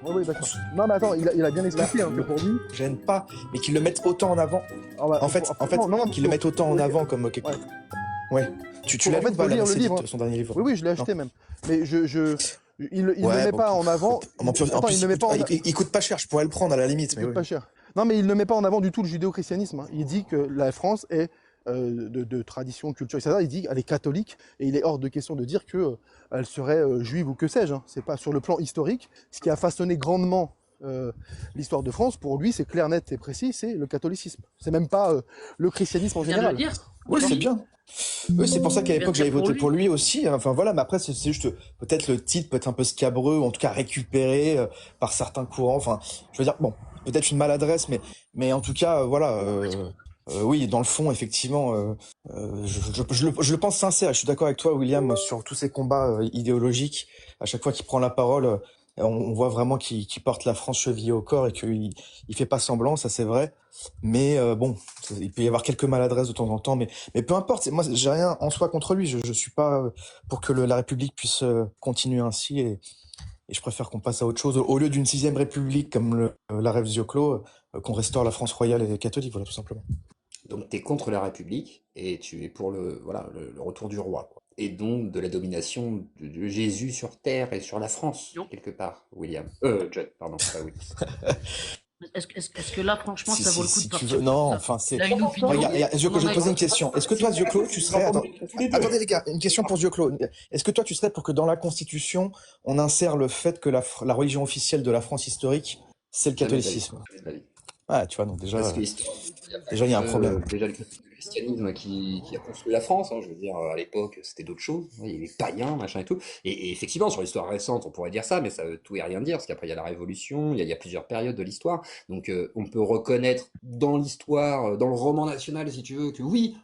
Oui, oui, d'accord. Non, mais attends, il a bien expliqué hein, que pour lui. Gêne pas, mais qu'ils le mettent autant en avant. Ah bah, En fait, non, qu'ils le mettent autant en avant comme. ouais. Ouais. Tu En l'as lu fait, ou faut pas, lire le l'Anacédite, livre. son dernier livre? Oui, oui, je l'ai Non. acheté même. Mais il ne Ouais, met bon, pas en avant. en plus, Attends, il ne met pas en avant. il coûte pas cher, je pourrais le prendre à la limite, Il mais coûte oui. pas cher. Non, mais il ne met pas en avant du tout le judéo-christianisme. Hein. Il dit que la France est de tradition, culture, etc. Il dit qu'elle est catholique et il est hors de question de dire que elle serait juive ou que sais-je. Hein. C'est pas sur le plan historique. Ce qui a façonné grandement l'histoire de France, pour lui, c'est clair, net et précis, c'est le catholicisme. C'est même pas le christianisme en Je viens de le général. dire. Oui, c'est bien. Oui, c'est pour ça qu'à Je viens l'époque de j'avais dire pour voté lui. pour lui aussi. Enfin voilà, mais après c'est juste peut-être le titre peut être un peu scabreux, ou en tout cas récupéré par certains courants. Enfin, je veux dire bon, peut-être une maladresse, mais en tout cas voilà. Oui, dans le fond, effectivement, je le pense sincère. Je suis d'accord avec toi, William, sur tous ces combats idéologiques. À chaque fois qu'il prend la parole, on voit vraiment qu'il porte la France chevillée au corps et qu'il fait pas semblant, ça c'est vrai. Mais bon, il peut y avoir quelques maladresses de temps en temps, mais peu importe. Moi, j'ai rien en soi contre lui. Je suis pas pour que la République puisse continuer ainsi et je préfère qu'on passe à autre chose au lieu d'une sixième République comme la rêve Zioclo, qu'on restaure la France royale et catholique, voilà tout simplement. Donc tu es contre la République et tu es pour le retour du roi, quoi. Et donc de la domination de Jésus sur terre et sur la France, Non. quelque part, William. John, pardon, pas William. Est-ce que là, franchement, ça vaut le coup de Si tu partir veux, non, pour ça? enfin c'est. Il a une opinion. Regarde, Zioclo, je vais te poser une question. Est-ce que toi, Zioclo, tu serais. Tous les deux. Attendez les gars, une question pour Zioclo. Est-ce que toi, tu serais pour que dans la Constitution, on insère le fait que la religion officielle de la France historique, c'est le catholicisme? Jamais de la vie. Ah, tu vois, donc déjà, Parce que historiquement, déjà il y a un problème. déjà le christianisme qui a construit la France, hein, je veux dire, à l'époque, c'était d'autres choses. Il y avait les païens, machin et tout. Et effectivement, sur l'histoire récente, on pourrait dire ça, mais ça veut tout et rien dire, parce qu'après, il y a la Révolution, il y a plusieurs périodes de l'histoire. Donc, on peut reconnaître dans l'histoire, dans le roman national, si tu veux, que oui,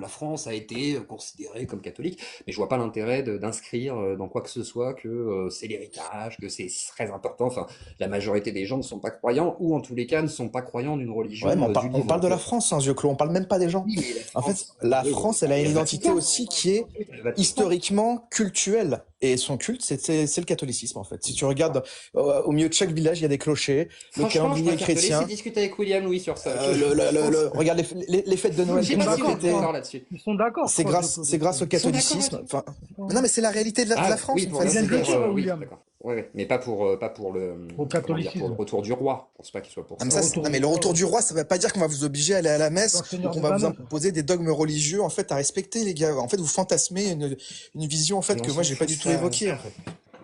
la France a été considérée comme catholique, mais je vois pas l'intérêt d'inscrire dans quoi que ce soit que c'est l'héritage, que c'est très important. Enfin, la majorité des gens ne sont pas croyants, ou en tous les cas ne sont pas croyants d'une religion Ouais, mais du on livre. parle de la France, hein, Zioclo, on parle même pas des gens. Oui, mais En fait, la oui, France, elle a il y une a le identité Vatican. aussi qui est Le Vatican. historiquement cultuelle. Et son culte, c'est le catholicisme, en fait. Si tu regardes, au milieu de chaque village, il y a des clochers, le Franchement, je calendrier préfère te chrétien, laisser discuter avec William, oui, sur ça. regarde les fêtes de Noël Je sais que pas tu si on est fêtais. d'accord là-dessus. Ils sont d'accord. C'est grâce au catholicisme. Enfin, mais non, mais c'est la réalité de la France. Oui, pour enfin, vient de c'est- le dire, oui, William. d'accord. Ouais, mais pas pour le Pour le comment dire, catholicisme. pour le retour du roi. Je pense pas qu'il soit pour Ah, mais ça. non, mais le retour du roi, ça veut pas dire qu'on va vous obliger à aller à la messe Dans le Seigneur ou qu'on des va vous Anneaux, ça. imposer des dogmes religieux, en fait, à respecter, les gars. En fait, vous fantasmez une vision, en fait, Mais que on moi, s'en j'ai pas fout du de tout ça. évoquée, en fait.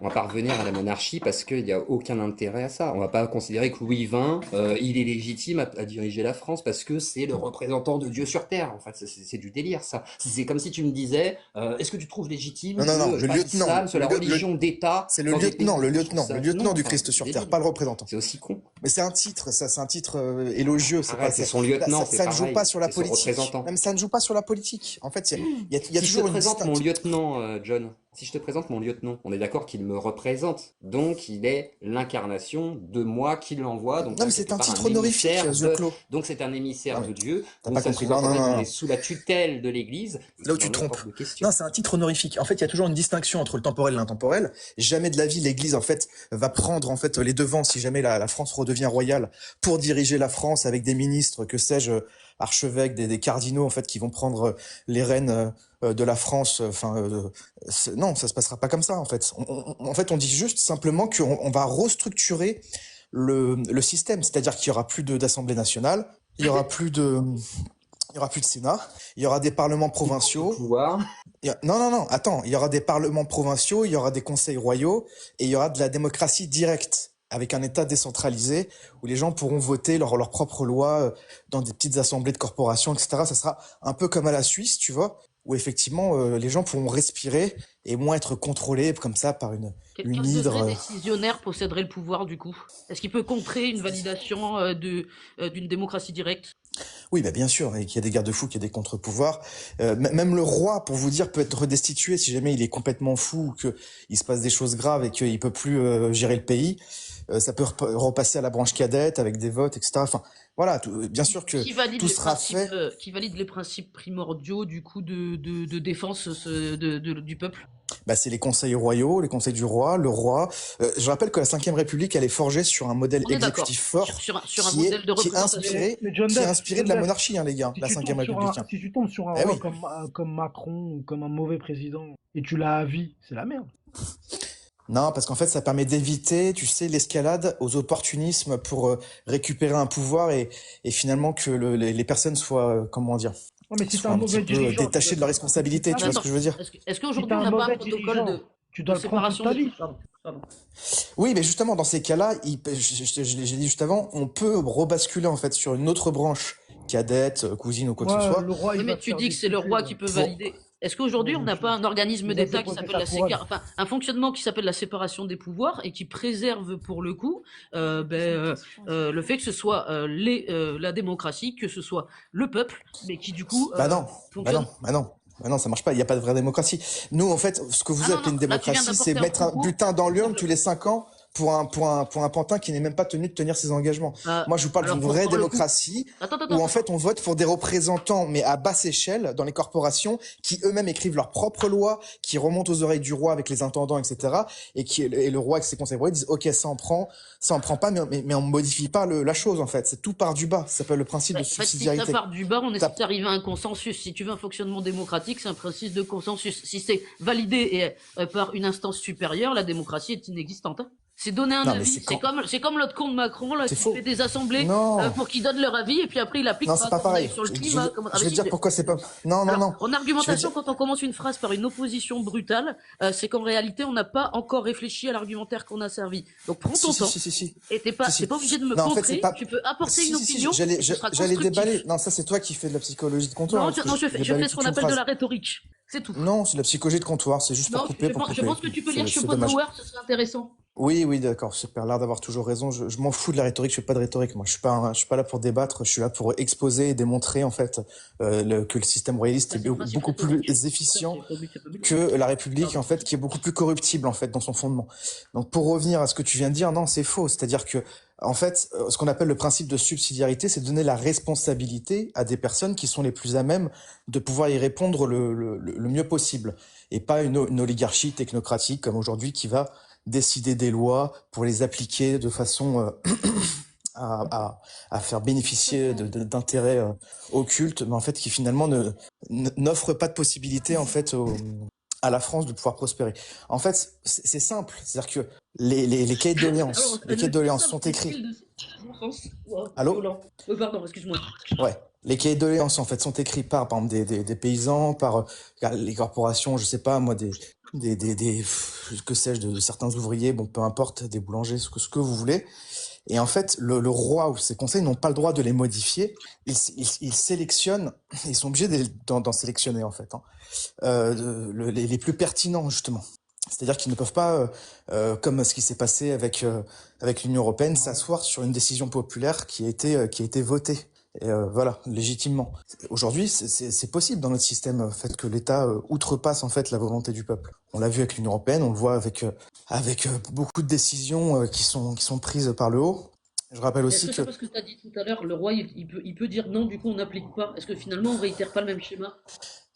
On va pas revenir à la monarchie parce qu'il n'y a aucun intérêt à ça. On va pas considérer que Louis XX, il est légitime à diriger la France parce que c'est le représentant de Dieu sur Terre. En fait, c'est du délire, ça. C'est comme si tu me disais, est-ce que tu trouves légitime Non, que le lieutenant. l'islam soit la religion d'État C'est le dans des pays lieutenant, qui font ça? le lieutenant Non, du enfin, Christ sur c'est terre, débile. pas le représentant. C'est aussi con. Mais c'est un titre, ça, c'est un titre élogieux. Arrête, c'est son lieutenant, c'est ça ne joue pareil. pas sur la C'est son politique. représentant. Même ça ne joue pas sur la politique. En fait, il y a Si je te toujours une présente mon distinction. lieutenant, John, si je te présente mon lieutenant, on est d'accord qu'il me représente. Donc, il est l'incarnation de moi qui l'envoie. Donc, Non, là, mais c'est quelque un part, titre honorifique, émissaire de- Zioclo. Donc, c'est un émissaire Non, de Dieu. t'as Donc, pas ça compris. sous-entend Non, qu'on non. est sous la tutelle de l'Église. C'est là où tu Il te en est trompes. hors de question. Non, c'est un titre honorifique. En fait, il y a toujours une distinction entre le temporel et l'intemporel. Jamais de la vie, l'Église, en fait, va prendre, en fait, les devants si jamais la France redevient royale pour diriger la France avec des ministres, que sais-je, archevêques, des cardinaux, en fait, qui vont prendre les rênes de la France. Enfin, non, ça se passera pas comme ça, en fait. En fait, on dit juste simplement qu'on va restructurer le système. C'est-à-dire qu'il y aura plus d'Assemblée nationale, il y aura plus de Sénat, il y aura des parlements provinciaux. Pouvoir. Non, attends, il y aura des parlements provinciaux, il y aura des conseils royaux, et il y aura de la démocratie directe, avec un État décentralisé, où les gens pourront voter leurs propres lois dans des petites assemblées de corporations, etc. Ça sera un peu comme à la Suisse, tu vois, où effectivement les gens pourront respirer et moins être contrôlés comme ça par une Quel degré hydre. décisionnaire posséderait le pouvoir du coup? Est-ce qu'il peut contrer une validation d'une démocratie directe? Oui, bah bien sûr, et qu'il y a des garde-fous, qu'il y a des contre-pouvoirs. Même le roi, pour vous dire, peut être destitué si jamais il est complètement fou ou qu'il se passe des choses graves et qu'il peut plus gérer le pays. Ça peut repasser à la branche cadette avec des votes, etc. Enfin, voilà, bien sûr que tout sera fait. Qui valide les principes primordiaux du coup de défense du peuple? Bah, c'est les conseils royaux, les conseils du roi, le roi. Je rappelle que la Ve République, elle est forgée sur un modèle On est d'accord. exécutif fort Sur un modèle de qui est représentation. Mais John qui est Duff, inspiré John de la Duff, monarchie, hein, les gars, si la tu Ve tombes sur République. un, Hein. si tu tombes sur un Eh roi oui. comme Macron ou comme un mauvais président et tu l'as à vie, c'est la merde. Non, parce qu'en fait, ça permet d'éviter, tu sais, l'escalade aux opportunismes pour récupérer un pouvoir et finalement que les personnes soient, comment dire, Ouais, mais si t'as soient un un petit mauvais peu dirigeant, tu détachées dois de leurs faire ça toute responsabilités. ta Tu Mais vois ce vie. attends, que je veux dire? est-ce Si qu'aujourd'hui t'as on un n'a pas un mauvais protocole dirigeant, tu dois de le prendre toute séparation ta des... vie. Pardon. Oui, mais justement, dans ces cas-là, j'ai dit juste avant, on peut rebasculer en fait sur une autre branche, cadette, cousine ou quoi que ce Ouais, soit. le roi, Oui, il va mais te tu faire dis que c'est le députer. roi qui peut Pour... valider. Est-ce qu'aujourd'hui, on n'a pas un organisme Il va d'État qui déposer s'appelle sa la couronne. enfin, un fonctionnement qui s'appelle la séparation des pouvoirs et qui préserve pour le coup le fait que ce soit la démocratie, que ce soit le peuple, mais qui du coup Bah non, bah fonctionne. non, bah non. Bah non, ça marche pas, il n'y a pas de vraie démocratie. Nous, en fait, ce que Ah vous non, appelez non, une là tu viens démocratie, c'est d'apporter un mettre un propos. bulletin dans S'il l'urne te tous plaît. les 5 ans pour un pantin qui n'est même pas tenu de tenir ses engagements. Moi, je vous parle Alors d'une vraie pour le coup, démocratie attends, où, en fait, on vote pour des représentants, mais à basse échelle, dans les corporations, qui eux-mêmes écrivent leurs propres lois, qui remontent aux oreilles du roi avec les intendants, etc. Et le roi avec ses conseils royaux disent, OK, ça en prend pas, mais on modifie pas la chose, en fait. C'est tout part du bas. Ça s'appelle le principe de en fait, si ça subsidiarité. part du bas, on est T'as- censé arriver à un consensus. Si tu veux un fonctionnement démocratique, c'est un principe de consensus. Si c'est validé par une instance supérieure, la démocratie est inexistante. Hein. C'est donner un Non, mais avis. c'est quand... C'est comme l'autre con de Macron là C'est qui faux. fait des assemblées Non. pour qu'ils donnent leur avis et puis après il applique Non, pas c'est pas comme on a eu pareil. sur le Je, climat. je vais te dire pourquoi c'est pas. Non, non, Alors, non. en Je vais argumentation, dire. quand on commence une phrase par une opposition brutale, c'est qu'en réalité, on n'a pas encore réfléchi à l'argumentaire qu'on a servi. Donc, prends ton temps. Si. Et t'es Si. pas obligé de me Non, en fait, c'est contrer. pas. Tu peux apporter une Si. opinion. J'allais, Ce sera j'allais constructif. déballer. Non, ça, c'est toi qui fais de la psychologie de comptoir. Non, Hein, parce que non, je je déballer fais ce qu'on toute une appelle de phrase. la rhétorique. C'est tout. Non, c'est de la psychologie de comptoir. C'est juste pour Non, couper, pour je couper. pense que tu peux lire C'est dommage. Schopenhauer, ce serait intéressant. Oui, d'accord. J'ai l'air d'avoir toujours raison. Je m'en fous de la rhétorique. Je fais pas de rhétorique. Moi, je suis pas là pour débattre. Je suis là pour exposer et démontrer en fait que le système royaliste Bah, est c'est le principe beaucoup plus rhétorique. efficient C'est pas obligé, c'est pas obligé. que la République en fait, qui est beaucoup plus corruptible en fait dans son fondement. Donc, pour revenir à ce que tu viens de dire, non, c'est faux. C'est-à-dire que en fait, ce qu'on appelle le principe de subsidiarité, c'est donner la responsabilité à des personnes qui sont les plus à même de pouvoir y répondre le mieux possible, et pas une oligarchie technocratique comme aujourd'hui qui va décider des lois pour les appliquer de façon à faire bénéficier d'intérêts occultes, mais en fait qui finalement n'offre pas de possibilité en fait à la France de pouvoir prospérer. En fait, c'est simple, c'est-à-dire que les cahiers de doléances, les cahiers de doléances sont écrits. Allô? Pardon, excuse-moi. Ouais. Les cahiers de doléances, en fait, sont écrits par exemple, des paysans, par les corporations, je sais pas, moi, que sais-je, de certains ouvriers, bon, peu importe, des boulangers, ce que vous voulez. Et en fait, le roi ou ses conseils n'ont pas le droit de les modifier. Ils sélectionnent, ils sont obligés d'en sélectionner, en fait, hein, les plus pertinents, justement. C'est-à-dire qu'ils ne peuvent pas, comme ce qui s'est passé avec l'Union européenne, s'asseoir sur une décision populaire qui a été votée. Et voilà, légitimement. Aujourd'hui, c'est possible dans notre système, le fait que l'État outrepasse en fait la volonté du peuple. On l'a vu avec l'Union européenne, on le voit avec beaucoup de décisions qui sont prises par le haut. Je rappelle Est-ce aussi que que c'est parce que tu as dit tout à l'heure, le roi, il peut dire non, du coup on n'applique pas. Est-ce que finalement on réitère pas le même schéma?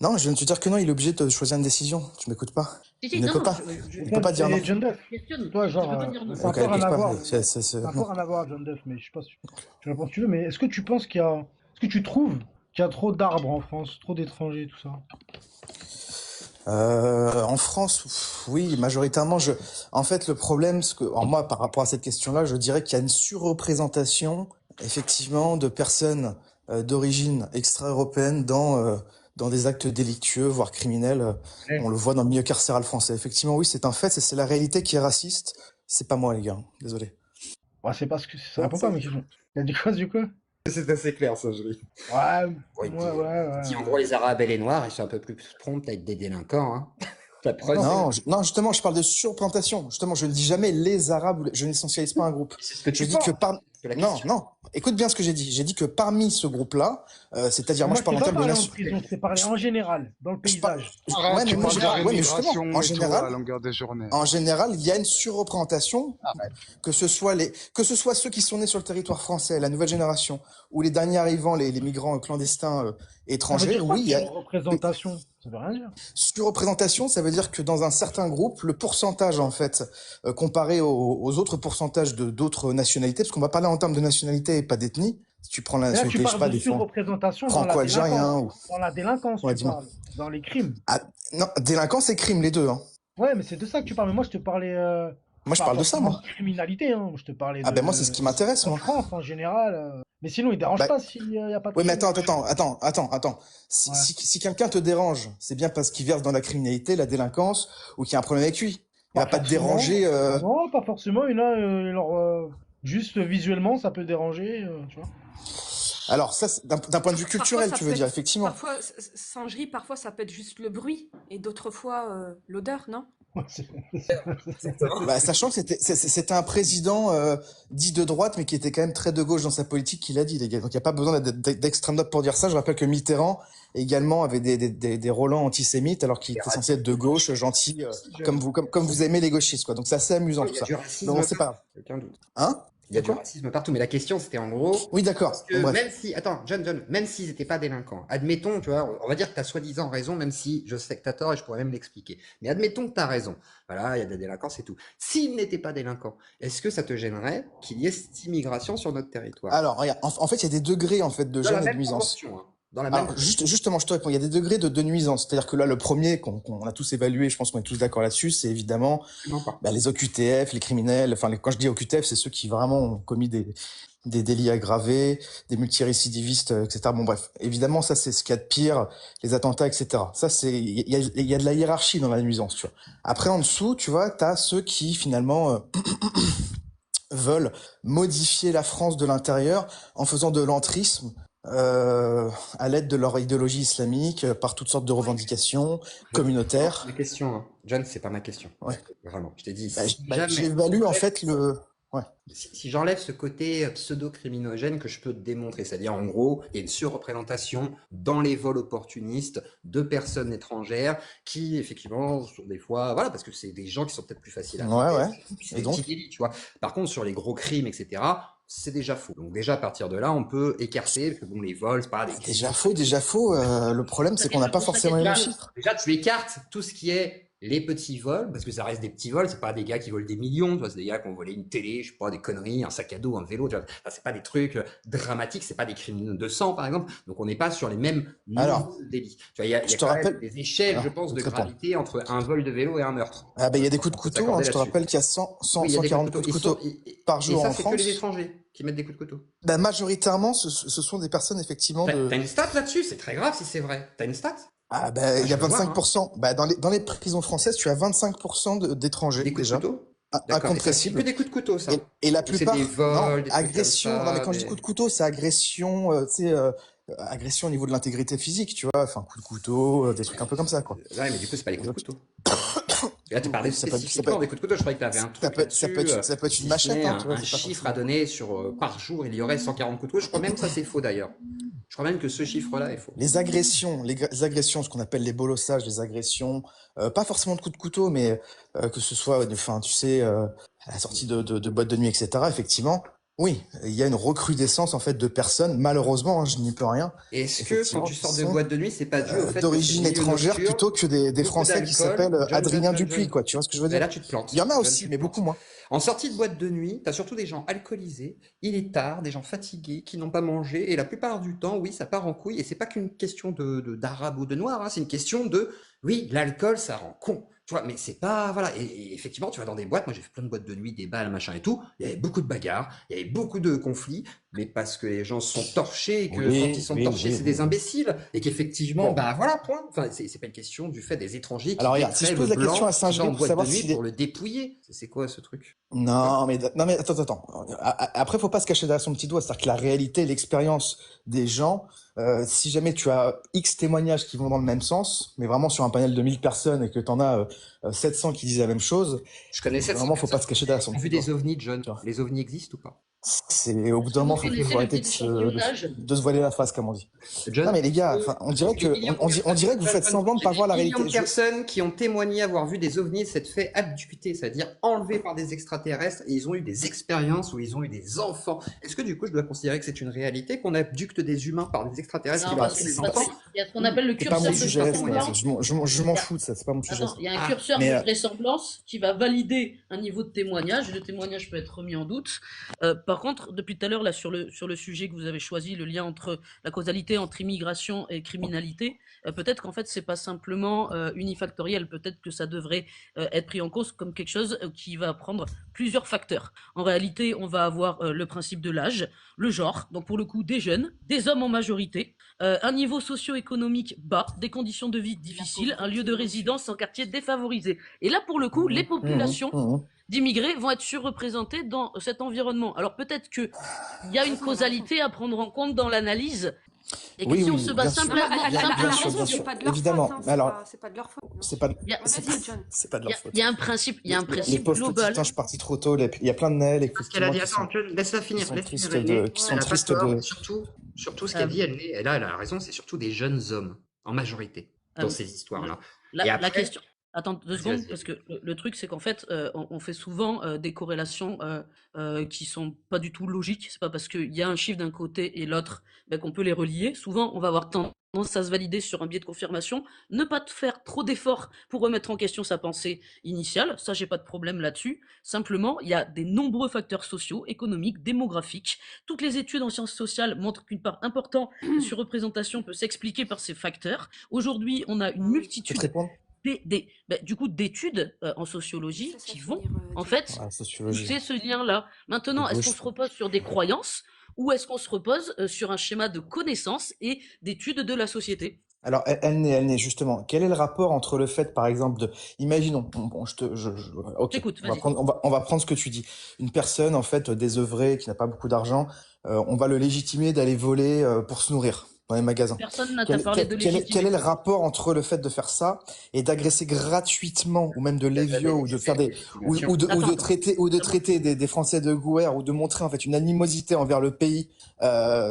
non, je viens de te dire que non, il est obligé de choisir une décision. Tu m'écoutes pas? Si, Il ne non, peut non, pas. Il peut pas dire non. John Duff, questionne. toi, Tu genre, peux pas dire non. ça n'a Ok, pas rien à pas. voir. Ça n'a pas rien à voir, John Duff, mais je sais pas si tu réponds si tu veux, mais est-ce que tu penses est-ce que tu trouves qu'il y a trop d'arbres en France, trop d'étrangers, tout ça? En France, oui, majoritairement. En fait, le problème, alors moi, par rapport à cette question-là, je dirais qu'il y a une surreprésentation, effectivement, de personnes d'origine extra-européenne dans des actes délictueux, voire criminels. Ouais. On le voit dans le milieu carcéral français. Effectivement, oui, c'est un fait, c'est la réalité qui est raciste. C'est pas moi, les gars. Désolé. Ouais, c'est parce que ça répond pas à ma question. Il a dit quoi, du coup? C'est assez clair, ça, je dis. Ouais, Oui, ouais. Si en gros les Arabes et les Noirs, ils sont un peu plus prompts à être des délinquants. Hein. La preuve, Non, justement, je parle de surplantation. Justement, je ne dis jamais les Arabes, je n'essentialise pas un groupe. c'est ce que Je tu dis que penses. C'est la question. non, écoute bien ce que j'ai dit. J'ai dit que parmi ce groupe-là, c'est-à-dire, moi Moi, je je t'ai parle en pas termes de parlé en nation. prison, je t'ai parlé en général, dans le Je parle, paysage. Arrête, ouais, mais tu moi parles j'ai de pas, ouais, mais justement, l'immigration et tout à la longueur des journées. en général, il y a une surreprésentation, que ce soit ceux qui sont nés sur le territoire français, la nouvelle génération, ou les derniers arrivants, les migrants clandestins Ça veut étrangers. dire quoi, Oui, il y a représentation? Ça veut rien dire. surreprésentation. Ça veut dire que dans un certain groupe, le pourcentage en fait, comparé aux autres pourcentages de d'autres nationalités, parce qu'on va parler en termes de nationalité et pas d'ethnie. Si tu prends la Mais là, tu nationalité, je sais parles pas, de des surreprésentation dans la franco-algériens délinquance. ou Dans la délinquance, ouais, tu dis-moi. parles. Dans les crimes. Ah, non, délinquance et crime les deux. Hein. Ouais, mais c'est de ça que tu parles. Mais moi, je te parlais Moi, je pas parle de ça, forcément moi. de criminalité. Hein. Je te parlais Ah ben moi, c'est ce qui m'intéresse, de moi. France en général. Mais sinon, il dérange Bah, pas s'il n'y a pas de oui, mais crime. attends. Ouais. Si quelqu'un te dérange, c'est bien parce qu'il verse dans la criminalité, la délinquance, ou qu'il y a un problème avec lui. Il va Pas pas te déranger. forcément. Non, pas forcément. Il y en a, juste visuellement, ça peut déranger. Tu vois. Alors ça, d'un point de vue Parfois, culturel, ça tu peut veux dire, être, effectivement. parfois, singerie, parfois, ça peut être juste le bruit, et d'autres fois, l'odeur, non? Ouais, c'est- Bah, sachant que c'était un président dit de droite, mais qui était quand même très de gauche dans sa politique, qu'il a dit, les gars. Donc il n'y a pas besoin d'extrême droite pour dire ça. Je rappelle que Mitterrand également avait des relents antisémites, alors qu'il était censé être de gauche, gentil, comme vous aimez les gauchistes, quoi. Donc c'est assez amusant Il tout y a ça. du racisme Non, c'est pas grave. partout, aucun doute. Hein? Il y a du Quoi? racisme partout, mais la question c'était en gros, Oui, d'accord. parce que Bon, bref. même si, attends, John, même s'ils n'étaient pas délinquants, admettons, tu vois, on va dire que tu as soi-disant raison, même si je sais que tu as tort et je pourrais même l'expliquer. Mais admettons que tu as raison. Voilà, il y a des délinquants, c'est tout. S'ils n'étaient pas délinquants, est-ce que ça te gênerait qu'il y ait cette immigration sur notre territoire? Alors, regarde, en fait, il y a des degrés en fait de Dans la gêne et de même nuisance. proportion, hein. Dans la même Alors, justement, je te réponds. Il y a des degrés de nuisance. C'est-à-dire que là, le premier qu'on a tous évalué, je pense qu'on est tous d'accord là-dessus, c'est évidemment Non, pas. les OQTF, les criminels. Enfin, quand je dis OQTF, c'est ceux qui vraiment ont commis des délits aggravés, des multirécidivistes, etc. Bon, bref. Évidemment, ça, c'est ce qu'il y a de pire, les attentats, etc. Ça, il y a de la hiérarchie dans la nuisance, tu vois. Après, en dessous, tu vois, t'as ceux qui, finalement, veulent modifier la France de l'intérieur en faisant de l'entrisme à l'aide de leur idéologie islamique, par toutes sortes de revendications communautaires. Ma question, hein. John, c'est pas ma question. Ouais. Vraiment, je t'ai dit, Bah, si bah, jamais j'évalue en fait Ouais. si j'enlève ce côté pseudo-criminogène que je peux te démontrer, c'est-à-dire en gros, il y a une surreprésentation dans les vols opportunistes de personnes étrangères qui, effectivement, sont des fois, voilà, parce que c'est des gens qui sont peut-être plus faciles à Ouais, trouver, ouais. puis c'est Et des donc? petits délits, tu vois. Par contre, sur les gros crimes, etc., c'est déjà faux. Donc déjà, à partir de là, on peut écarter, parce que bon, les vols, c'est pas des crimes. Déjà faux. Le problème, c'est qu'on n'a pas forcément les Déjà, chiffres. déjà, tu écartes tout ce qui est les petits vols, parce que ça reste des petits vols, c'est pas des gars qui volent des millions, tu vois, c'est des gars qui ont volé une télé, je sais pas, des conneries, un sac à dos, un vélo, tu vois. Enfin, c'est pas des trucs dramatiques, c'est pas des crimes de sang, par exemple, donc on n'est pas sur les mêmes Alors, niveaux de délit. Tu vois, il y a je te quand même rappelle. des échelles, je Alors, pense, de je te réponds. gravité entre un vol de vélo et un meurtre. Ah ben il y a des coups de On peut couteau. Hein, s'accorder je te là-dessus. rappelle qu'il y a 100, Oui, il y a des 140 coups de couteau par et jour ça, en c'est que les France. étrangers qui mettent des coups de couteau. Bah, majoritairement, ce sont des personnes effectivement T'as une stat là-dessus, c'est très grave si c'est vrai. T'as une stat? Ah ben il y a Je veux voir, hein. 25%. Bah, dans les prisons françaises, tu as 25% d'étrangers Des coups de déjà. couteau? D'accord. Et ça, c'est Incompressible. que des coups de couteau, ça. Et la Ou c'est plupart, des vols, non, des trucs agression. comme ça, Non, mais quand je dis des- coup de couteau, c'est agression, tu sais, agression au niveau de l'intégrité physique, tu vois. Enfin, coup de couteau, des trucs un peu comme ça, quoi. Ouais, mais du coup, c'est pas les coups de couteau. Et là, tu parlais Ça peut- spécifiquement des coups de couteau. Je croyais que tu avais un truc ça peut être là-dessus, une machette, si hein, ce tu n'est vois. un c'est pas chiffre à donner sur par jour, il y aurait 140 coups de couteau. Je crois même que ça, c'est faux d'ailleurs. Je crois même que ce chiffre-là est faux. Les agressions, les agressions, ce qu'on appelle les bolossages, les agressions, pas forcément de coups de couteau, mais que ce soit, enfin, tu sais, à la sortie de boîtes de nuit, etc. Effectivement, oui, il y a une recrudescence en fait de personnes, malheureusement, hein, je n'y peux rien, Est-ce que quand effectivement, tu sors qui de sont, boîte de nuit, c'est pas dû au fait que d'origine c'est milieu étrangère nocturne, plutôt que des beaucoup Français qui d'alcool, s'appellent Adrien John. Dupuis, quoi. Tu vois ce que je veux Ben dire? là, tu te plantes. Il y en a John, aussi, tu te mais plantes. beaucoup moins. En sortie de boîte de nuit, tu as surtout des gens alcoolisés, il est tard, des gens fatigués, qui n'ont pas mangé, et la plupart du temps, oui, ça part en couille, et c'est pas qu'une question d'arabe ou de noir, hein, c'est une question de, oui, l'alcool, ça rend con. Tu vois, mais c'est pas, voilà, et effectivement, tu vas dans des boîtes, moi j'ai fait plein de boîtes de nuit, des balles, machin et tout, il y avait beaucoup de bagarres, il y avait beaucoup de conflits, mais parce que les gens sont torchés, et que Oui, quand ils sont oui, torchés, oui, c'est oui. des imbéciles, et qu'effectivement, Bon. bah voilà, point. Enfin, c'est pas une question du fait des étrangers qui Alors, regarde, si je défraient pose le la question blanc à qui va Singerie en pour boîte de savoir nuit s'il est... pour le dépouiller. C'est quoi ce truc? Non, mais attends. Après, faut pas se cacher derrière son petit doigt. C'est-à-dire que la réalité, l'expérience des gens, si jamais tu as X témoignages qui vont dans le même sens, mais vraiment sur un panel de 1000 personnes et que tu en as 700 qui disent la même chose, Je connais 700 vraiment, faut pas se personnes cacher derrière son qui ont vu petit doigt. des ovnis, John. Tu vois. Les ovnis existent ou pas? au bout d'un moment, Vous faut connaissez arrêter le de d'échantillonnage? de se voiler la face, comme on dit. John, Non, mais les gars, enfin, on dirait que, on dirait que vous faites semblant de pas voir la millions réalité. de personnes qui ont témoigné avoir vu des ovnis s'être fait abducter, c'est-à-dire enlevés par des extraterrestres, et ils ont eu des expériences où ils ont eu des enfants. Est-ce que du coup, je dois considérer que c'est une réalité qu'on abducte des humains par des extraterrestres qui Non, leur parce font des que parce enfants? que il y a ce qu'on appelle le C'est pas curseur mon de sujet, vraisemblance. je m'en Il y a- fous de ça, c'est pas mon sujet. Attends, il y a un Ah, curseur mais, de vraisemblance qui va valider un niveau de témoignage. Le témoignage peut être remis en doute. Par contre, depuis tout à l'heure, là, sur le sujet que vous avez choisi, le lien entre la causalité entre immigration et criminalité, peut-être qu'en fait, c'est pas simplement unifactoriel. Peut-être que ça devrait être pris en cause comme quelque chose qui va prendre plusieurs facteurs. En réalité, on va avoir le principe de l'âge, le genre, donc pour le coup, des jeunes, des hommes en majorité, un niveau socio-économique bas, des conditions de vie difficiles, un lieu de résidence en quartier défavorisé. Et là, pour le coup, les populations d'immigrés vont être surreprésentées dans cet environnement. Alors peut-être qu'il y a une causalité à prendre en compte dans l'analyse, et que Oui, si on oui, se bien base sûr. simplement, Elle a Bien sûr, raison, bien c'est sûr, pas de leur évidemment. faute, hein, Mais alors, c'est pas de leur faute. c'est pas, il y a, Vas-y, John. c'est pas de il y leur a- faute. il y a un principe, il y a un Les principe pauvres global. petits, je suis parti trop tôt. Il y a plein de Nel, Parce qu'elle a effectivement, dit, qui attends, laisse-la finir, sont laisse tristes finir Aîné. qui Elle sont a pas tristes tort, de. mais surtout ce qu'elle dit, elle a la raison, c'est surtout des jeunes hommes, en majorité, dans ces histoires-là. Et La après, question. Attends 2 vas-y, secondes, vas-y. parce que le truc, c'est qu'en fait, on fait souvent des corrélations qui sont pas du tout logiques. C'est pas parce qu'il y a un chiffre d'un côté et l'autre qu'on peut les relier. Souvent, on va avoir tendance à se valider sur un biais de confirmation, ne pas faire trop d'efforts pour remettre en question sa pensée initiale. Ça, j'ai pas de problème là-dessus. Simplement, il y a des nombreux facteurs sociaux, économiques, démographiques. Toutes les études en sciences sociales montrent qu'une part importante de surreprésentation peut s'expliquer par ces facteurs. Aujourd'hui, on a une Je peux te multitude répondre? du coup, d'études en sociologie Laisse-la qui vont, finir, en John. fait, Ah, sociologie. pousser ce lien-là. Maintenant, De est-ce qu'on gauche. se repose sur des croyances ou est-ce qu'on se repose sur un schéma de connaissances et d'études de la société? Alors, elle n'est justement. Quel est le rapport entre le fait, par exemple, imaginons, bon, ok, J'écoute, on va vas-y. prendre, on va prendre ce que tu dis. Une personne, en fait, désœuvrée, qui n'a pas beaucoup d'argent, on va le légitimer d'aller voler pour se nourrir dans les magasins. Personne n'a parlé de Quel est le légitimité. rapport entre le fait de faire ça et d'agresser gratuitement, ou même de lévio, ou de faire des, ou de Attends, traiter des Français de gouer, ou de montrer en fait une animosité envers le pays.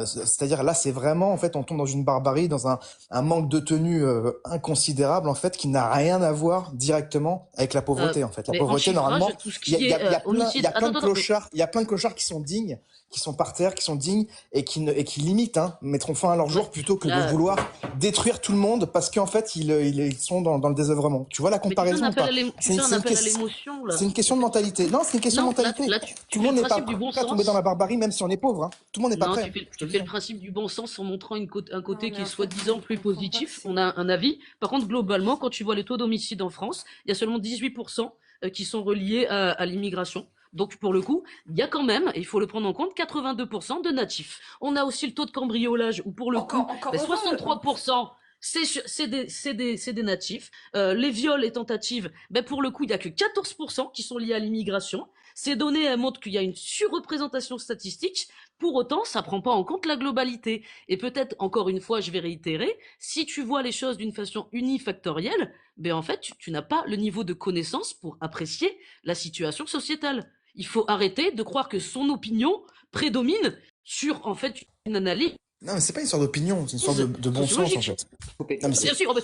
C'est-à-dire là, c'est vraiment en fait, on tombe dans une barbarie, dans un manque de tenue inconsidérable en fait, qui n'a rien à voir directement avec la pauvreté en fait. La mais en pauvreté, chiffrage, normalement, tout ce il y a, qui il y a- il y a est plein, il y homicide. a plein de Attends, clochards, il y a plein de clochards qui sont dignes, qui sont par terre, qui sont dignes et qui limitent, mettront fin à leur jour plutôt que Là- de vouloir détruire tout le monde parce qu'en fait ils sont dans le désœuvrement. Tu vois la Mais tu fais comparaison un ou pas? appel à C'est une l'émotion, là. c'est une question de mentalité. Non, c'est une question de Non, mentalité. là, tu Tout le fais monde le n'est pas principe du bon prêt à tomber sens. dans la barbarie, même si on est pauvre. Tout le monde n'est pas Non, prêt. tu fais le principe du bon sens en montrant un côté Non, qui mais est en fait, soi-disant je plus comprends pas positif. que c'est- On a un avis. Par contre, globalement, quand tu vois les taux d'homicide en France, il y a seulement 18% qui sont reliés à l'immigration. Donc, pour le coup, il y a quand même, et il faut le prendre en compte, 82% de natifs. On a aussi le taux de cambriolage où, pour le Encore coup, heureux. 63%, c'est des natifs. Les viols et tentatives, pour le coup, il y a que 14% qui sont liés à l'immigration. Ces données, elles montrent qu'il y a une surreprésentation statistique. Pour autant, ça prend pas en compte la globalité. Et peut-être, encore une fois, je vais réitérer, si tu vois les choses d'une façon unifactorielle, en fait, tu n'as pas le niveau de connaissance pour apprécier la situation sociétale. Il faut arrêter de croire que son opinion prédomine sur, en fait, une analyse. Non, mais c'est pas une histoire d'opinion, c'est une histoire de bon sens en sociologique. fait. Non, mais Bien sûr,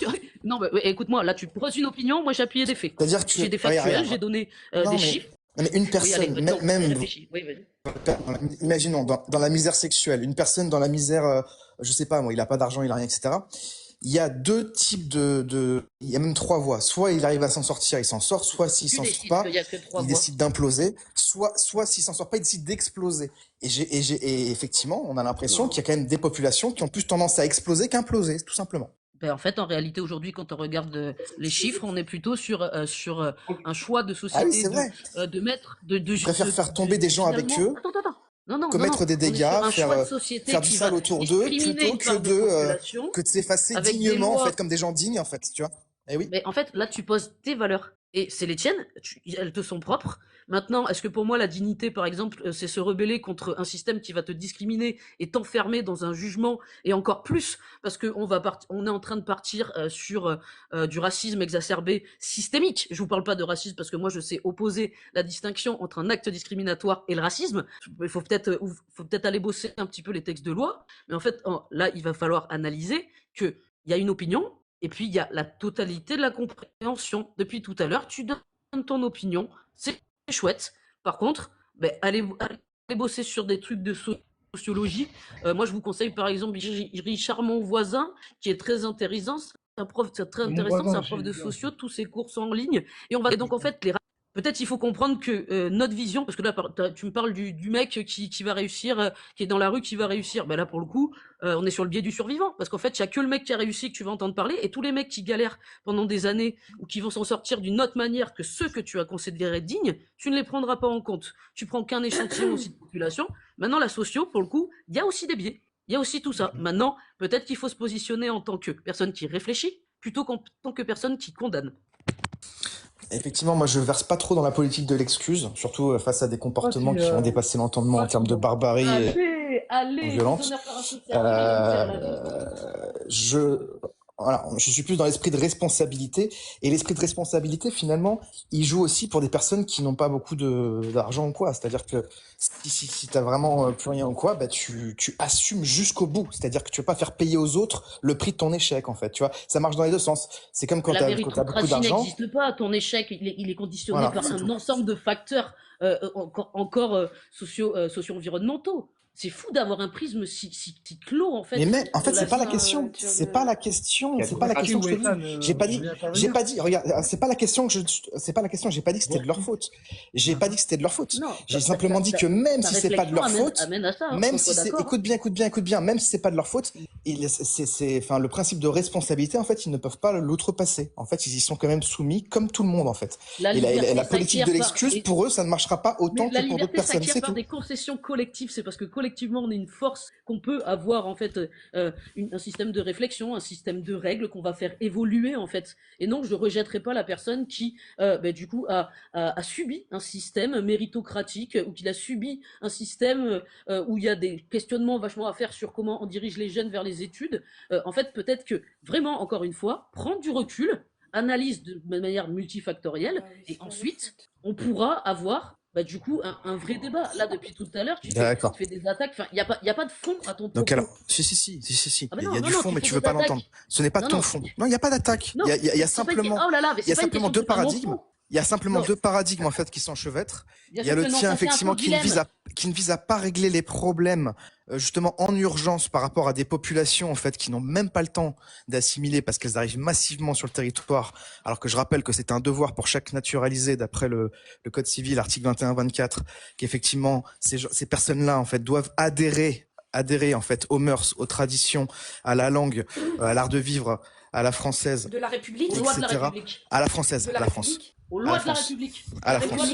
non, écoute-moi, là, tu poses une opinion, moi j'ai appuyé des faits. c'est-à-dire que J'ai des regarde, factuels, regarde. j'ai donné Non, des mais- chiffres. Non, mais une Oui, personne, allez, non, même, réfléchis. Oui, vas-y. imaginons dans la misère sexuelle, une personne dans la misère, je sais pas moi, il a pas d'argent, il a rien, etc. Il y a deux types il y a même trois voies. Soit il arrive à s'en sortir, il s'en sort. Soit s'il Tu s'en sort décides pas, qu'il y a que 3 il voix. décide d'imploser. Soit s'il s'en sort pas, il décide d'exploser. Et effectivement, on a l'impression qu'il y a quand même des populations qui ont plus tendance à exploser qu'imploser, tout simplement. En fait, en réalité, aujourd'hui, quand on regarde les chiffres, on est plutôt sur un choix de Ah oui, société c'est vrai. de mettre... Ils préfèrent faire tomber des gens avec finalement- eux, Attends. Non, commettre des on est sur dégâts, un choix de faire société faire du qui sale va autour d'eux, discriminer plutôt une part de population que de s'effacer avec des dignement, en lois. fait, comme des gens dignes, en fait, tu vois. Eh oui. Mais en fait, là, tu poses tes valeurs. Et c'est les tiennes, elles te sont propres. Maintenant, est-ce que pour moi, la dignité, par exemple, c'est se rebeller contre un système qui va te discriminer et t'enfermer dans un jugement, et encore plus, parce qu'on on est en train de partir sur du racisme exacerbé systémique. Je vous parle pas de racisme parce que moi, je sais opposer la distinction entre un acte discriminatoire et le racisme. Il faut peut-être aller bosser un petit peu les textes de loi. Mais en fait, là, il va falloir analyser qu'il y a une opinion, et puis, il y a la totalité de la compréhension. Depuis tout à l'heure, tu donnes ton opinion, c'est chouette. Par contre, allez bosser sur des trucs de sociologie. Moi, je vous conseille, par exemple, Richard Monvoisin, qui est très intéressant. C'est un prof de socio, tous ses cours sont en ligne. Et donc, en fait, peut-être il faut comprendre que notre vision, parce que là, tu me parles du mec qui va réussir, qui est dans la rue, qui va réussir. Là, pour le coup, on est sur le biais du survivant. Parce qu'en fait, il n'y a que le mec qui a réussi que tu vas entendre parler, et tous les mecs qui galèrent pendant des années, ou qui vont s'en sortir d'une autre manière que ceux que tu as considérés dignes, tu ne les prendras pas en compte. Tu prends qu'un échantillon aussi de population. Maintenant, la socio, pour le coup, il y a aussi des biais. Il y a aussi tout ça. Maintenant, peut-être qu'il faut se positionner en tant que personne qui réfléchit, plutôt qu'en tant que personne qui condamne. Effectivement, moi je verse pas trop dans la politique de l'excuse, surtout face à des comportements qui ont dépassé l'entendement en termes de barbarie et violence. Je suis plus dans l'esprit de responsabilité, et l'esprit de responsabilité finalement, il joue aussi pour des personnes qui n'ont pas beaucoup d'argent ou quoi. C'est-à-dire que si t'as vraiment plus rien ou quoi, tu assumes jusqu'au bout. C'est-à-dire que tu veux pas faire payer aux autres le prix de ton échec, en fait. Tu vois, ça marche dans les deux sens. C'est comme quand t'as beaucoup d'argent. N'existe pas. Ton échec, il est conditionné par un ensemble de facteurs encore socio-environnementaux. C'est fou d'avoir un prisme si clos, en fait. Mais mec, en fait, c'est pas la question. C'est pas la question. C'est pas la question que je te dis. J'ai pas dit, regarde, c'est pas la question que j'ai pas dit que c'était de leur faute. J'ai pas dit que c'était de leur faute. J'ai simplement dit que même si c'est pas de leur faute, même si c'est, écoute bien, même si c'est pas de leur faute, le principe de responsabilité, en fait, ils ne peuvent pas l'outrepasser. En fait, ils y sont quand même soumis, comme tout le monde, en fait. Et la politique de l'excuse, pour eux, ça ne marchera pas autant que pour d'autres personnes. C'est par des concessions collectives. C'est parce que collectivement, on est une force qu'on peut avoir, en fait, un système de réflexion, un système de règles qu'on va faire évoluer, en fait. Et non, je ne rejetterai pas la personne qui, du coup, a subi un système méritocratique, ou qu'il a subi un système où il y a des questionnements vachement à faire sur comment on dirige les jeunes vers les études. En fait, peut-être que, vraiment, encore une fois, prendre du recul, analyse de manière multifactorielle, et ensuite, on pourra avoir du coup, un vrai débat. Là, depuis tout à l'heure, tu fais des attaques. Enfin, il n'y a pas de fond à ton propos. Donc alors, si. Il y a du fond, mais tu veux pas l'entendre. Ce n'est pas ton fond. Non, il n'y a pas d'attaque. Il y a simplement deux paradigmes. Il y a simplement deux paradigmes, en fait, qui s'enchevêtrent. Il y a le tien, effectivement, qui ne vise à pas régler les problèmes, justement, en urgence par rapport à des populations, en fait, qui n'ont même pas le temps d'assimiler parce qu'elles arrivent massivement sur le territoire. Alors que je rappelle que c'est un devoir pour chaque naturalisé, d'après le Code civil, article 21-24, qu'effectivement, ces personnes-là, en fait, doivent adhérer, en fait, aux mœurs, aux traditions, à la langue, à l'art de vivre, à la française. De la République, aux lois de la République. À la française, à la France. Aux lois de la République. À la France.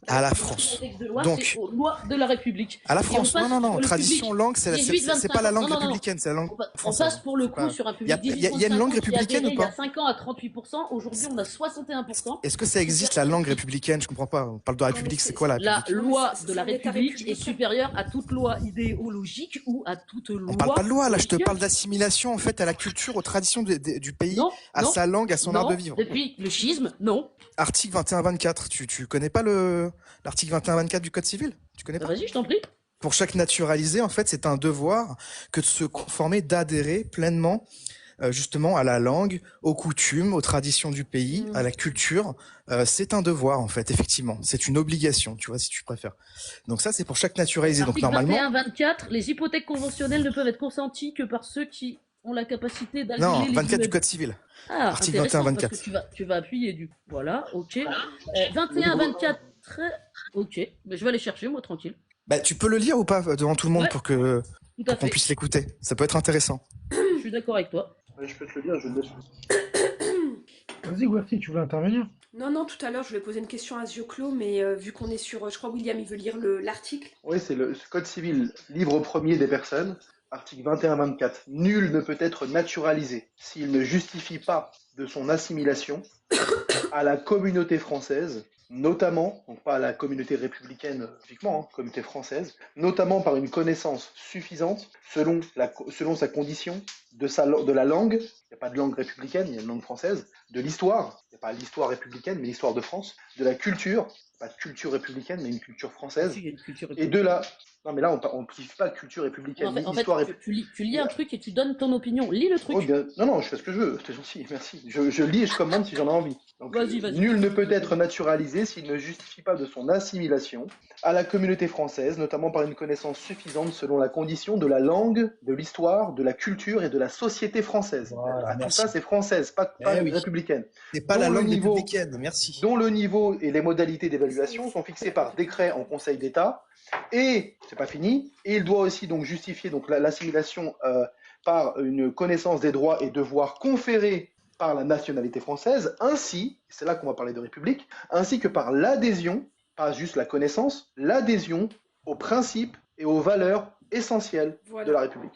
À la France. Donc, aux lois de la République. À la France. Non. Tradition, langue, c'est pas la langue républicaine, c'est la langue française. On passe pour le coup sur un public. Il y a une langue républicaine ou pas? Il y a 5 ans à 38%. Aujourd'hui, on a 61%. Est-ce que ça existe, la langue républicaine? Je comprends pas. On parle de la République, c'est quoi la République? La loi de la République est supérieure à toute loi idéologique ou à toute loi. On parle pas de loi, là, je te parle d'assimilation, en fait, à la culture, aux traditions du pays, à sa langue, à son art de vivre. Depuis le schisme, non. Article 21-24, tu connais pas l'article 21-24 du Code civil? Tu connais pas? Vas-y, je t'en prie. Pour chaque naturalisé, en fait, c'est un devoir que de se conformer, d'adhérer pleinement, justement, à la langue, aux coutumes, aux traditions du pays, à la culture. C'est un devoir, en fait, effectivement. C'est une obligation, tu vois, si tu préfères. Donc ça, c'est pour chaque naturalisé. Donc normalement. 21-24, les hypothèques conventionnelles ne peuvent être consenties que par ceux qui ont la capacité d'alléger les... Non, 24 du Code civil. Ah, article 21-24. Parce que tu vas appuyer du... Voilà, ok. 21-24, ok. Mais je vais aller chercher, moi, tranquille. Tu peux le lire ou pas devant tout le monde pour qu'on puisse l'écouter? Ça peut être intéressant. Je suis d'accord avec toi. Je peux te le lire, je le laisse. Vas-y, Guerti, tu veux intervenir? Non, tout à l'heure, je voulais poser une question à Zioclo, mais vu qu'on est sur... Je crois William, il veut lire l'article. Oui, c'est le Code civil, livre premier des personnes, article 21-24. Nul ne peut être naturalisé s'il ne justifie pas de son assimilation à la communauté française, notamment, donc pas à la communauté républicaine typiquement, communauté française, notamment par une connaissance suffisante selon sa condition de la langue, il n'y a pas de langue républicaine, il y a une langue française, de l'histoire, il n'y a pas l'histoire républicaine, mais l'histoire de France, de la culture, pas de culture républicaine, mais une culture française, Il y a une culture et de la... Non mais là, on ne précise pas culture républicaine, En fait, histoire tu lis un truc et tu donnes ton opinion. Lis le truc. Oh, non, je fais ce que je veux, c'est gentil, merci. Je lis et je commande si j'en ai envie. Donc, Vas-y. nul ne peut être naturalisé s'il ne justifie pas de son assimilation à la communauté française, notamment par une connaissance suffisante selon la condition de la langue, de l'histoire, de la culture et de la société française. Voilà, Tout merci. ça, c'est française, pas oui. républicaine. C'est pas Dont la le langue niveau- républicaine, merci. Dont le niveau et les modalités d'évaluation sont fixés par décret en Conseil d'État. Et, c'est pas fini, et il doit aussi donc justifier donc l'assimilation par une connaissance des droits et devoirs conférés par la nationalité française, ainsi, c'est là qu'on va parler de République, ainsi que par l'adhésion, pas juste la connaissance, l'adhésion aux principes et aux valeurs essentielles Voilà. de la République.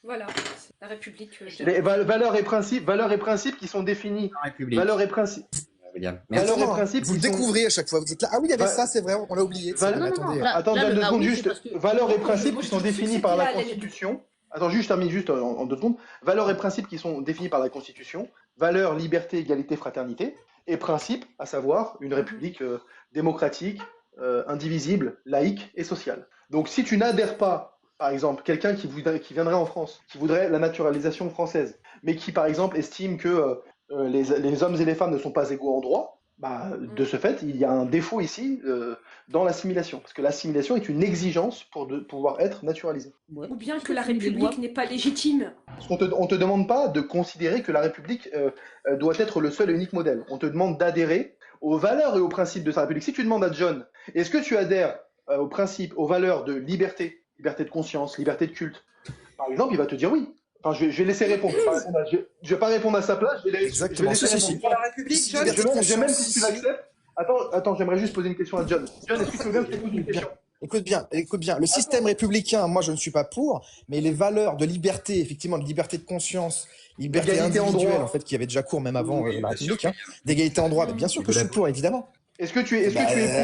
Voilà, c'est la République. Les valeurs et principes qui sont définis. La République. Valeurs et principes. William. Valeurs et Attends, principes vous le qui sont- découvrez à chaque fois. Vous êtes là. Ah oui, il y avait Va- ça, c'est vrai, on l'a oublié. Val- Mais non, attendez. Là, Attends, là, deux ah secondes, oui, juste. c'est parce que- Valeurs et principes Moi, qui je sont trouve que définis c'était par la là, la- Constitution. Attends, juste, termine juste en 2 secondes. Valeurs et principes qui sont définis par la Constitution. Valeurs, liberté, égalité, fraternité. Et principes, à savoir une république démocratique, indivisible, laïque et sociale. Donc, si tu n'adhères pas, par exemple, quelqu'un qui viendrait en France, qui voudrait la naturalisation française, mais qui, par exemple, estime que les hommes et les femmes ne sont pas égaux en droit, bah, de ce fait, il y a un défaut ici dans l'assimilation. Parce que l'assimilation est une exigence pour pouvoir être naturalisé. Ouais. Ou bien que la Les lois. République n'est pas légitime. Parce qu'on te demande pas de considérer que la République doit être le seul et unique modèle. On te demande d'adhérer aux valeurs et aux principes de sa République. Si tu demandes à John, est-ce que tu adhères aux principes, aux valeurs de liberté de conscience, liberté de culte, par exemple, il va te dire oui. Enfin, je vais laisser répondre. Je vais pas répondre à sa place. Je vais Exactement, laisser si, si, répondre. si. La République, Si, John. liberté de Même conscience, si tu si. l'acceptes. Attends, j'aimerais juste poser une question à John. John, est-ce que tu veux bien que je te pose une question? Écoute bien. Le système républicain, moi, je ne suis pas pour, mais les valeurs de liberté, effectivement, de liberté de conscience, liberté D'égalité en individuelle, droit. en fait, qui avait déjà cours même avant Oui, la bien sûr. République, d'égalité en droit, mais bien sûr que je suis pour, évidemment. Est-ce que tu es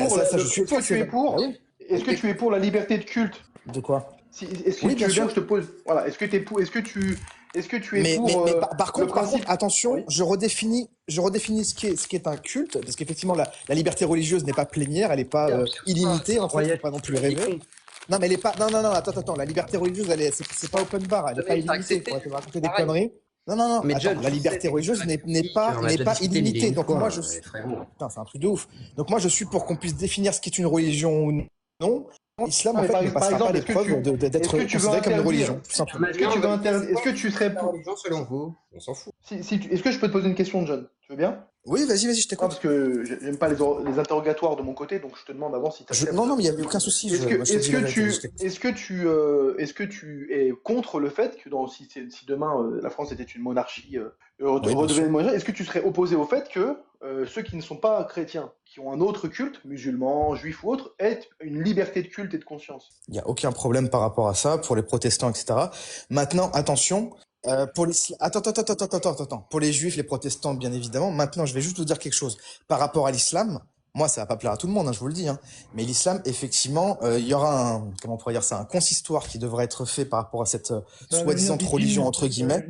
pour ça, je suis pour, c'est vrai. Ah oui. est-ce que tu es pour la liberté de culte? De quoi? Est-ce que Oui, tu bien veux bien sûr. que je te pose voilà, est-ce que tu es pour Mais par le contre, principe attention, Oui. je redéfinis ce qui est un culte, parce qu'effectivement, la liberté religieuse n'est pas plénière, elle n'est pas illimitée, en fait, il faut pas non plus rêver. Non, mais elle est pas. Non, attends. La liberté religieuse, c'est pas open bar, elle n'est Oui, pas t'as illimitée. accepté. Tu vas raconter des Arrête. conneries. Non. Mais Attends, John, la tu liberté sais, religieuse n'est on pas l'a déjà discuté illimitée. mille Donc fois, moi, frérot. Putain, c'est un truc de ouf. Donc moi, je suis pour qu'on puisse définir ce qui est une religion ou non. L'islam, Non, en mais fait, par ne passera exemple, pas est-ce que l'épreuve tu- d'être est-ce que tu veux considéré comme une interdire- religion, tout simplement. Est-ce que tu serais La pour religion selon vous, on s'en fout. est-ce que je peux te poser une question, John? Tu veux bien? Oui, vas-y, je Non, t'écoute. parce que j'aime pas les interrogatoires de mon côté, donc je te demande avant si tu acceptes. Non, mais il n'y a aucun souci. Est-ce moi, je te dis la vérité, je t'écoute. est-ce que tu es contre le fait que si demain la France était une monarchie, Oui, bien redevenait sûr. une monarchie, est-ce que tu serais opposé au fait que ceux qui ne sont pas chrétiens, qui ont un autre culte, musulmans, juifs ou autres, aient une liberté de culte et de conscience? Il n'y a aucun problème par rapport à ça, pour les protestants, etc. Maintenant, attention, pour l'islam... Attends. Pour les juifs, les protestants, bien évidemment. Maintenant, je vais juste vous dire quelque chose. Par rapport à l'islam, moi, ça va pas plaire à tout le monde, je vous le dis. Mais l'islam, effectivement, il y aura comment on pourrait dire ça, un consistoire qui devrait être fait par rapport à cette soi-disant religion, entre guillemets.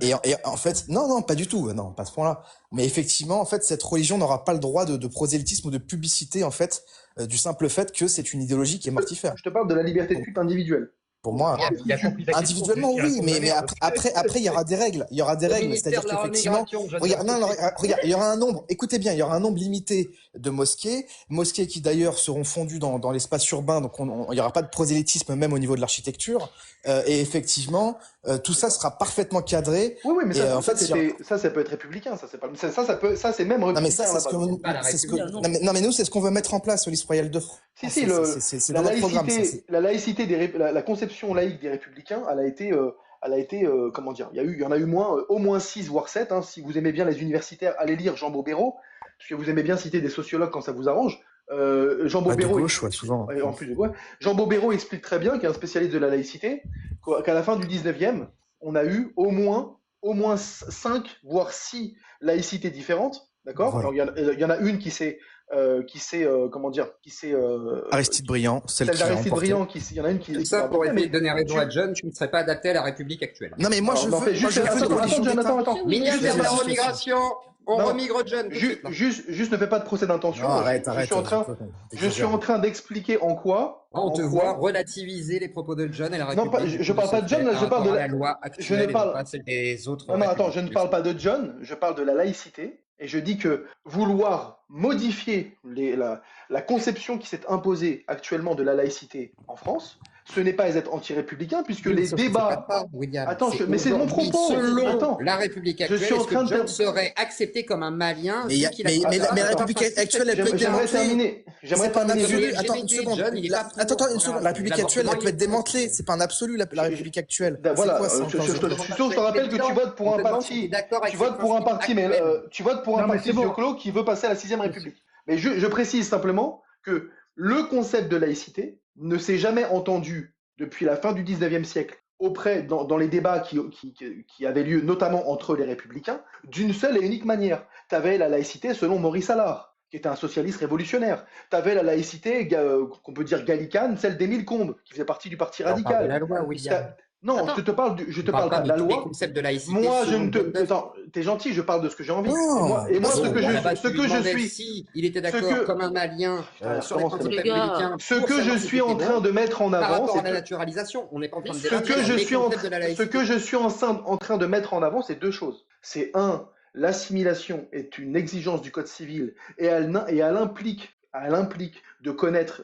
Et en fait, non, pas du tout, non, pas à ce point-là. Mais effectivement, en fait, cette religion n'aura pas le droit de prosélytisme ou de publicité, en fait, du simple fait que c'est une idéologie qui est mortifère. Je te parle de la liberté de culte individuelle. Pour moi, Il a compris ta question, individuellement, c'est juste oui, qu'il a mais après, il y aura des règles. Il y aura des règles, c'est-à-dire qu'effectivement, regarde, il y aura un nombre, écoutez bien, il y aura un nombre limité de mosquées qui d'ailleurs seront fondues dans l'espace urbain, donc il y aura pas de prosélytisme même au niveau de l'architecture, et effectivement, tout ça sera parfaitement cadré. Oui, mais Et, ça, en fait, ça peut être républicain, ça c'est pas, ça c'est même républicain. Non mais ça, c'est ce là-bas. que, c'est ce que, non mais nous, c'est ce qu'on veut mettre en place au Lys Royal de France. Si, c'est dans notre programme. la laïcité la conception laïque des républicains, elle a été, comment dire, il y en a eu au moins 6 voire 7. Si vous aimez bien les universitaires, allez lire Jean Bobéro, parce que vous aimez bien citer des sociologues quand ça vous arrange. Jean Bobéro, de gauche, ouais, souvent. En plus de quoi, Jean Bobéro explique très bien, qui est un spécialiste de la laïcité, qu'à la fin du 19e, on a eu au moins au moins 5, voire 6 laïcités différentes. D'accord? Voilà. Alors, il y en a une comment dire, Aristide Briand, celle celle qui l'a d'Aristide emporté. Briand, il y en a une qui Tout ça l'a pour emporté, essayer de mais donner raison à tu, John, tu ne serais pas adapté à la République actuelle. Non, mais moi, alors, je non, veux, fais moi, juste, je veux attends, des attends, religions John, d'État. attends. Ministre Juste, de Laisse-moi la la situation. remigration, on non, remigre John tout de suite. là. juste ne fais pas de procès d'intention. Non, arrête, Je arrête. suis en train, je suis T'exagères. en train d'expliquer On te en voit quoi. relativiser les propos de John et la Non, République je du coup parle pas de se fait John, là, par je parle de rapport à la la, loi je ne actuelle et non parle, pas celle des autres non, non, attends, je républiques. ne parle pas de John, je parle de la laïcité, et je dis que vouloir modifier la conception qui s'est imposée actuellement de la laïcité en France, ce n'est pas être anti-républicain, puisque Oui, les sauf que c'est pas débats. ça, William. Attends, C'est mais c'est mon aujourd'hui, propos. selon Attends, la République je actuelle, suis en est-ce train que de. John serait accepté comme un malien Mais, vu qu'il a mais la Attends, République actuelle, elle peut être j'aimerais démantelée. terminer. C'est pas un Il est absolu. Attends, une LGBT, seconde. John, il est pas Attends, pour. une seconde. Voilà, La République actuelle, l'avortement, elle peut être il est contre. démantelée. C'est pas un absolu, la République actuelle. C'est Voilà, quoi ça je encore, Joclo? te rappelle que tu votes pour On un te demande si tu es parti, d'accord avec tu ce votes pour un principe parti, mais actuel. tu votes pour un Non, mais parti c'est bon. Zioclo qui veut passer à la 6ème République. Mais je précise simplement que le concept de laïcité ne s'est jamais entendu depuis la fin du 19e siècle dans les débats qui avaient lieu notamment entre les républicains, d'une seule et unique manière. Tu avais la laïcité selon Maurice Allard, qui était un socialiste révolutionnaire. Tu avais la laïcité qu'on peut dire gallicane, celle d'Émile Combes, qui faisait partie du Parti On parle de radical. la loi, William. Non, Attends. je te parle, je On te parle parle pas de de la tous les loi. concepts de laïcité. Moi, je selon ne te. John Duff. Attends, t'es gentil, je parle de ce que j'ai envie. Non, Et moi, non, ce que non, je, Là-bas, ce tu lui que je demandais suis, si il était ce d'accord que. comme un malien Putain, sur les comment principes Les gars, républicains Ce pour que savoir je si suis en c'était train bon de mettre en par avant, rapport à c'est la que. naturalisation. On n'est pas en train de Ce débattre que sur je les suis en concepts de la ce laïcité. que je suis en train de mettre en avant, c'est deux choses. C'est un, l'assimilation est une exigence du Code civil et elle implique de connaître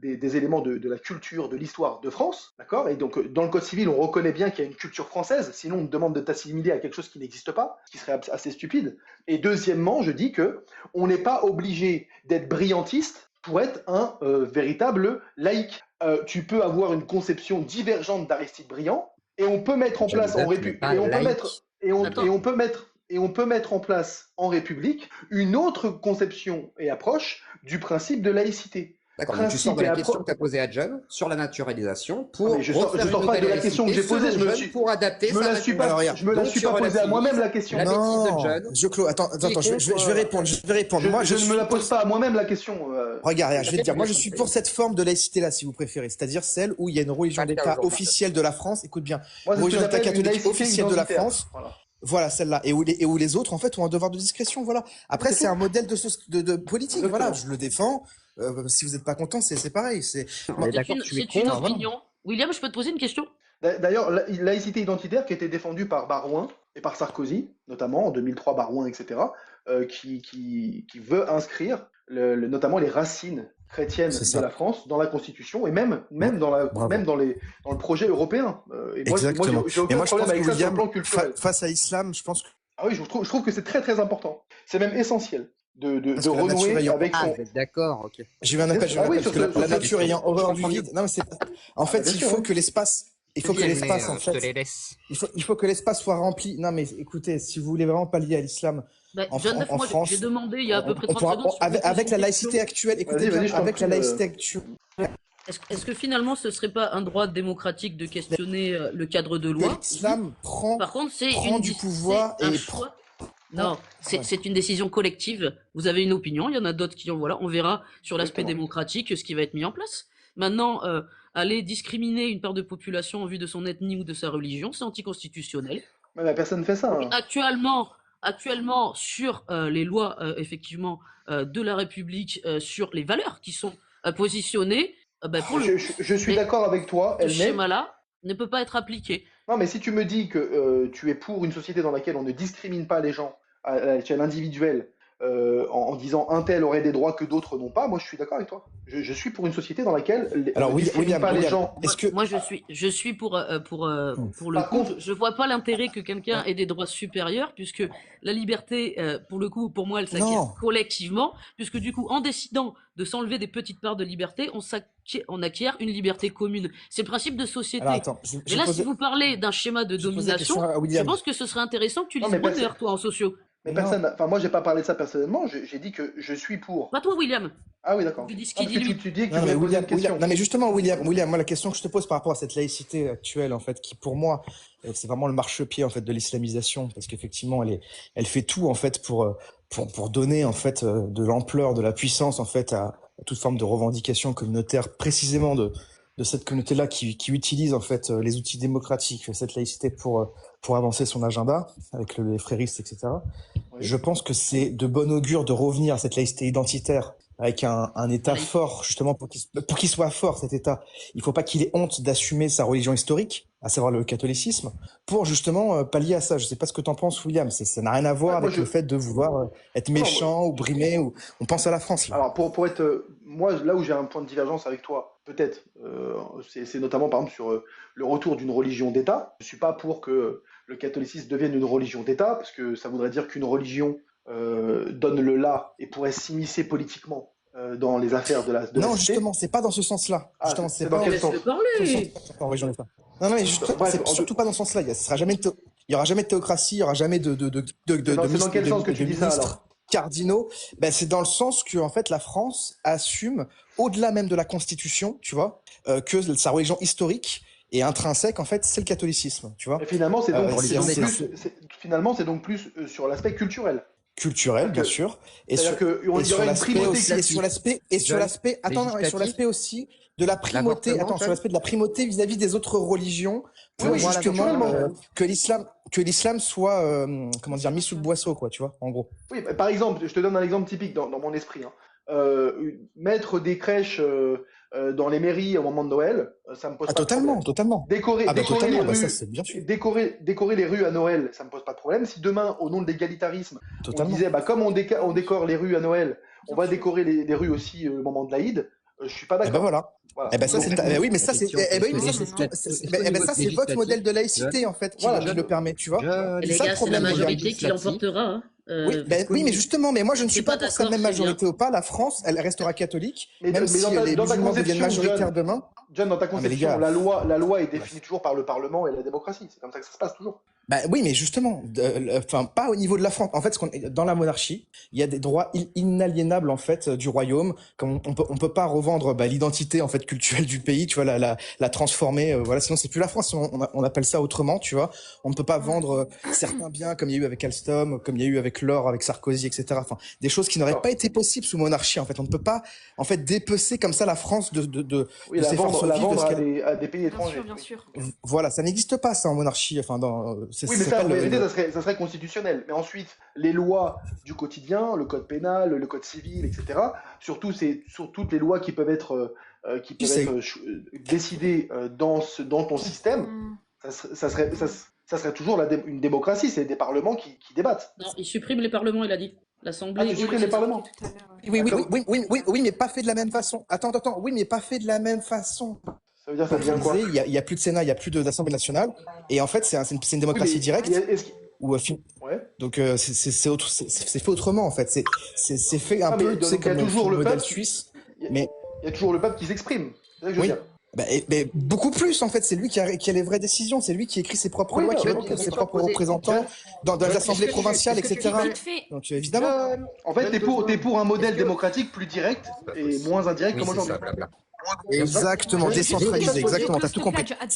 des éléments de la culture, de l'histoire de France, d'accord? Et donc, dans le Code civil, on reconnaît bien qu'il y a une culture française, sinon on te demande de t'assimiler à quelque chose qui n'existe pas, ce qui serait assez stupide. Et deuxièmement, je dis que on n'est pas obligé d'être brillantiste pour être un véritable laïc. Tu peux avoir une conception divergente d'Aristide Briand, et on peut mettre en John place en Duff n'est République, pas et on peut laïque. mettre, Attends. et on peut mettre en place en République une autre conception et approche du principe de laïcité. D'accord, donc tu sors de Principe et la question appro- que tu as posée à John sur la naturalisation Non, pour mais je sors refaire une pas nouvelle de la question que j'ai laïcité posée, selon John pour adapter je me sa la suis réponse. pas, Alors, regarde. je me la Donc, suis tu pas posée à relativises moi-même la question. la bêtise de Non, John. Joclo, attends, Qui est je vais contre, répondre, je vais répondre. Moi, Je ne suis me la pour pose pas à moi-même la question. Regarde, je vais te dire, moi je bien suis compris. pour cette forme de laïcité-là, si vous préférez, c'est-à-dire celle où il y a une religion Pas le cas d'État aujourd'hui. officielle de la France, écoute bien, Moi, une c'est ce religion que d'État j'appelle une catholique laïcité officielle de la identitaire. France, Voilà. voilà celle-là, et où les autres en fait ont un devoir de discrétion, voilà. Après, C'est c'est tout. un modèle de politique, voilà, Exactement. je le défends. Si vous n'êtes pas content, c'est pareil. On Moi, est d'accord, tu es C'est une contre. voilà. opinion. William, je peux te poser une question? D'ailleurs, la laïcité identitaire qui a été défendue par Barouin et par Sarkozy, notamment en 2003, Barouin, etc., qui veut inscrire notamment les racines chrétiennes C'est de ça. la France dans la Constitution et même Bravo. dans le projet européen. Et moi, Exactement. j'ai Mais aucun moi, je problème pense que avec ça sur le William, plan culturel. face à l'islam, je pense que Ah oui, je trouve que c'est très très important. C'est même essentiel Parce de que la nature renouer ayant- avec Ah, son. vous êtes d'accord, ok. j'ai eu un appel, Ah oui, parce sur que ce- la sur ce- nature ayant horreur du comprends vide. Non, mais c'est en Ah, fait, bien il sûr, faut ouais. que l'espace, en William, fait, je te les laisse. il faut que l'espace soit rempli. Non, mais écoutez, si vous voulez vraiment pallier à l'islam Bah, en, John Duff, en moi, France, j'ai demandé il y a à peu près on 30 pourra, secondes. avec la laïcité actuelle, écoutez Vas-y, bien, je t'en avec la prie, laïcité actuelle, Est-ce que finalement, ce serait pas un droit démocratique de questionner le cadre de loi? l'islam prend Par contre, c'est prend du pouvoir c'est un et choix. Non, Ouais. c'est une décision collective. Vous avez une opinion, il y en a d'autres qui ont, voilà, on verra sur l'aspect Exactement. démocratique ce qui va être mis en place. Maintenant, aller discriminer une part de population en vue de son ethnie ou de sa religion, c'est anticonstitutionnel. Mais personne ne fait ça. hein. Actuellement, sur les lois effectivement de la République, sur les valeurs qui sont positionnées, ben, pour le Je suis Mais- d'accord avec toi, ce elle met. schéma-là ne peut pas être appliqué. Non, mais si tu me dis que tu es pour une société dans laquelle on ne discrimine pas les gens à l'échelle individuelle en disant un tel aurait des droits que d'autres n'ont pas, moi je suis d'accord avec toi. Je suis pour une société dans laquelle on Alors ne oui, discrimine pas les gens. est-ce que Moi, je suis pour le Par coup. contre- Je vois pas l'intérêt que quelqu'un ait des droits supérieurs, puisque la liberté, pour le coup, pour moi, elle Non. s'acquiert collectivement, puisque du coup, en décidant de s'enlever des petites parts de liberté, on acquiert une liberté commune. C'est le principe de société. alors attends, Et là, si vous parlez d'un schéma de je pose la question domination, à je William. pense que ce serait intéressant que tu Non, lises mais Bonheur, toi, en socio. Mais Non. personne, enfin moi j'ai pas parlé de ça personnellement, j'ai dit que je suis pour. Pas toi, William. Ah oui, d'accord. Tu dis ce Ah, qu'il parce dit que lui. tu dis que tu Non, mais voulais poser une question. Non, mais justement, William, moi, la question que je te pose par rapport à cette laïcité actuelle, en fait, qui pour moi, c'est vraiment le marchepied, en fait, de l'islamisation, parce qu'effectivement, elle fait tout, en fait, pour donner, en fait, de l'ampleur, de la puissance, en fait, à toute forme de revendication communautaire, précisément de cette communauté-là qui utilise, en fait, les outils démocratiques, cette laïcité pour avancer son agenda, avec les fréristes, etc. Oui. Je pense que c'est de bon augure de revenir à cette laïcité identitaire avec un État Oui. fort, justement, pour qu'il soit fort, cet État. Il faut pas qu'il ait honte d'assumer sa religion historique, à savoir le catholicisme, pour justement pallier à ça. Je sais pas ce que t'en penses, William. Ça n'a rien à voir Ah, moi, avec le fait de vouloir être Non, moi- méchant ou brimer. Ou... On pense à la France, là. Alors pour être, moi là où j'ai un point de divergence avec toi, peut-être, c'est notamment par exemple sur le retour d'une religion d'État. Je suis pas pour que le catholicisme devienne une religion d'État, parce que ça voudrait dire qu'une religion donne le là et pourrait s'immiscer politiquement dans les affaires de la Non, cité. justement, c'est pas dans ce sens-là. Ah, Justement, c'est c'est dans pas quel Laisse-le sens? parler. en religion d'État. Non, mais Bref, c'est surtout pas dans ce sens-là. Il y aura jamais de théocratie, il y aura jamais de C'est dans quel sens que tu dis ça ministres alors? cardinaux. Ben, c'est dans le sens que, en fait, la France assume, au-delà même de la Constitution, tu vois, que sa religion historique et intrinsèque, en fait, c'est le catholicisme, tu vois. Et finalement, c'est donc, religion d'État. finalement, c'est donc plus sur l'aspect culturel. Culturel, bien Que- sûr. Et C'est-à-dire sur, qu'il y sur aurait une l'aspect primauté aussi, et sur l'aspect, John, attends, non, et sur législatif. l'aspect aussi de la primauté, L'avortement, attends, sur John. l'aspect de la primauté vis-à-vis des autres religions, pour Oui, justement culturellement. que l'islam soit, comment dire, mis sous le boisseau, quoi, tu vois, en gros. Oui, bah, par exemple, je te donne un exemple typique dans mon esprit, hein. Mettre des crèches dans les mairies au moment de Noël, ça me pose Ah, pas de totalement, problème. totalement. Décorer, Ah, bah, décorer totalement, les bah, ça, rues, c'est bien sûr. décorer les rues à Noël, ça me pose pas de problème. Si demain, au nom de l'égalitarisme, on Totalement. disait, bah, comme on décore les rues à Noël, on va Bien sûr. décorer les rues aussi au moment de l'Aïd, je suis pas Eh ben d'accord. voilà. Voilà. Eh ben ça, Donc, c'est, oui, mais ça, c'est, question, eh ben oui, mais ça, est-ce que c'est, législatif- eh ben est-ce ça, que c'est votre modèle de législatif, laïcité, en fait, Voilà. qui le permet, tu vois. John, Et C'est les ça le gars, c'est la problème aujourd'hui. majorité qui l'emportera. Hein. Euh, Oui, ben, oui, mais justement, mais moi, je ne t'es suis pas pas pour cette d'accord, même c'est bien. majorité ou pas. La France, elle restera catholique, Mais même si dans les ta musulmans deviennent conception, majoritaires demain. John, dans ta mais les conception, gars, la loi est définie toujours par le Parlement et la démocratie. C'est comme ça que ça se passe toujours. Bah oui, mais justement, enfin pas au niveau de la France. En fait, dans la monarchie, il y a des droits inaliénables en fait du royaume. Comme on peut pas revendre l'identité en fait culturelle du pays, tu vois, la transformer. Voilà, sinon c'est plus la France. On appelle ça autrement, tu vois. On ne peut pas vendre certains biens comme il y a eu avec Alstom, comme il y a eu avec l'or, avec Sarkozy, etc. Enfin, des choses qui n'auraient Alors, pas été possibles sous monarchie. En fait, on ne peut pas en fait dépecer comme ça la France oui, de ses forces la vives, de vendre ce qu'elle. à des pays Bien étrangers. sûr, bien sûr. Voilà, ça n'existe pas ça en monarchie. Enfin, Oui, mais ça, en vérité, ça serait constitutionnel. Mais ensuite, les lois du quotidien, le code pénal, le code civil, etc., sur toutes les lois qui peuvent être, décidées dans ton système, Hmm. ça serait toujours une démocratie. C'est des parlements qui débattent. Non, il supprime les parlements, il a dit. L'Assemblée. Ah, tu supprimes les parlements? Tout à l'heure, ouais. Oui, mais pas fait de la même façon. Attends, oui, mais pas fait de la même façon. Ça veut dire ça Comme je devient quoi? disais, il y a plus de Sénat, il y a plus d'Assemblée nationale, et en fait, c'est une Oui, démocratie mais directe. ouais. Donc c'est fait autrement en fait. C'est fait un Ah, mais peu, tu sais, donc, il y a comme toujours le le modèle peuple suisse. Il y a- Mais il y a toujours le peuple qui s'exprime. C'est ça que je veux oui. dire. Mais beaucoup plus en fait. C'est lui qui a les vraies décisions. C'est lui qui écrit ses propres Oui, lois, non, qui mais vote ok, ses ok. propres représentants dans les John, assemblées est-ce que tu- provinciales, est-ce que tu etc. Vite fait. Donc évidemment. John, En fait, John, t'es pour un modèle est-ce que- démocratique plus direct et moins indirect Oui, comme c'est aujourd'hui. ça, blabla. Exactement, John, décentralisé, John, exactement, t'as S'il tout te plaît, compris. John.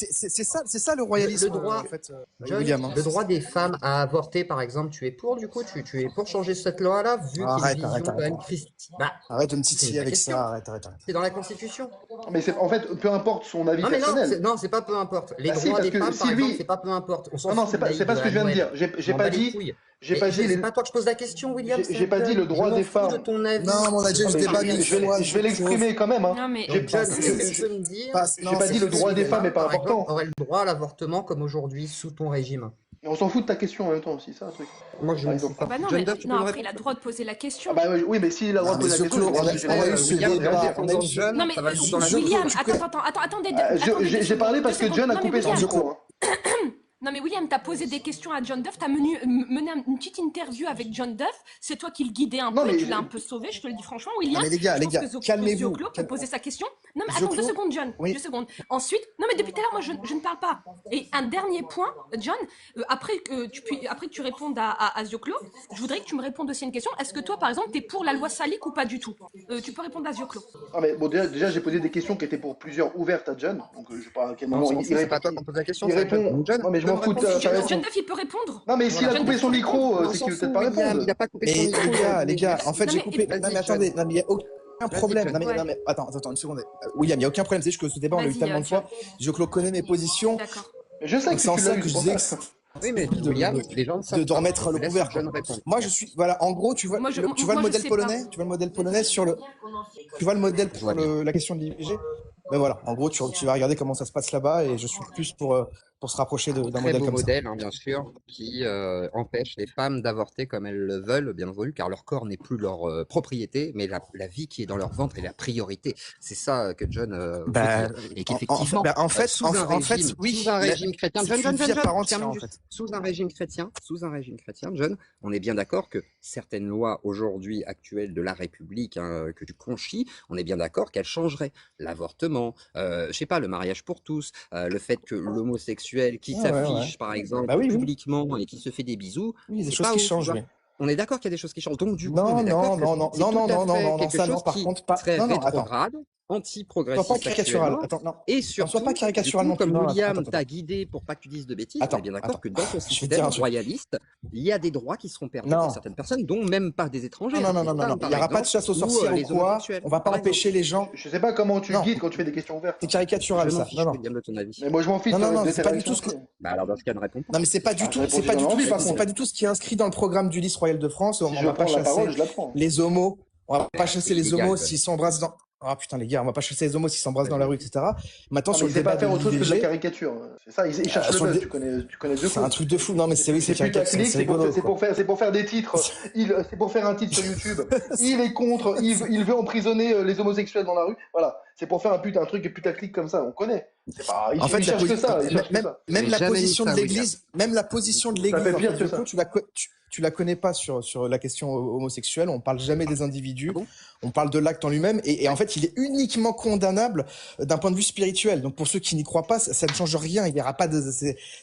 C'est ça le royalisme, Le droit- en fait, John, William. Hein. le droit des femmes à avorter, par exemple, tu es pour, du coup, tu es pour changer cette loi-là, vu qu'il y a Arrête, une vision arrête, quand même arrête. christique. Bah, Arrête de me c'est titiller la avec question. ça, arrête. C'est dans la Constitution. Mais en fait, peu importe son avis Non, mais non, personnel. c'est pas peu importe. Les Bah si, droits parce des que femmes, si par exemple, lui- c'est pas peu importe. On s'en Non, fout c'est de pas l'Aïd ce que je viens de Noël. dire. Je m'en bats les couilles. J'ai pas dit C'est pas toi que je pose la question, William. j'ai pas dit le droit Je m'en des fous femmes. de ton avis. Non, mais on a déjà eu ce mais débat mille fois. je vais l'exprimer quand même. Hein. Non, mais Donc, John, Passe. est-ce que tu peux me dire J'ai pas dit le droit des femmes est pas par exemple, important. aurait le droit à l'avortement comme aujourd'hui sous ton régime? Et on s'en fout de ta question en même temps aussi, ça un truc. Moi, je Par m'en fous exemple. pas. Ah bah non, John mais Duff, tu peux non, me après, il a répondre? le droit de poser la question. Ah bah oui, mais s'il a le droit de poser la Monsieur question, Claude, j'ai on a pas eu de- ce William, débat, William, on a eu ce- John, Non mais ça va juste dans la William, je- attendez, J'ai deux parlé parce que secondes, John a deux coupé secondes. son Non mais micro. William, Hein. Non mais William, t'as posé des questions à John Duff, t'as mené une petite interview avec John Duff, c'est toi qui le guidais un Non, peu, mais tu l'as un peu sauvé, je te le dis franchement, Non, William. mais les gars, Je pense que calmez-vous. Zioclo peut poser sa question. Non mais attends 2 secondes, John, Oui. 2 secondes. Ensuite, non mais depuis tout à l'heure, moi je ne parle pas. Et un dernier point, John, après que tu répondes à Zioclo, je voudrais que tu me répondes aussi à une question. Est-ce que toi, par exemple, t'es pour la loi Salique ou pas du tout? Tu peux répondre à Zioclo. Ah, mais bon, déjà j'ai posé des questions qui étaient pour plusieurs ouvertes à John, donc je sais pas à quel Non, moment on s'en fout, c'est pas répond. toi qu'on pose la question, Il c'est à John. répond. John, Non, mais je m'en fous de répond. ça. John Duff, il peut répondre. Non, mais s'il a John coupé Duff, son il peut micro, On c'est s'en qu'il veut fout, peut-être pas William, répondre. il a pas coupé son Mais micro. les gars, en fait, Non, j'ai mais- coupé. Vas-y, Non, mais John. attendez, non, mais il y a aucun problème. John. Non, mais, Ouais. non, mais attends, une seconde. William, il y a aucun problème. C'est juste que ce débat, on l'a eu Vas-y, tellement de fois. Zioclo connaît mes positions. D'accord. Je sais Donc que c'est en tu ça l'as eu, que je c'est pour disais ça. que Oui, mais de- William, les gens ne savent de pas. remettre le Laisse couvert. John Quoi. répondre. Moi, je suis. Voilà, en gros, tu vois, Moi, tu vois le moi, je modèle sais polonais. pas. Tu vois le modèle polonais sur le. Tu vois le modèle Tout pour va bien. la question de l'IVG. Ben voilà, en gros, tu vas regarder comment ça se passe là-bas et je suis plus pour se rapprocher d'un Très modèle beau comme ça. modèle, hein, bien sûr, qui empêche les femmes d'avorter comme elles le veulent, bien entendu, car leur corps n'est plus leur propriété, mais la vie qui est dans leur ventre est la priorité. C'est ça que John veut Bah, dire. Et qu'effectivement, en fait, sous un oui, sous un mais régime chrétien, c'est John, une John, John, vie à John, part je entière, termine en juste. fait. Sous un régime chrétien, John, on est bien d'accord que certaines lois aujourd'hui actuelles de la République que tu conchies, on est bien d'accord qu'elles changeraient. L'avortement, je sais pas, le mariage pour tous, le fait que l'homosexuel qui Ah ouais, s'affiche, ouais. par exemple, Bah oui, oui. publiquement et qui se fait des bisous, Oui, il y a des c'est choses pas qui haut, tu changent, vois. oui. On est d'accord qu'il y a des choses qui changent. Donc, du coup, on Non, est d'accord que c'est tout à fait quelque ça, non, chose par qui contre, pas. serait Non, non, attends. rétrograde, Sois pas anti-progressiste caricatural. actuellement. Attends, non. Et Non, sois surtout, pas du caricatural coup, non plus. comme Non, William attends. t'a guidé pour pas que tu dises de bêtises, on Attends, est bien d'accord que dans ce je vais te dire système un truc. royaliste, il y a des droits qui seront perdus pour Non. certaines personnes, dont même pas des étrangers, Non, hein, non, des non, non, non. femmes, Il par n'y aura pas de exemple, chasse aux ou sorcières ou les quoi. homosexuels, On va pas par exemple. empêcher les gens. Je sais pas comment tu Non. guides quand tu fais des questions ouvertes. C'est caricatural, Je m'en ça. fiche, Non, non. William, de ton avis. Mais moi je m'en fiche Non, non, non, de c'est tes pas du tout réactions ce que. aussi. Bah alors, dans ce cas, ne réponds pas. Non, mais c'est pas du Ah, tout, j'ai c'est répondu pas du non, tout, de mais toute façon, écoute, pas du tout ce qui est inscrit dans le programme du lys royal de France. si On je va pas prends la parole, chasser je la prends. les homos. On va pas C'est chasser les illégal, homos John. s'ils s'embrassent dans. Ah putain, les gars, on va pas chasser les homos s'ils s'embrassent dans la rue, etc. Maintenant, Non, sur mais le il sait pas débat de faire autre chose que de la l'IVG, caricature. C'est ça, il cherche le sur le buzz, dé- tu connais deux c'est un coups. truc de fou. Non, mais c'est oui, c'est C'est caricatural, putaclic, c'est rigolo, quoi. c'est pour faire des titres. C'est pour faire un titre sur YouTube. Il est contre, il veut emprisonner les homosexuels dans la rue. Voilà, c'est pour faire un truc putaclic comme ça, on connaît. C'est pas, En fait, il cherche que ça, il cherche que même, ça. même J'ai la jamais position dit de ça, l'Église, même la position de Ça l'Église, fait en pire fait, que Joko, ça. tu la connais pas sur la question homosexuelle. On parle jamais des individus. Ah bon? On parle de l'acte en lui-même. Et en fait, il est uniquement condamnable d'un point de vue spirituel. Donc, pour ceux qui n'y croient pas, ça ne change rien. Il n'y aura pas de,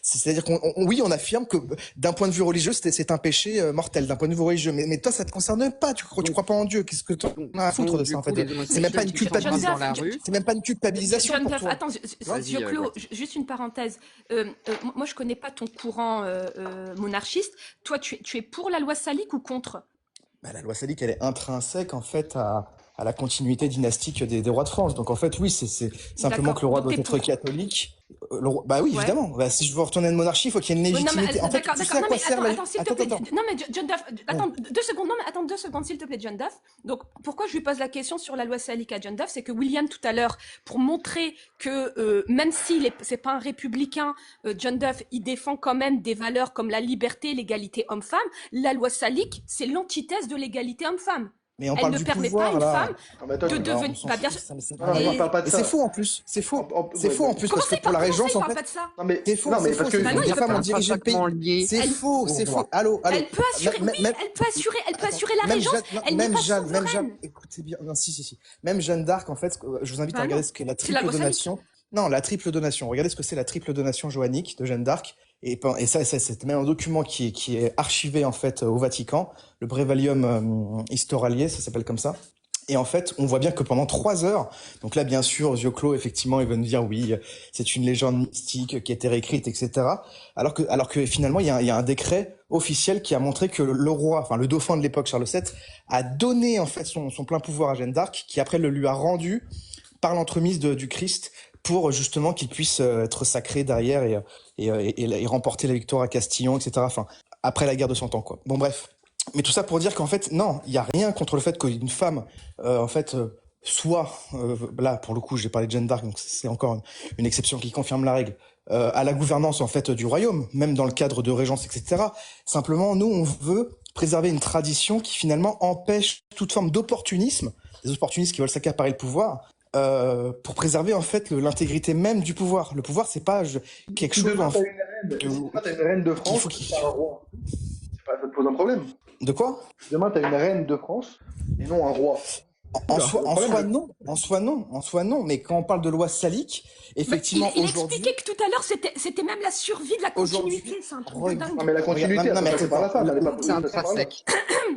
c'est-à-dire oui, on affirme que d'un point de vue religieux, c'est un péché mortel, d'un point de vue religieux. Mais toi, ça te concerne pas. Tu crois pas en Dieu. Qu'est-ce que t'en as à foutre de ça, en fait? C'est même pas une culpabilisation. dans la rue. C'est même pas une culpabilisation John pour Duff, toi. attends, Vas-y, Zioclo, Grace. juste une parenthèse. Moi, je connais pas ton courant monarchiste. Toi, tu es pour la loi Salique ou contre? Bah, la loi salique, elle est intrinsèque en fait à la continuité dynastique des rois de France. Donc en fait, oui, c'est simplement D'accord. que le roi Donc, doit t'es être pour. catholique. Bah oui, Ouais. évidemment. Bah, si je veux retourner à une monarchie, il faut qu'il y ait une Non, mais légitimité. En fait, d'accord, tu sais d'accord. à Non, quoi mais sert la... attends, s'il te plaît. Non, mais John Duff, attends 2 secondes. Non, mais attends 2 secondes, s'il te plaît, John Duff. Donc, pourquoi je lui pose la question sur la loi Salique à John Duff, c'est que William tout à l'heure, pour montrer que même s'il c'est pas un républicain, John Duff, il défend quand même des valeurs comme la liberté, l'égalité homme-femme. La loi Salique, c'est l'antithèse de l'égalité homme-femme. Mais on Elle parle ne du permet pouvoir pas à une là. femme Non, mais attends, de non, devenir. on s'en Bah, bien fout, sûr. ça, mais c'est non, on parle pas de Et ça. c'est faux en plus. C'est faux. C'est Ouais, faux en plus Comment parce ça, que pour la comment ça, régence il en parle fait. pas de ça? Non, mais, C'est faux, non, mais c'est parce faux. que Bah non, Les il veut femmes pas. ont dirigé le pays. Lié. C'est Elle- faux, c'est faux. Allô. Elle peut assurer, Même- oui, même- elle peut assurer la Même régence. Jeanne, non, Elle n'est même pas Jeanne, souveraine. écoutez bien, non, si. Même Jeanne d'Arc, en fait, je vous invite à Bah regarder non, ce qu'est la c'est la triple loi Salique. donation. Non, la triple donation. Regardez ce que c'est la triple donation joannique de Jeanne d'Arc. Et ça, c'est même un document qui est archivé, en fait, au Vatican. Le Brevalium Historiae, ça s'appelle comme ça. Et en fait, on voit bien que pendant 3 heures, donc là, bien sûr, Zioclo, effectivement, il va nous dire oui, c'est une légende mystique qui a été réécrite, etc. Alors que finalement, il y a un décret officiel qui a montré que le roi, enfin le dauphin de l'époque, Charles VII, a donné en fait son plein pouvoir à Jeanne d'Arc, qui après le lui a rendu par l'entremise du Christ pour justement qu'il puisse être sacré derrière et remporter la victoire à Castillon, etc. Enfin, après la guerre de 100 ans, quoi. Bon, bref. Mais tout ça pour dire qu'en fait, non, il y a rien contre le fait qu'une femme, soit, là, pour le coup, j'ai parlé de Jeanne d'Arc, donc c'est encore une exception qui confirme la règle, à la gouvernance, en fait, du royaume, même dans le cadre de régence, etc. Simplement, nous, on veut préserver une tradition qui, finalement, empêche toute forme d'opportunisme, des opportunistes qui veulent s'accaparer le pouvoir, pour préserver en fait l'intégrité même du pouvoir. Le pouvoir, c'est pas quelque Si chose demain en t'as fait, une reine, que- si demain t'as une reine de qu'il France, faut c'est pas un roi. Ça te pose un problème. De quoi? Si demain t'as une reine de France et non un roi. En Oula, soi, le en problème, soi non, en soi non, en soi non. Mais quand on parle de loi salique, Mais effectivement il aujourd'hui, expliquait que tout à l'heure, c'était même la survie de la aujourd'hui, continuité. C'est un truc de regarde, non dingue. mais la continuité, non, elle mais peut passer par la femme, elle est pas C'est possible de passer par là. intrinsèque.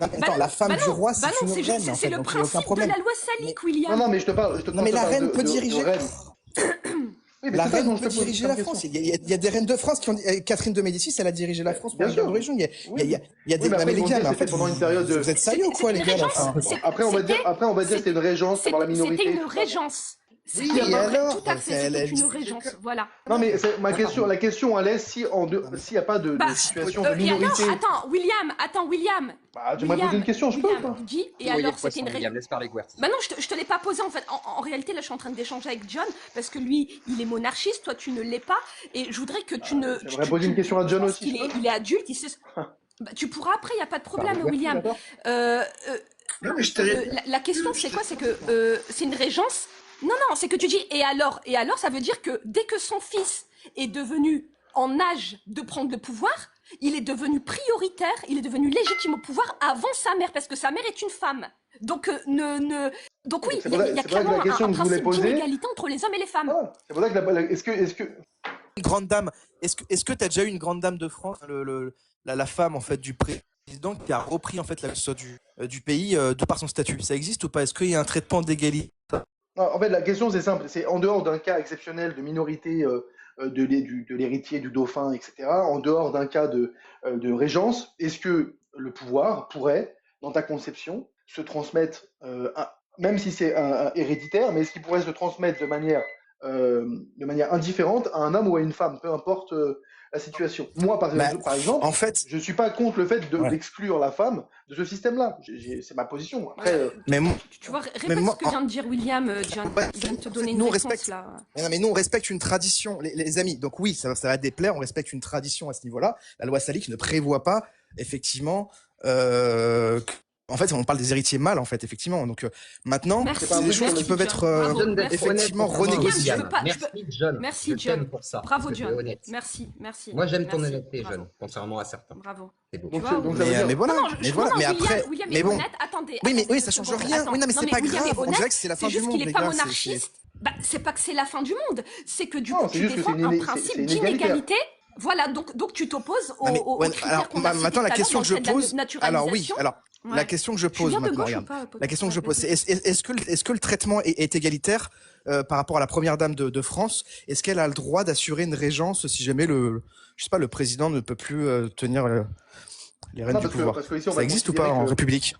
non, mais attends, la femme du roi, c'est une c'est reine en c'est fait, le donc il n'y a aucun principe de problème. la loi Mais salique, Non, William. non, mais je te parle, non, mais te la parle reine peut de diriger. reine. Oui, mais La c'est ça reine dont je peut te pose diriger comme la question. France. Il y a des reines de France qui ont. Catherine de Médicis, elle a dirigé la France Bien pendant la guerre sûr. d'origine. Il y a Oui. des. Oui, mais Non, après, mais ils les vont gars, dire mais en c'était fait, pendant une période de... vous êtes sérieux ou quoi, C'était les une gars là, régence. enfin, Après, on va dire c'était une régence pendant la minorité. C'était une tout ça. régence. Oui, C'était et après- alors, tout à fait, elle c'était une dirige régence. que- Voilà. Non, mais la question, elle est s'il Non, mais- n'y a pas de Bah, situation de et alors, minorité. attends, William. Bah, tu m'as posé une question, je peux William, pas. dis, et Noyer alors, le c'était une poisson, William, régence. laisse parler Guerti. Bah non, je te l'ai pas posé en fait. En réalité, là, je suis en train d'échanger avec John parce que lui, il est monarchiste, toi, tu ne l'es pas, et je voudrais que tu ne. J'aimerais poser une question à John je pense aussi, qu'il je peux il est adulte, il sait. Bah, tu pourras après, il y a pas de problème, Pardon, William. D'accord. Euh, Non, mais je t'ai... la question, c'est quoi? C'est que c'est une régence. Non, non, c'est que tu dis et alors? Et alors, ça veut dire que dès que son fils est devenu en âge de prendre le pouvoir, il est devenu prioritaire, il est devenu légitime au pouvoir avant sa mère, parce que sa mère est une femme. Donc, Donc oui, C'est il y pour a, ça- il y a c'est pour ça que clairement la question un que je voulais principe poser... d'inégalité entre les hommes et les femmes. Voilà. C'est pour ça que est-ce que... grande dame. Est-ce que tu as déjà eu une grande dame de France, la femme en fait du président qui a repris en fait la du pays de par son statut? Ça existe ou pas? Est-ce qu'il y a un traitement d'égalité? Non, en fait, la question, c'est simple. C'est en dehors d'un cas exceptionnel de minorité de l'héritier, du dauphin, etc., en dehors d'un cas de régence, est-ce que le pouvoir pourrait, dans ta conception, se transmettre, même si c'est héréditaire, mais est-ce qu'il pourrait se transmettre de manière indifférente à un homme ou à une femme, peu importe la situation? Moi, par exemple, En fait, je ne suis pas contre le fait Ouais. d'exclure la femme de ce système-là. C'est ma position. Après, mais Tu vois, répète Mais moi, ce que vient de dire William, John. Ouais, Il vient de te donner nous, une on réponse respecte- là. mais nous, on respecte une tradition, les amis. Donc oui, ça va déplaire, on respecte une tradition à ce niveau-là. La loi salique ne prévoit pas, effectivement, en fait, on parle des héritiers mâles, en fait, effectivement. Donc maintenant, Merci, c'est des choses qui merci, peuvent John. être Bravo, John d'être merci. effectivement honnête pour ça. renégociées. William, je peux pas- Merci John. Merci, Je John. t'aime pour ça. Bravo, parce que t'es John. honnête. Merci. Moi j'aime ton Merci. honnêteté, Bravo. John, contrairement à certains. Bravo. C'est beau. Tu donc, vois, donc ça veut dire... Mais voilà, Non, mais voilà, mais après, William mais est bon. honnête. Attendez. Oui, mais attendez oui, deux ça change secondes. rien. Attends. Oui, non, mais c'est pas William est grave. On honnête, dirait que c'est la fin c'est du juste monde, qu'il les est pas gars. monarchiste. Bah, c'est pas que c'est la fin du monde. C'est que du Non, coup, c'est tu juste que défends c'est un c'est principe inégalitaire. d'inégalité. Voilà, donc tu t'opposes Non, mais, aux ouais, critères alors, qu'on a cités maintenant, la tout à question l'heure que je dans le trait de pose. la Alors, oui, naturalisation. alors, Ouais. la question que je Tu pose viens de maintenant, gauche ou regarde. pas, pote? La question que je Ouais, pose, vas-y. c'est est-ce que le traitement est égalitaire par rapport à la première dame de France? Est-ce qu'elle a le droit d'assurer une régence si jamais je sais pas, le président ne peut plus tenir les rênes Non, du pouvoir? parce que ici, on Ça va existe ou considérer pas en que- République?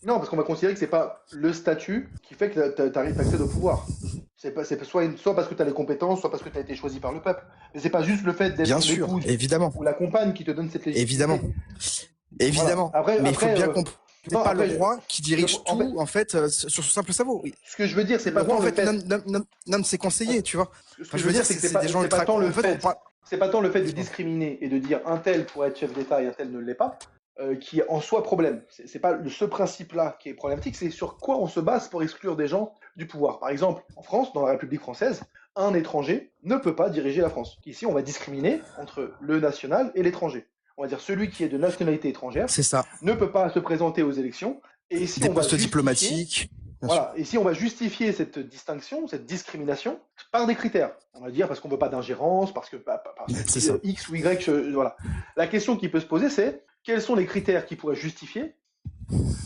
Non, parce qu'on va considérer que c'est pas le statut qui fait que tu arrives à accéder au pouvoir. C'est soit parce que tu as les compétences, soit parce que tu as été choisi par le peuple. Mais c'est pas juste le fait d'être Bien sûr, l'épouse évidemment, ou la compagne qui te donne cette légitimité. évidemment, évidemment. Après- Mais il faut après, bien euh, comprendre. C'est non, pas après, le roi qui dirige en fait- tout, en fait, sur son simple cerveau. Oui. Ce que je veux dire, c'est Le pas roi, tant en le fait, fait. nomme ses conseillers, tu vois. Ce que Enfin, je veux dire, c'est pas- des gens c'est pas ultra. tant le En fait, on fait. parle- C'est pas tant le fait de discriminer et de dire un tel pourrait être chef d'État et un tel ne l'est pas, qui est en soi problème. C'est pas ce principe-là qui est problématique, c'est sur quoi on se base pour exclure des gens du pouvoir. Par exemple, en France, dans la République française, un étranger ne peut pas diriger la France. Ici, on va discriminer entre le national et l'étranger. On va dire celui qui est de nationalité étrangère C'est ça. ne peut pas se présenter aux élections. Et ici, Des on va postes justifier- diplomatiques. bien Voilà, et si on va justifier cette distinction, cette discrimination, par des critères. On va dire parce qu'on veut pas d'ingérence, parce que C'est ça. X ou Y, voilà. La question qui peut se poser, c'est quels sont les critères qui pourraient justifier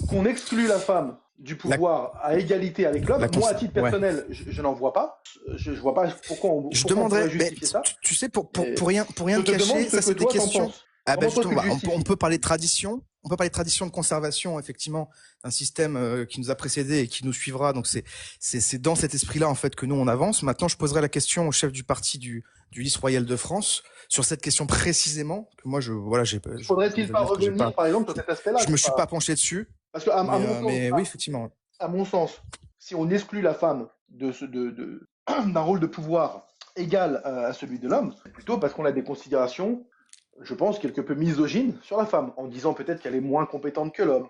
qu'on exclut la femme du pouvoir à égalité avec l'homme? La Moi, à cons- titre ouais. personnel, je n'en vois pas. Je vois pas pourquoi on, Je pourquoi on demanderais, pourrait justifier ça. tu sais, pour Et rien Je te te demande cacher, ce ça que c'est des toi t'en questions. penses. Ah ben Comment toi, justement, tu le on justifies? peut parler de tradition, on peut parler de tradition de conservation effectivement d'un système qui nous a précédés et qui nous suivra. Donc c'est dans cet esprit-là en fait que nous on avance. Maintenant, je poserai la question au chef du parti du lys royal de France sur cette question précisément. Que moi Faudrait-il pas revenir, par exemple, sur cet aspect-là? je me suis pas penché dessus. Parce que à mon sens, Mais oui, effectivement. à mon sens, si on exclut la femme d'un rôle de pouvoir égal à celui de l'homme, c'est plutôt parce qu'on a des considérations, je pense, quelque peu misogynes sur la femme, en disant peut-être qu'elle est moins compétente que l'homme,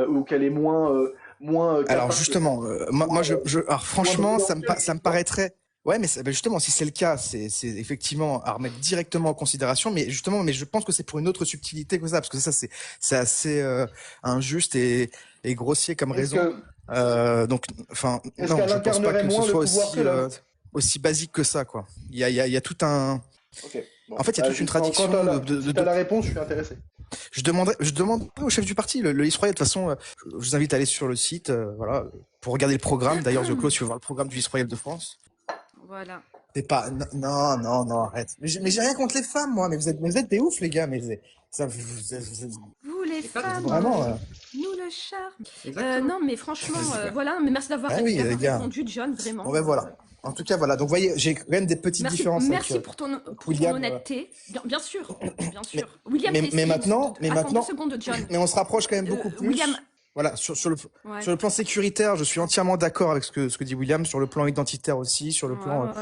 ou qu'elle est moins moins Alors capable, justement, moi, alors moins franchement, ça prudentiel. me paraîtrait. Ouais, mais justement, si c'est le cas, c'est effectivement à remettre directement en considération. Mais justement, je pense que c'est pour une autre subtilité que ça, parce que ça, c'est assez injuste et grossier comme Est-ce raison. que, Donc, enfin, est-ce non, qu'elle je pense pas incarnerait que ce moins le soit pouvoir que l'homme? aussi basique que ça, quoi. Il y a tout un. Ok. Bon. En fait, il y a toute une tradition Si t'as la réponse, je suis intéressé. Je demanderai au chef du parti, le vice-royal. De toute façon, je vous invite à aller sur le site, voilà, pour regarder le programme. D'ailleurs, Zioclo, si tu veux voir le programme du vice-royal de France. Voilà. C'est pas, non, arrête. Mais j'ai rien contre les femmes, moi. Mais vous êtes des oufs, les gars. Mais ça, Vous les femmes, vraiment. nous le charme. Exactement. Non, mais franchement, voilà. Mais merci d'avoir Ah oui, les gars. répondu, John, vraiment. Bon ben voilà. En tout cas, voilà. Donc, vous voyez, j'ai quand même des petites différences. Merci pour ton William, honnêteté. Bien sûr, bien sûr. William, mais maintenant, attends 2 secondes, John. mais on se rapproche quand même beaucoup plus. William. Voilà, sur le plan sécuritaire, je suis entièrement d'accord avec ce que dit William, sur le plan identitaire aussi, sur le plan.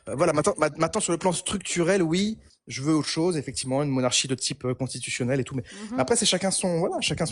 Voilà, maintenant sur le plan structurel, oui, je veux autre chose, effectivement, une monarchie de type constitutionnel et tout, mais après c'est chacun son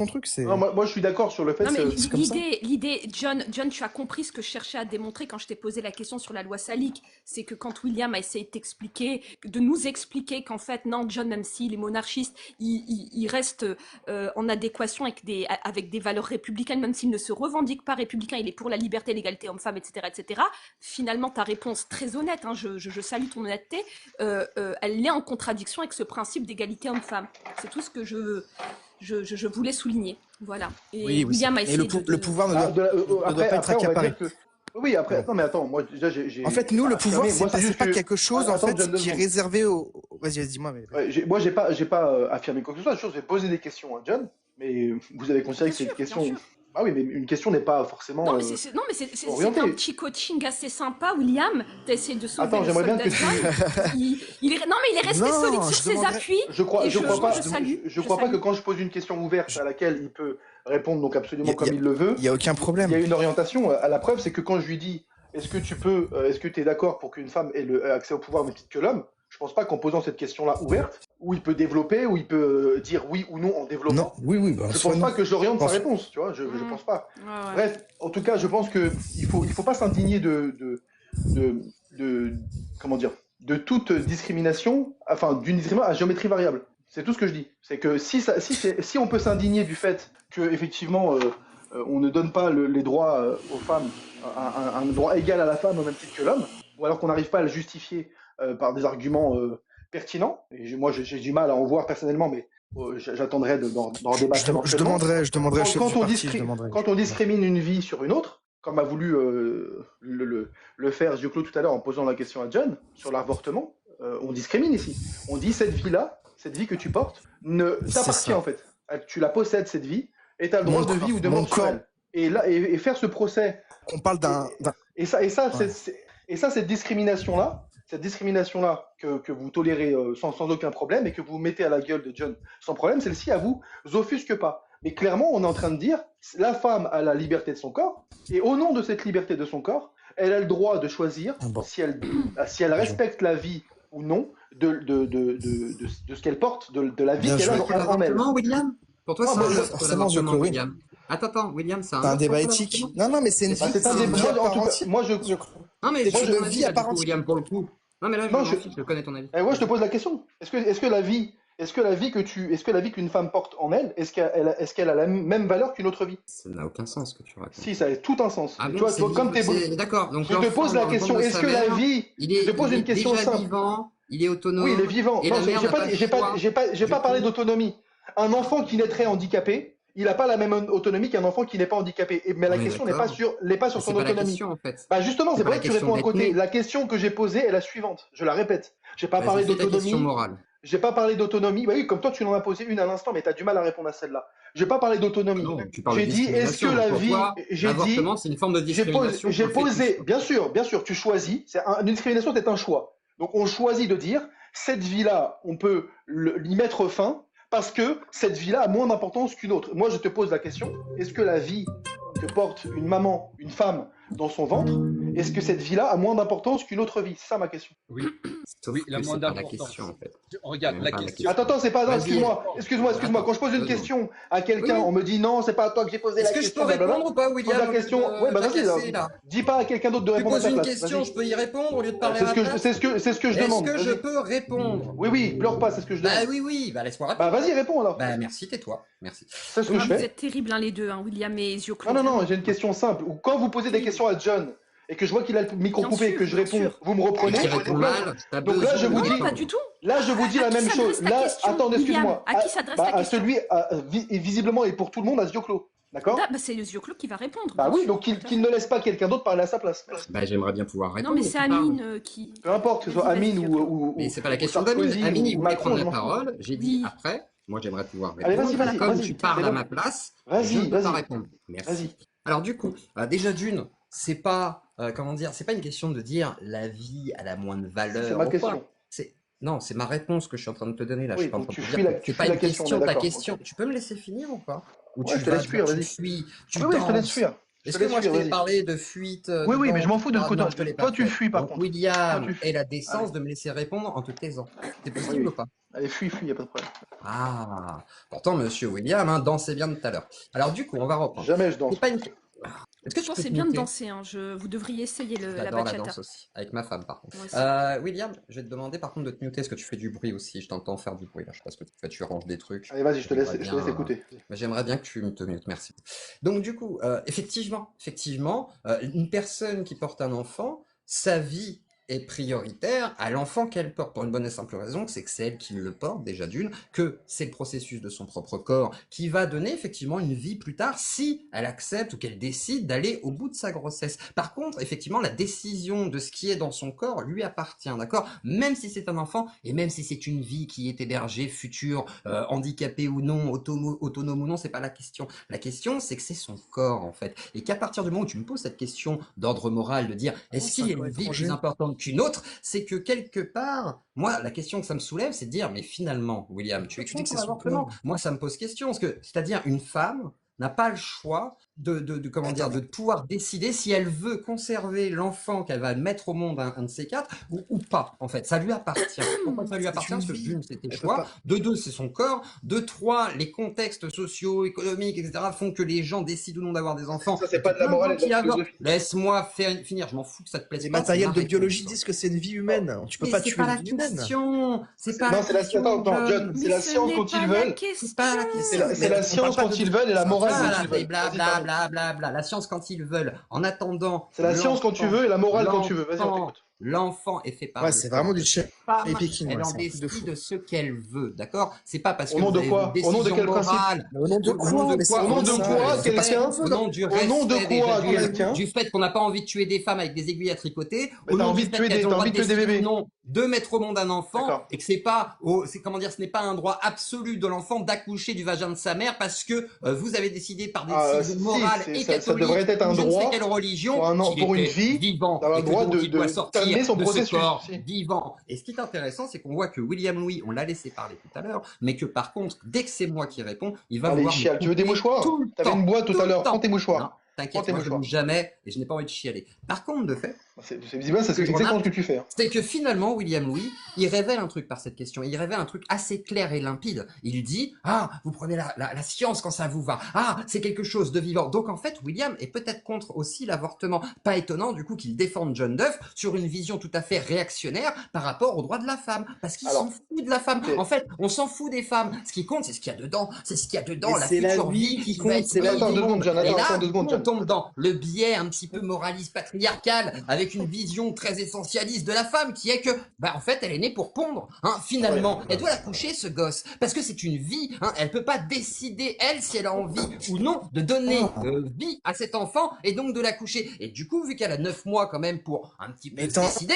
truc. Non, moi je suis d'accord sur le fait. Non, mais c'est comme ça. l'idée, John, tu as compris ce que je cherchais à démontrer quand je t'ai posé la question sur la loi Salique. C'est que quand William a essayé de nous expliquer qu'en fait, non, John, même si les monarchistes, ils restent en adéquation avec des valeurs républicaines, même s'il ne se revendique pas républicain, il est pour la liberté, l'égalité homme-femme, etc. Finalement, ta réponse très honnête, hein, je salue ton honnêteté, elle est en contradiction avec ce principe d'égalité homme-femme. C'est tout ce que je voulais souligner. Voilà. Et oui, William a essayé le pouvoir ne doit pas être accaparé. Oui, après, non mais attends, moi déjà j'ai... En fait, nous, le pouvoir, c'est pas quelque chose en fait qui est réservé au... Vas-y, dis-moi. Mais... Ouais, moi j'ai pas affirmé quoi que ce soit, je vais poser des questions à John, mais vous avez considéré que c'est une question... Ah oui, mais une question n'est pas forcément. Non, mais c'est un petit coaching assez sympa, William. T'as essayé de sauver Attends, le j'aimerais bien soldat que John. Non, mais il est resté solide sur ses appuis. Je crois pas salue. que quand je pose une question ouverte à laquelle il peut répondre donc absolument comme il le veut. Il y a aucun problème. Il y a une orientation. À la preuve, c'est que quand je lui dis, est-ce que tu es d'accord pour qu'une femme ait accès au pouvoir même titre que l'homme? Je pense pas qu'en posant cette question-là ouverte, où il peut développer, où il peut dire oui ou non en développant. Non, oui. Je pense pas que j'oriente sa réponse, tu vois. Je pense pas. Ouais. Bref, en tout cas, je pense que il faut pas s'indigner comment dire, de toute discrimination, enfin d'une discrimination à géométrie variable. C'est tout ce que je dis. C'est que si on peut s'indigner du fait que effectivement on ne donne pas les droits aux femmes, un droit égal à la femme au même titre que l'homme, ou alors qu'on n'arrive pas à le justifier par des arguments pertinents. Et moi, j'ai du mal à en voir personnellement, mais j'attendrai d'en débattre. Je demanderai quand on discrimine une vie sur une autre, comme a voulu le faire Zioclo tout à l'heure en posant la question à John sur l'avortement, on discrimine ici. On dit cette vie-là, cette vie que tu portes, t'appartient en fait. Tu la possèdes cette vie et tu as le droit de vie ou de mort sur elle. Et faire ce procès. On parle d'un. Et ça, cette discrimination-là, que vous tolérez sans aucun problème et que vous mettez à la gueule de John sans problème, celle-ci, à vous offusque pas. Mais clairement, on est en train de dire, la femme a la liberté de son corps, et au nom de cette liberté de son corps, elle a le droit de choisir si elle respecte la vie ou non de ce qu'elle porte, de la vie qu'elle a en elle. William, pour toi, c'est forcément William. Attends, William, c'est un débat éthique. Non, mais c'est une c'est un débat. En tout cas, moi je. Non, mais c'est une vie à part entière, William, pour le coup. Non, mais là, je connais ton avis. Ouais, je te pose la question. Est-ce que la vie qu'une femme porte en elle, est-ce qu'elle a la même valeur qu'une autre vie? Ça n'a aucun sens ce que tu racontes. Si, ça a tout un sens. Ah, toi, comme t'es d'accord. Donc je te pose la question. Est-ce que la vie? Je te pose une question simple. Vivant, il est autonome. Oui, il est vivant. Et non, j'ai pas parlé d'autonomie. Un enfant qui naîtrait handicapé, il n'a pas la même autonomie qu'un enfant qui n'est pas handicapé. Mais la question n'est pas sur son autonomie. Question, en fait. Bah justement, c'est vrai que tu réponds à côté. La question que j'ai posée est la suivante. Je la répète. J'ai pas parlé d'autonomie. J'ai pas parlé d'autonomie. Bah oui, comme toi, tu en as posé une à l'instant, mais tu as du mal à répondre à celle-là. J'ai pas parlé d'autonomie. J'ai dit, est-ce que la vie. L'avortement, c'est une forme de discrimination. J'ai posé. Bien sûr, une discrimination, c'est un choix. Donc on choisit de dire, cette vie-là, on peut y mettre fin. Parce que cette vie-là a moins d'importance qu'une autre. Moi, je te pose la question, est-ce que la vie que porte une maman, une femme, dans son ventre, est-ce que cette vie-là a moins d'importance qu'une autre vie? C'est ça ma question. Oui, Sauf oui, la que moins c'est pas la d'importance. question, en fait. Regarde, C'est la même pas la question. Attends, c'est pas. Non, Vas-y. excuse-moi. Quand je pose une Vas-y. question à quelqu'un, Oui. on me dit non, c'est pas à toi que j'ai posé la Est-ce que je question. peux blablabla. répondre ou pas, Pose William, la question. Ouais, bah vas-y. jacasser, là. Dis pas à quelqu'un d'autre de Tu répondre à poses ta une place. question, Vas-y. je peux y répondre au lieu de parler C'est à ce ma que place? c'est ce que je demande. Est-ce que je Vas-y. peux répondre? Oui, pleure pas, c'est ce que je demande. Bah oui, bah laisse-moi Bah répondre. vas-y, réponds alors. Bah merci, tais-toi. Merci. C'est ce que Ah, je vous fais. êtes terribles, hein, les deux, hein, William et yeux clos. Non, j'ai une question simple. Quand vous posez des questions à John et que je vois qu'il a le micro Bien coupé et sûr, que je bien réponds, sûr. vous me Et reprenez. qui répond mal, t'as Donc là, besoin je vous de dis- Non, pas du tout. Là, je vous dis À la qui même s'adresse chose. ta Là, question, attends, excuse-moi. William ? À qui s'adresse ta À question ? celui, et visiblement, et pour tout le monde, à ce yeux clos. D'accord? Ah, bah, c'est les yeux clos qui va répondre. Bah bien oui, sûr, donc tout à fait. qu'il ne laisse pas quelqu'un d'autre parler à sa place. Bah, j'aimerais bien pouvoir Non, répondre. mais c'est tu parles. Amine qui. Peu importe, que ce soit Vas-y, Amine yeux ou, clos. ou, Mais c'est pas la ou question Sarkozy d'Amine. Amine, il ou voulait Macron, prendre je la m'en fous. parole. J'ai dit Oui. après. Moi, j'aimerais pouvoir Allez, répondre. vas-y, Comme vas-y. tu parles C'est à bon. ma place, Vas-y, je ne peux pas vas-y. répondre. Merci. Vas-y. Alors du coup, déjà d'une, c'est pas comment dire, c'est pas une question de dire la vie a la moindre valeur. C'est ma ou question. quoi. Non, c'est ma réponse que je suis en train de te donner là. Oui, je suis pas en donc train tu de te fuis dire la- que tu c'est pas fuis la une question, on question. est Ta d'accord, question, ok. tu peux me laisser finir ou pas? Ou Ouais, tu je te vas laisse dire, fuir, tu vas-y. fuis, tu Oui, je te laisse danses. fuir. Est-ce que moi je t'ai parlé de fuite Oui, mais dedans, je m'en fous de etc. côté. Non, je te l'ai pas Toi, tu fait. fuis par Donc contre. William Toi, tu fuis. ait la décence Allez. de me laisser répondre en te taisant. C'est Oui, possible oui. ou pas? Allez, fuis, y a pas de problème. Ah, pourtant monsieur William dansait bien tout à l'heure. Alors du coup, on va reprendre. Jamais je danse. C'est pas une... Est-ce que tu Bon, peux c'est te bien de muter? danser, hein. Vous devriez essayer la J'adore la bachata. danse aussi, avec ma femme par contre. Moi aussi. William, je vais te demander par contre de te muter, parce que tu fais du bruit aussi, je t'entends faire du bruit là, je sais pas ce que tu fais, tu ranges des trucs. Allez, vas-y, je te laisse J'aimerais bien, écouter. mais j'aimerais bien que tu te mutes, merci. Donc du coup, effectivement, une personne qui porte un enfant, sa vie est prioritaire à l'enfant qu'elle porte, pour une bonne et simple raison, c'est que c'est elle qui le porte déjà d'une, que c'est le processus de son propre corps qui va donner effectivement une vie plus tard si elle accepte ou qu'elle décide d'aller au bout de sa grossesse. Par contre, effectivement, la décision de ce qui est dans son corps lui appartient, d'accord? Même si c'est un enfant et même si c'est une vie qui est hébergée, future, handicapée ou non, autonome ou non, c'est pas la question. La question, c'est que c'est son corps en fait, et qu'à partir du moment où tu me poses cette question d'ordre moral, de dire est-ce qu'il y a une vie plus importante qu'une autre, c'est que quelque part, moi, la question que ça me soulève, c'est de dire, mais finalement, William, tu dis que c'est l'avortement. Moi, ça me pose question, parce que, c'est-à-dire, une femme n'a pas le choix de pouvoir décider si elle veut conserver l'enfant qu'elle va mettre au monde, un de ces quatre, ou pas, en fait. Ça lui appartient. Pourquoi ça lui appartient? Parce que d'une, c'est tes choix. De deux, c'est son corps. De trois, les contextes sociaux, économiques, etc. font que les gens décident ou non d'avoir des enfants. Ça, c'est pas de la morale et de la philosophie. Laisse-moi finir, je m'en fous que ça te plaise Les pas. matériels c'est de ma biologie réponse. disent que c'est une vie humaine. Tu peux Mais pas c'est tuer pas la une vie humaine. question. C'est pas Non, la c'est la question, attends, John. John, c'est la science quand ils veulent. C'est pas la question. C'est la science quand ils veulent et la morale Voilà, quand ils veulent. c'est blablabla. La science quand ils veulent. En attendant. C'est la science quand tu veux et la morale quand tu veux. Vas-y, on t'écoute. L'enfant est fait par Ouais, le c'est corps. vraiment du chien. Femme, Et Pékin, elle ouais, en c'est un truc de décide fou. de ce qu'elle veut, d'accord? C'est pas parce Au que nom vous de avez quoi? une Au nom de décision quel principe? morale. Mais au nom de Au nom quoi? de Mais quoi? c'est Au nom de ça, quoi c'est parce qu'il y a un Au feu. nom du Au nom de respect quoi, déjà quelqu'un? du fait qu'on n'a pas envie de tuer des femmes avec des aiguilles à tricoter, Mais au t'as nom envie du de fait tuer qu'elles des- ont le t'as droit envie de de tuer des décider bébés. ou non de mettre au monde un enfant, D'accord. et que c'est pas, c'est comment dire, ce n'est pas un droit absolu de l'enfant d'accoucher du vagin de sa mère parce que vous avez décidé par décision Si, morale et ça catholique devrait être un ou je ne sais droit quelle religion pour une qu'il était vie vivant d'avoir et le que droit donc il doit sortir d'amener son de ce processus. corps Si. vivant. Et ce qui est intéressant, c'est qu'on voit que William Louis, on l'a laissé parler tout à l'heure, mais que par contre, dès que c'est moi qui réponds, il va Allez, vouloir me chiale, tu veux des couper mouchoirs? tout le T'avais temps, une boîte tout à le l'heure, temps. prends tes mouchoirs. Non, Prends t'inquiète, tes moi je mouchoirs. bouge jamais et je n'ai pas envie de chialer. Par contre, de fait, C'est visiblement, c'est Ce que je exactement remarque, ce que tu fais. Hein. c'est que finalement, William Louis, il révèle un truc par cette question. Il révèle un truc assez clair et limpide. Il dit, ah, vous prenez la science quand ça vous va. Ah, c'est quelque chose de vivant. Donc en fait, William est peut-être contre aussi l'avortement. Pas étonnant du coup qu'il défende John Duff sur une vision tout à fait réactionnaire par rapport aux droits de la femme. Parce qu'il Alors, s'en fout de la femme. c'est- En fait, on s'en fout des femmes. Ce qui compte, c'est ce qu'il y a dedans. C'est ce qu'il y a dedans, Mais la c'est la future vie vie qui va compte, être c'est la mise Attends au deux secondes, monde. John, Et attends là, deux secondes, on John. tombe dans le biais un petit peu moraliste patriarcal avec une vision très essentialiste de la femme qui est que, bah, en fait, elle est née pour pondre, hein, finalement. Elle doit l'accoucher, ce gosse. Parce que c'est une vie, hein. Elle peut pas décider, elle, si elle a envie ou non de donner vie à cet enfant et donc de l'accoucher. Et du coup, vu qu'elle a 9 mois quand même pour un petit peu Mais se décider,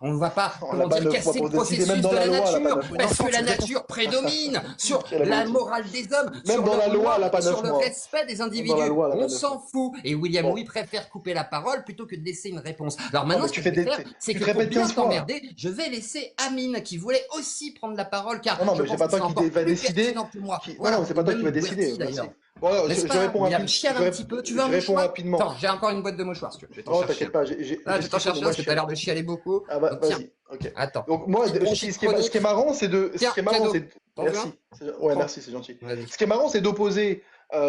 on ne va pas, On comment n'a pas dire, 9 mois casser le pour décider, même processus dans de la la loi, elle a pas nature. 9 mois. Parce que la nature prédomine sur Quelle la abruti. morale des hommes, Même sur dans la leur loi, elle a loi, pas sur 9 le mois. respect des individus. Dans la loi, elle a pas On 9 s'en mois. fou. Et William, Bon. oui, préfère couper la parole plutôt que de laisser une réponse. Alors Non, maintenant, mais ce tu que je fais vais faire, c'est tu que te pour répètes bien 15 fois. t'emmerder, je vais laisser Amine, qui voulait aussi prendre la parole, car Non, je mais c'est pense pas que c'est toi qui encore va plus décider. pertinent que moi. Non, Voilà, non, c'est et pas toi qui même va décider. Bertie, Merci. d'ailleurs. Bon, alors, N'est-ce je pas, réponds William? rapidement. Chiale un petit peu. Tu veux un Je réponds mouchoir? rapidement. Attends, j'ai encore une boîte de mouchoirs, si tu veux. Je vais t'en Non, chercher t'inquiète un. pas. Ah, je vais t'en chercher un parce que t'as l'air de chialer beaucoup. Ah bah, Donc, tiens, vas-y. Ok. attends. Donc moi, Petite ce qui est marrant, c'est de. Ce Tiens, qui est marrant, cadeau. c'est. T'en veux Merci. un? Ouais, Prends. merci, c'est gentil. Vas-y. Ce qui est marrant, c'est d'opposer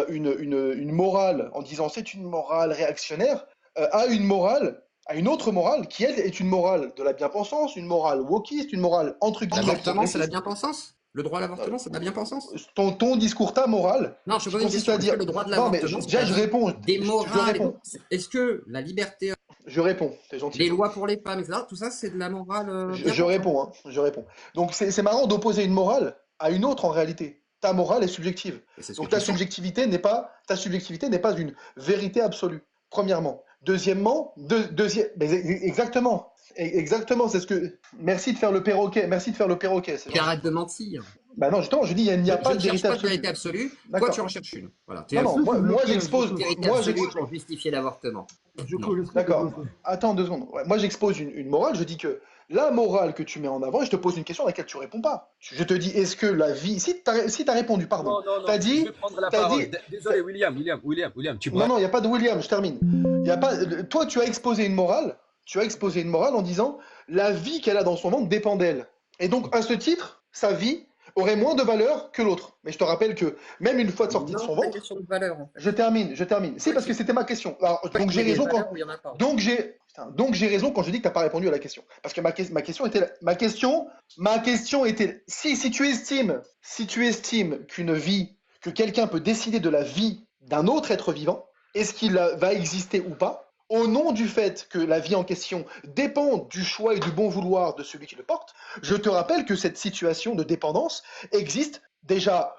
une morale en disant c'est une morale réactionnaire à une autre morale qui, elle, est une morale de la bien-pensance, une morale wokiste, une morale entre guillemets L'avortement, c'est la progressiste. bien-pensance? Le droit à l'avortement, c'est de la bien-pensance? Ton discours, ta morale, Non, je te qui pose une consiste question. à Est-ce dire. que le droit de Non, mais l'avortement, c'est déjà, la je vie réponds. des Je morales? réponds. Est-ce que la liberté, Je réponds. T'es gentil. les lois pour les femmes, etc., tout ça, c'est de la morale Je bien pensante? réponds, hein, je réponds. Donc c'est marrant d'opposer une morale à une autre en réalité. Ta morale est subjective. Et c'est ce Donc que tu fais. ta subjectivité n'est pas une vérité absolue. Premièrement. Deuxièmement, exactement. Exactement, c'est ce que. Merci de faire le perroquet. Merci de faire le perroquet. C'est Puis gentil. arrête de mentir. Bah non, justement, je dis il n'y a Je pas ne de cherche vérité pas de absolue. vérité absolue. Toi, D'accord. tu en cherches une. Voilà. Non, non, moi j'expose. Vérité Moi absolue j'expose. pour justifier l'avortement. Joko, laisse-le D'accord. développer. Attends 2 secondes. Ouais, moi, j'expose une morale. Je dis que la morale que tu mets en avant, et je te pose une question à laquelle tu réponds pas. Je te dis, est-ce que la vie. Si tu as répondu, pardon. Non, non, non, T'as je dit. vais prendre la T'as parole. dit. Désolé, William, tu Non, pourrais. non, il n'y a pas de William, je termine. Y a pas... Toi, tu as exposé une morale. Tu as exposé une morale en disant la vie qu'elle a dans son ventre dépend d'elle. Et donc, à ce titre, sa vie aurait moins de valeur que l'autre. Mais je te rappelle que même une fois de sortie de Non, son c'est pas une ventre. question de valeur, en fait. Je termine. Si, parce que c'était ma question. Alors, donc j'ai raison quand. Il y en a pas. Donc j'ai raison quand je dis que t'as pas répondu à la question. Parce que ma question était si tu estimes que quelqu'un peut décider de la vie d'un autre être vivant, est-ce qu'il va exister ou pas, au nom du fait que la vie en question dépend du choix et du bon vouloir de celui qui le porte, je te rappelle que cette situation de dépendance existe déjà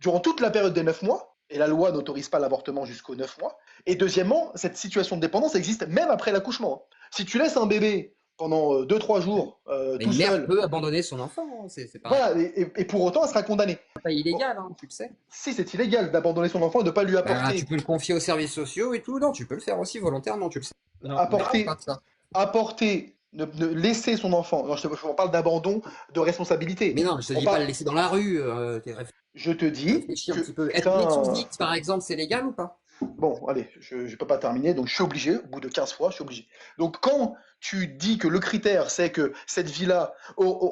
durant toute la période des 9 mois, et la loi n'autorise pas l'avortement jusqu'aux 9 mois. Et deuxièmement, cette situation de dépendance existe même après l'accouchement. Si tu laisses un bébé pendant 2-3 jours Mais tout une mère seul, peut abandonner son enfant, hein, c'est pareil. voilà, et pour autant, elle sera condamnée. C'est pas illégal, hein, tu le sais. Si c'est illégal d'abandonner son enfant et de ne pas lui Bah, apporter, tu peux le confier aux services sociaux et tout. Non, tu peux le faire aussi volontairement, tu le sais. Non, apporter, Pas de ça. laisser son enfant. Non, je parle d'abandon de responsabilité. Mais non, je te On dis parle- pas le laisser dans la rue. Je te dis Réfléchis un que petit peu. Être quand- méthodiste, par exemple, c'est légal ou pas? Bon, allez, je ne peux pas terminer, donc je suis obligé, au bout de 15 fois, je suis obligé. Donc quand tu dis que le critère, c'est que cette vie-là,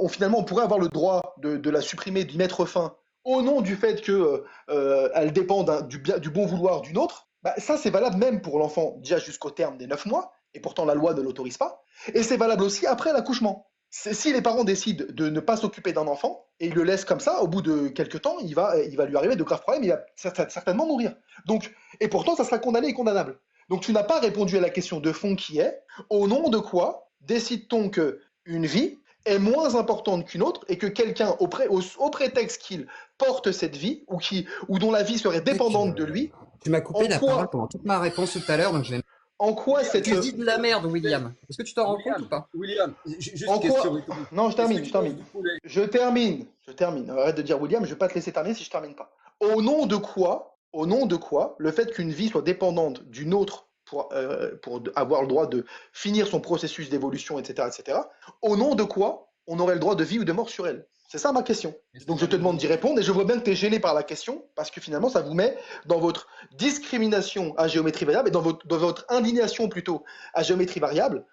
finalement, on pourrait avoir le droit de la supprimer, d'y mettre fin, au nom du fait qu'elle dépend du bon vouloir d'une autre, bah, ça c'est valable même pour l'enfant, déjà jusqu'au terme des 9 mois, et pourtant la loi ne l'autorise pas, et c'est valable aussi après l'accouchement. Si les parents décident de ne pas s'occuper d'un enfant, et ils le laissent comme ça, au bout de quelques temps, il va lui arriver de graves problèmes, il va certainement mourir. Donc, et pourtant, ça sera condamné et condamnable. Donc tu n'as pas répondu à la question de fond qui est, au nom de quoi décide-t-on qu'une vie est moins importante qu'une autre et que quelqu'un, au prétexte qu'il porte cette vie ou dont la vie serait dépendante de lui, Tu m'as coupé En la quoi- parole pendant toute ma réponse tout à l'heure, donc je vais. en quoi cette... Tu dis de la merde, William. Est-ce que tu t'en rends compte ou pas? William, juste En une quoi- question. Non, je termine. Est-ce que du coup, les- Je termine. Arrête de dire William, je vais pas te laisser terminer si je termine pas. Au nom de quoi, le fait qu'une vie soit dépendante d'une autre pour avoir le droit de finir son processus d'évolution, etc., au nom de quoi on aurait le droit de vie ou de mort sur elle? C'est ça ma question. Donc je te demande d'y répondre et je vois bien que tu es gêné par la question parce que finalement ça vous met dans votre discrimination à géométrie variable et dans votre indignation plutôt à géométrie variable.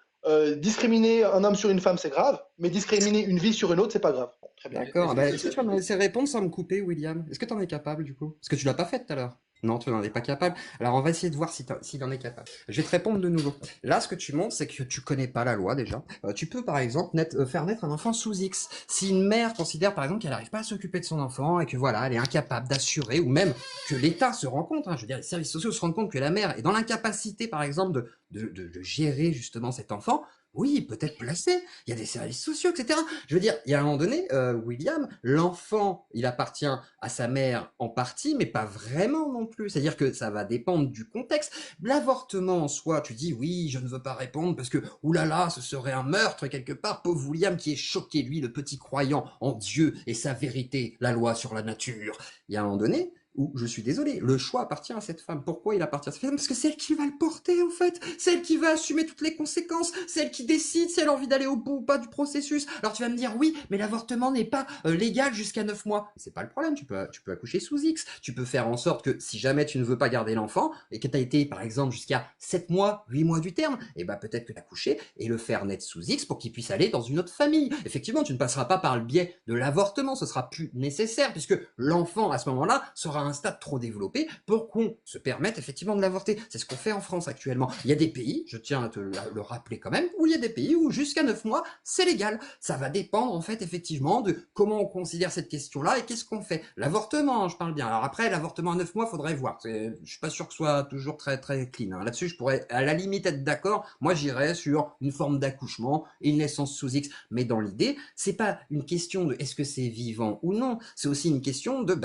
Discriminer un homme sur une femme c'est grave, mais discriminer une vie sur une autre c'est pas grave. Bon, très bien. D'accord. Bah, est-ce que tu vas me laisser répondre sans me couper, William? Est-ce que tu en es capable du coup? Parce que tu l'as pas fait tout à l'heure. Non, tu n'en es pas capable. Alors on va essayer de voir s'il en est capable. Je vais te répondre de nouveau. Là, ce que tu montres, c'est que tu connais pas la loi déjà. Tu peux par exemple faire naître un enfant sous X. Si une mère considère par exemple qu'elle n'arrive pas à s'occuper de son enfant et que voilà, elle est incapable d'assurer, ou même que l'État se rend compte, hein, je veux dire, les services sociaux se rendent compte que la mère est dans l'incapacité par exemple de gérer justement cet enfant. Oui, peut-être placé. Il y a des services sociaux, etc. Je veux dire, il y a un moment donné, William, l'enfant, il appartient à sa mère en partie, mais pas vraiment non plus. C'est-à-dire que ça va dépendre du contexte. L'avortement en soi, tu dis oui, je ne veux pas répondre parce que oulala, ce serait un meurtre quelque part. Pauvre William qui est choqué, lui, le petit croyant en Dieu et sa vérité, la loi sur la nature. Il y a un moment donné, où, je suis désolé, le choix appartient à cette femme. Pourquoi il appartient à cette femme? Parce que c'est elle qui va le porter, en fait. C'est elle qui va assumer toutes les conséquences. C'est elle qui décide si elle a envie d'aller au bout ou pas du processus. Alors tu vas me dire, oui, mais l'avortement n'est pas légal jusqu'à 9 mois. C'est pas le problème. Tu peux accoucher sous X. Tu peux faire en sorte que si jamais tu ne veux pas garder l'enfant et que tu as été, par exemple, jusqu'à 7 mois, 8 mois du terme, et ben peut-être que tu as couché et le faire naître sous X pour qu'il puisse aller dans une autre famille. Effectivement, tu ne passeras pas par le biais de l'avortement. Ce sera plus nécessaire puisque l'enfant, à ce moment-là, sera à un stade trop développé pour qu'on se permette effectivement de l'avorter. C'est ce qu'on fait en France actuellement. Il y a des pays, je tiens à te le rappeler quand même, où il y a des pays où jusqu'à 9 mois, c'est légal. Ça va dépendre en fait effectivement de comment on considère cette question-là et qu'est-ce qu'on fait. L'avortement, je parle bien. Alors après, l'avortement à 9 mois, faudrait voir. Je suis pas sûr que ce soit toujours très très clean. Hein. Là-dessus, je pourrais à la limite être d'accord. Moi, j'irais sur une forme d'accouchement et une naissance sous X. Mais dans l'idée, c'est pas une question de est-ce que c'est vivant ou non. C'est aussi une question de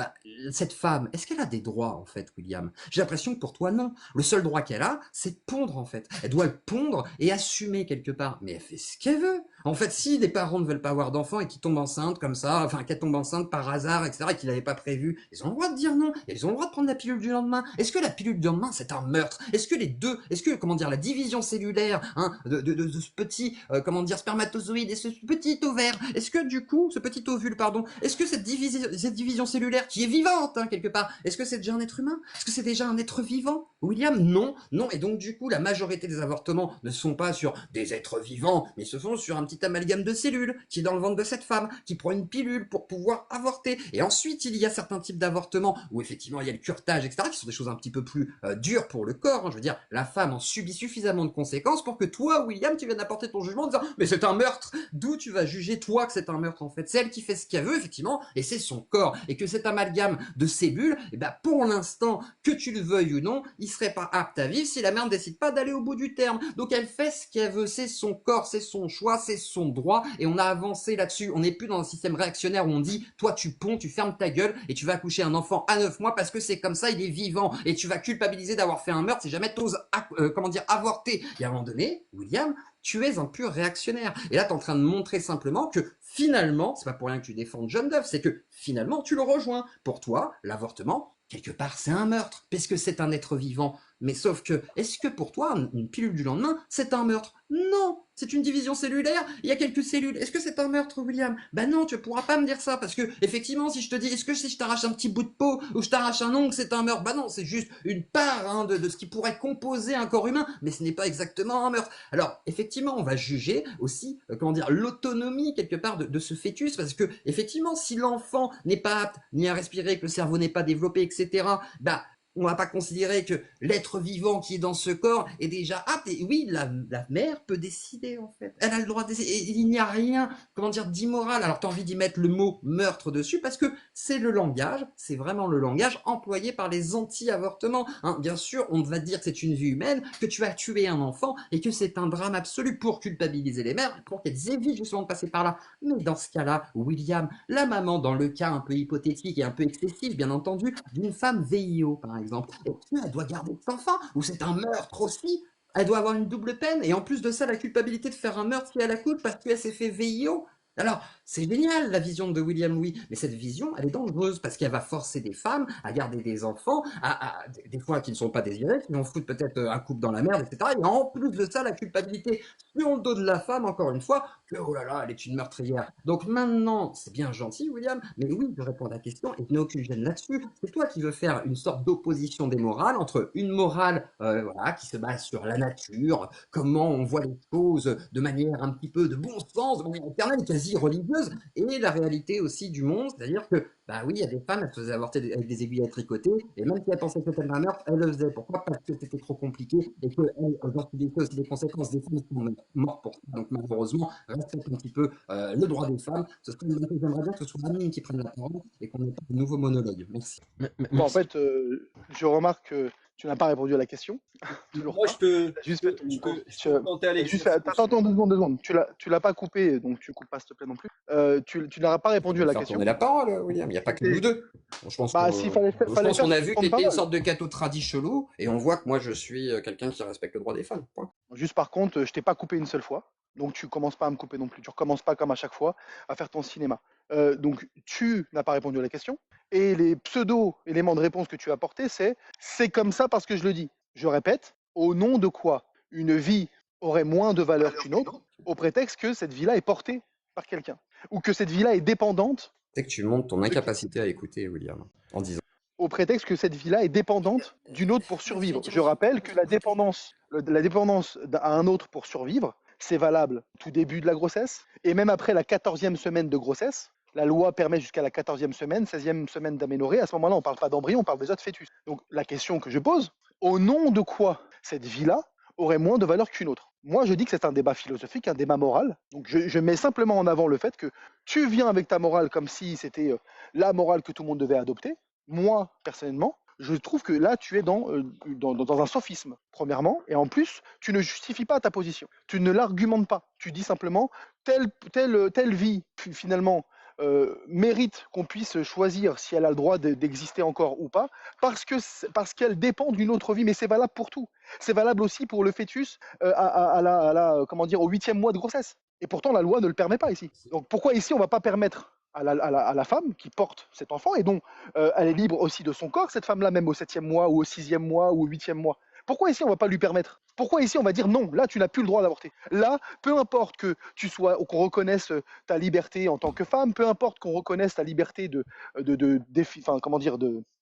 cette femme, est-ce qu'elle a des droits en fait, William? J'ai l'impression que pour toi, non. Le seul droit qu'elle a, c'est de pondre en fait. Elle doit le pondre et assumer quelque part. Mais elle fait ce qu'elle veut. En fait, si des parents ne veulent pas avoir d'enfants et qu'ils tombent enceintes comme ça, enfin qu'elle tombe enceinte par hasard, etc., et qu'ils n'avaient pas prévu, ils ont le droit de dire non. Et ils ont le droit de prendre la pilule du lendemain. Est-ce que la pilule du lendemain, c'est un meurtre? Est-ce que les deux, est-ce que, comment dire, la division cellulaire de ce petit, spermatozoïde et ce petit ovaire, est-ce que du coup, ce petit ovule, pardon, est-ce que cette division cellulaire qui est vivante, quelque part, est-ce que c'est déjà un être humain? Est-ce que c'est déjà un être vivant? William, non, non. Et donc, du coup, la majorité des avortements ne sont pas sur des êtres vivants, mais se font sur un petit amalgame de cellules qui est dans le ventre de cette femme, qui prend une pilule pour pouvoir avorter. Et ensuite, il y a certains types d'avortements où effectivement il y a le curetage, etc., qui sont des choses un petit peu plus dures pour le corps. Hein. Je veux dire, la femme en subit suffisamment de conséquences pour que toi, William, tu viennes apporter ton jugement en disant mais c'est un meurtre. D'où tu vas juger toi que c'est un meurtre en fait? C'est elle qui fait ce qu'elle veut effectivement, et c'est son corps. Et que cet amalgame de cellules, eh ben pour l'instant, que tu le veuilles ou non, il serait pas apte à vivre si la mère ne décide pas d'aller au bout du terme. Donc elle fait ce qu'elle veut, c'est son corps, c'est son choix, c'est son droit, et on a avancé là-dessus. On n'est plus dans un système réactionnaire où on dit toi tu ponds, tu fermes ta gueule et tu vas accoucher un enfant à 9 mois parce que c'est comme ça, il est vivant, et tu vas culpabiliser d'avoir fait un meurtre si jamais t'oses avorter. Et à un moment donné, William, tu es un pur réactionnaire. Et là, tu es en train de montrer simplement que finalement, c'est pas pour rien que tu défends John Duff, c'est que finalement, tu le rejoins. Pour toi, l'avortement, quelque part, c'est un meurtre, puisque c'est un être vivant. Mais sauf que, est-ce que pour toi, une pilule du lendemain, c'est un meurtre? Non, c'est une division cellulaire, il y a quelques cellules. Est-ce que c'est un meurtre, William? Ben non, tu pourras pas me dire ça, parce que, effectivement, si je te dis, est-ce que si je t'arrache un petit bout de peau, ou je t'arrache un ongle, c'est un meurtre? Ben non, c'est juste une part de ce qui pourrait composer un corps humain, mais ce n'est pas exactement un meurtre. Alors, effectivement, on va juger aussi, l'autonomie, quelque part, de ce fœtus, parce que, effectivement, si l'enfant n'est pas apte, ni à respirer, que le cerveau n'est pas développé, etc., on va pas considérer que l'être vivant qui est dans ce corps est déjà apte. Et oui, la mère peut décider, en fait. Elle a le droit de décider. Et il n'y a rien, d'immoral. Alors, tu as envie d'y mettre le mot meurtre dessus parce que c'est le langage, c'est vraiment le langage employé par les anti-avortements. Bien sûr, on va dire que c'est une vie humaine, que tu as tué un enfant et que c'est un drame absolu pour culpabiliser les mères, pour qu'elles évitent justement de passer par là. Mais dans ce cas-là, William, la maman, dans le cas un peu hypothétique et un peu excessif, bien entendu, d'une femme VIO, par exemple, est-ce qu'elle doit garder cet enfant? Ou c'est un meurtre aussi? Elle doit avoir une double peine, et en plus de ça, la culpabilité de faire un meurtre si elle accouche parce qu'elle s'est fait VIO? Alors, c'est génial la vision de William Louis, mais cette vision, elle est dangereuse parce qu'elle va forcer des femmes à garder des enfants, des fois qui ne sont pas désirés, qui vont foutre peut-être un couple dans la merde, etc. Et en plus de ça, la culpabilité sur le dos de la femme, encore une fois, que oh là là, elle est une meurtrière. Donc maintenant, c'est bien gentil, William, mais oui, je réponds à la question et je n'ai aucune gêne là-dessus. C'est toi qui veux faire une sorte d'opposition des morales entre une morale qui se base sur la nature, comment on voit les choses de manière un petit peu de bon sens, de manière éternelle, quasi religieuse, et la réalité aussi du monde, c'est-à-dire que, oui, il y a des femmes, elles se faisaient avorter avec des aiguilles à tricoter, et même si elles pensaient que c'était un meurtre, elles le faisaient. Pourquoi? Parce que c'était trop compliqué, et qu'elles en subissaient aussi des conséquences. Des femmes sont mortes pour ça. Donc malheureusement, respecte un petit peu le droit des femmes. J'aimerais bien que ce soit Amine qui prenne la parole, et qu'on ait pas de nouveaux monologues. Merci. Bon, en fait, je remarque que tu n'as pas répondu à la question. Toujours Moi, pas. je peux tenter à Attends, 2 secondes. Tu l'as pas coupé, donc tu coupes pas, s'il te plaît, non plus. Tu n'auras pas répondu à la Faire question. tourner la parole, William. Il n'y a pas que nous deux. Je pense s'il fallait je pense qu'on a vu que prendre t'étais une parole. sorte de cateau tradi chelou, et on voit que moi, je suis quelqu'un qui respecte le droit des femmes. Point. Juste par contre, je t'ai pas coupé une seule fois. Donc tu commences pas à me couper non plus. Tu recommences pas comme à chaque fois à faire ton cinéma. Donc tu n'as pas répondu à la question. Et les pseudo-éléments de réponse que tu as apportés, c'est comme ça parce que je le dis. Je répète, au nom de quoi une vie aurait moins de valeur qu'une autre, au prétexte que cette vie-là est portée par quelqu'un, ou que cette vie-là est dépendante. C'est que tu montres ton incapacité à écouter, William, en disant. Au prétexte que cette vie-là est dépendante d'une autre pour survivre. Je rappelle que la dépendance à un autre pour survivre, c'est valable au tout début de la grossesse, et même après la 14e semaine de grossesse. La loi permet jusqu'à la 14e semaine, 16e semaine d'aménorrhée. À ce moment-là, on ne parle pas d'embryon, on parle déjà de fœtus. Donc la question que je pose, au nom de quoi cette vie-là aurait moins de valeur qu'une autre? Moi, je dis que c'est un débat philosophique, un débat moral. Donc je mets simplement en avant le fait que tu viens avec ta morale comme si c'était la morale que tout le monde devait adopter. Moi, personnellement, je trouve que là, tu es dans un sophisme, premièrement, et en plus, tu ne justifies pas ta position. Tu ne l'argumentes pas. Tu dis simplement, telle vie, finalement, mérite qu'on puisse choisir si elle a le droit d'exister encore ou pas, parce qu'elle dépend d'une autre vie, mais c'est valable pour tout. C'est valable aussi pour le fœtus comment dire, au 8e mois de grossesse. Et pourtant, la loi ne le permet pas ici. Donc pourquoi ici, on ne va pas permettre à la femme qui porte cet enfant et dont elle est libre aussi de son corps, cette femme-là, même au 7e mois, ou au 6e mois, ou au 8e mois. Pourquoi ici on ne va pas lui permettre? Pourquoi ici on va dire non, là tu n'as plus le droit d'avorter? Là, peu importe que tu sois, qu'on reconnaisse ta liberté en tant que femme, peu importe qu'on reconnaisse ta liberté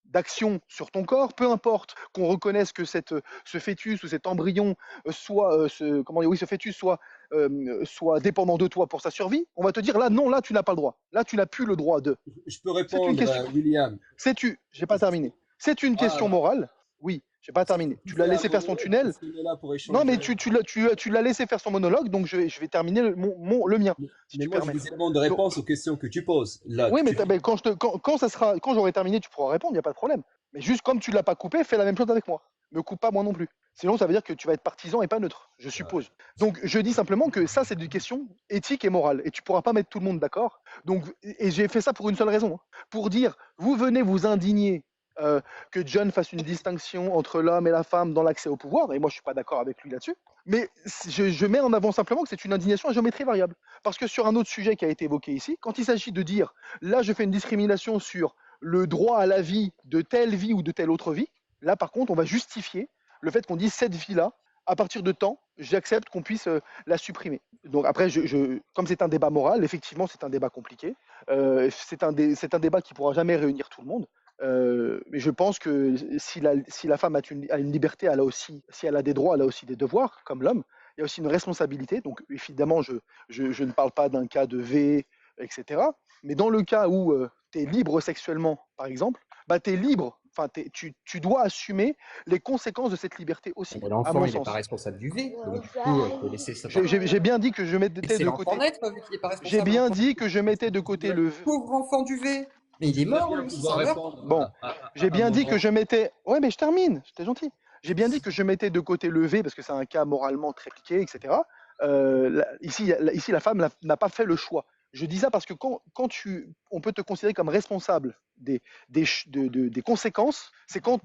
d'action sur ton corps, peu importe qu'on reconnaisse que ce fœtus ou cet embryon ce fœtus soit dépendant de toi pour sa survie, on va te dire là non, là tu n'as pas le droit, là tu n'as plus le droit de. Je peux répondre, William. J'ai pas terminé. C'est une question morale. Oui, j'ai pas terminé. Tu l'as laissé faire son tunnel. Non, mais tu l'as laissé faire son monologue, donc je vais terminer le mien. Si Mais tu moi, permets. je vous demande de réponse aux questions que tu poses. Là, Oui, mais quand j'aurai terminé, tu pourras répondre, il n'y a pas de problème. Mais juste comme tu ne l'as pas coupé, fais la même chose avec moi. Ne coupe pas moi non plus. Sinon, ça veut dire que tu vas être partisan et pas neutre, je suppose. Donc, je dis simplement que ça, c'est une question éthique et morale. Et tu ne pourras pas mettre tout le monde d'accord. Donc, et j'ai fait ça pour une seule raison. Hein. Pour dire, vous venez vous indigner que John fasse une distinction entre l'homme et la femme dans l'accès au pouvoir. Et moi, je ne suis pas d'accord avec lui là-dessus. Mais je mets en avant simplement que c'est une indignation à géométrie variable. Parce que sur un autre sujet qui a été évoqué ici, quand il s'agit de dire, là, je fais une discrimination sur le droit à la vie de telle vie ou de telle autre vie, là, par contre, on va justifier le fait qu'on dise cette vie-là, à partir de temps, j'accepte qu'on puisse la supprimer. Donc après, comme c'est un débat moral, effectivement, c'est un débat compliqué. C'est un débat qui ne pourra jamais réunir tout le monde. Mais je pense que si la femme a une liberté, elle a aussi, si elle a des droits, elle a aussi des devoirs, comme l'homme. Il y a aussi une responsabilité. Donc évidemment, je ne parle pas d'un cas de V, etc. Mais dans le cas où tu es libre sexuellement, par exemple, bah, tu es libre. Enfin, tu dois assumer les conséquences de cette liberté aussi. Mais l'enfant, il n'est pas responsable du V. Donc, du coup, il faut laisser ça. J'ai bien dit que je mettais de côté. J'ai bien dit que je mettais de côté le pauvre enfant du V. Mais il est mort, lui, Bon, j'ai bien dit que je mettais. Ouais, mais je termine, j'étais gentil. J'ai bien dit que je mettais de côté le V parce que c'est un cas moralement très piqué, etc. Ici, la femme n'a pas fait le choix. Je dis ça parce que on peut te considérer comme responsable des conséquences, c'est quand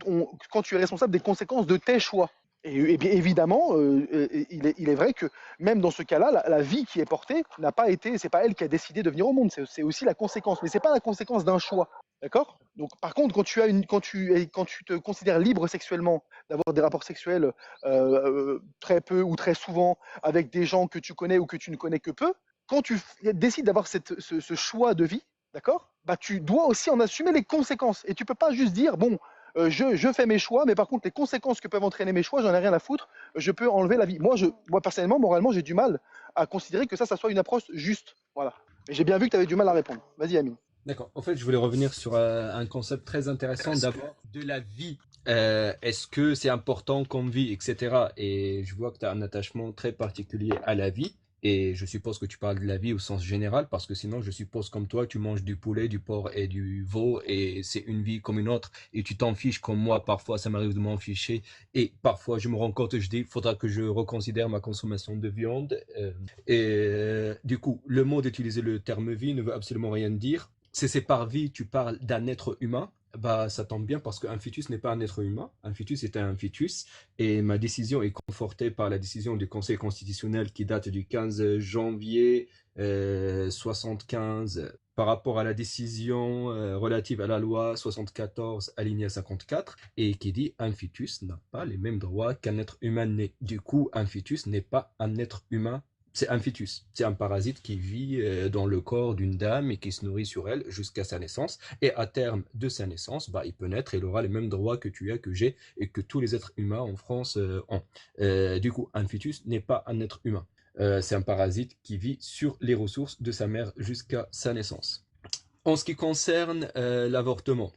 tu es responsable des conséquences de tes choix. Et bien évidemment, il est vrai que même dans ce cas-là, la vie qui est portée n'a pas été, c'est pas elle qui a décidé de venir au monde, c'est aussi la conséquence, mais c'est pas la conséquence d'un choix, d'accord? Donc par contre, quand tu te considères libre sexuellement d'avoir des rapports sexuels très peu ou très souvent avec des gens que tu connais ou que tu ne connais que peu, quand tu décides d'avoir ce choix de vie, d'accord? Bah tu dois aussi en assumer les conséquences et tu peux pas juste dire bon. Je fais mes choix, mais par contre, les conséquences que peuvent entraîner mes choix, j'en ai rien à foutre. Je peux enlever la vie. Moi, personnellement, moralement, j'ai du mal à considérer que ça soit une approche juste. Voilà. Et j'ai bien vu que tu avais du mal à répondre. Vas-y, Amine. D'accord. En fait, je voulais revenir sur un concept très intéressant d'avoir de la vie. Est-ce que c'est important comme vie, etc. Et je vois que tu as un attachement très particulier à la vie. Et je suppose que tu parles de la vie au sens général, parce que sinon, je suppose comme toi, tu manges du poulet, du porc et du veau, et c'est une vie comme une autre, et tu t'en fiches comme moi, parfois ça m'arrive de m'en ficher, et parfois je me rends compte et je dis, faudra que je reconsidère ma consommation de viande. Du coup, le mot d'utiliser le terme vie ne veut absolument rien dire. C'est par vie, tu parles d'un être humain. Bah, ça tombe bien parce qu'un fœtus n'est pas un être humain. Un fœtus est un fœtus. Et ma décision est confortée par la décision du Conseil constitutionnel qui date du 15 janvier 75 par rapport à la décision relative à la loi 74 alinéa 54 et qui dit un fœtus n'a pas les mêmes droits qu'un être humain né. Du coup, un fœtus n'est pas un être humain. C'est un fœtus, c'est un parasite qui vit dans le corps d'une dame et qui se nourrit sur elle jusqu'à sa naissance. Et à terme de sa naissance, bah, il peut naître et il aura les mêmes droits que tu as, que j'ai et que tous les êtres humains en France ont. Du coup, un fœtus n'est pas un être humain. C'est un parasite qui vit sur les ressources de sa mère jusqu'à sa naissance. En ce qui concerne l'avortement,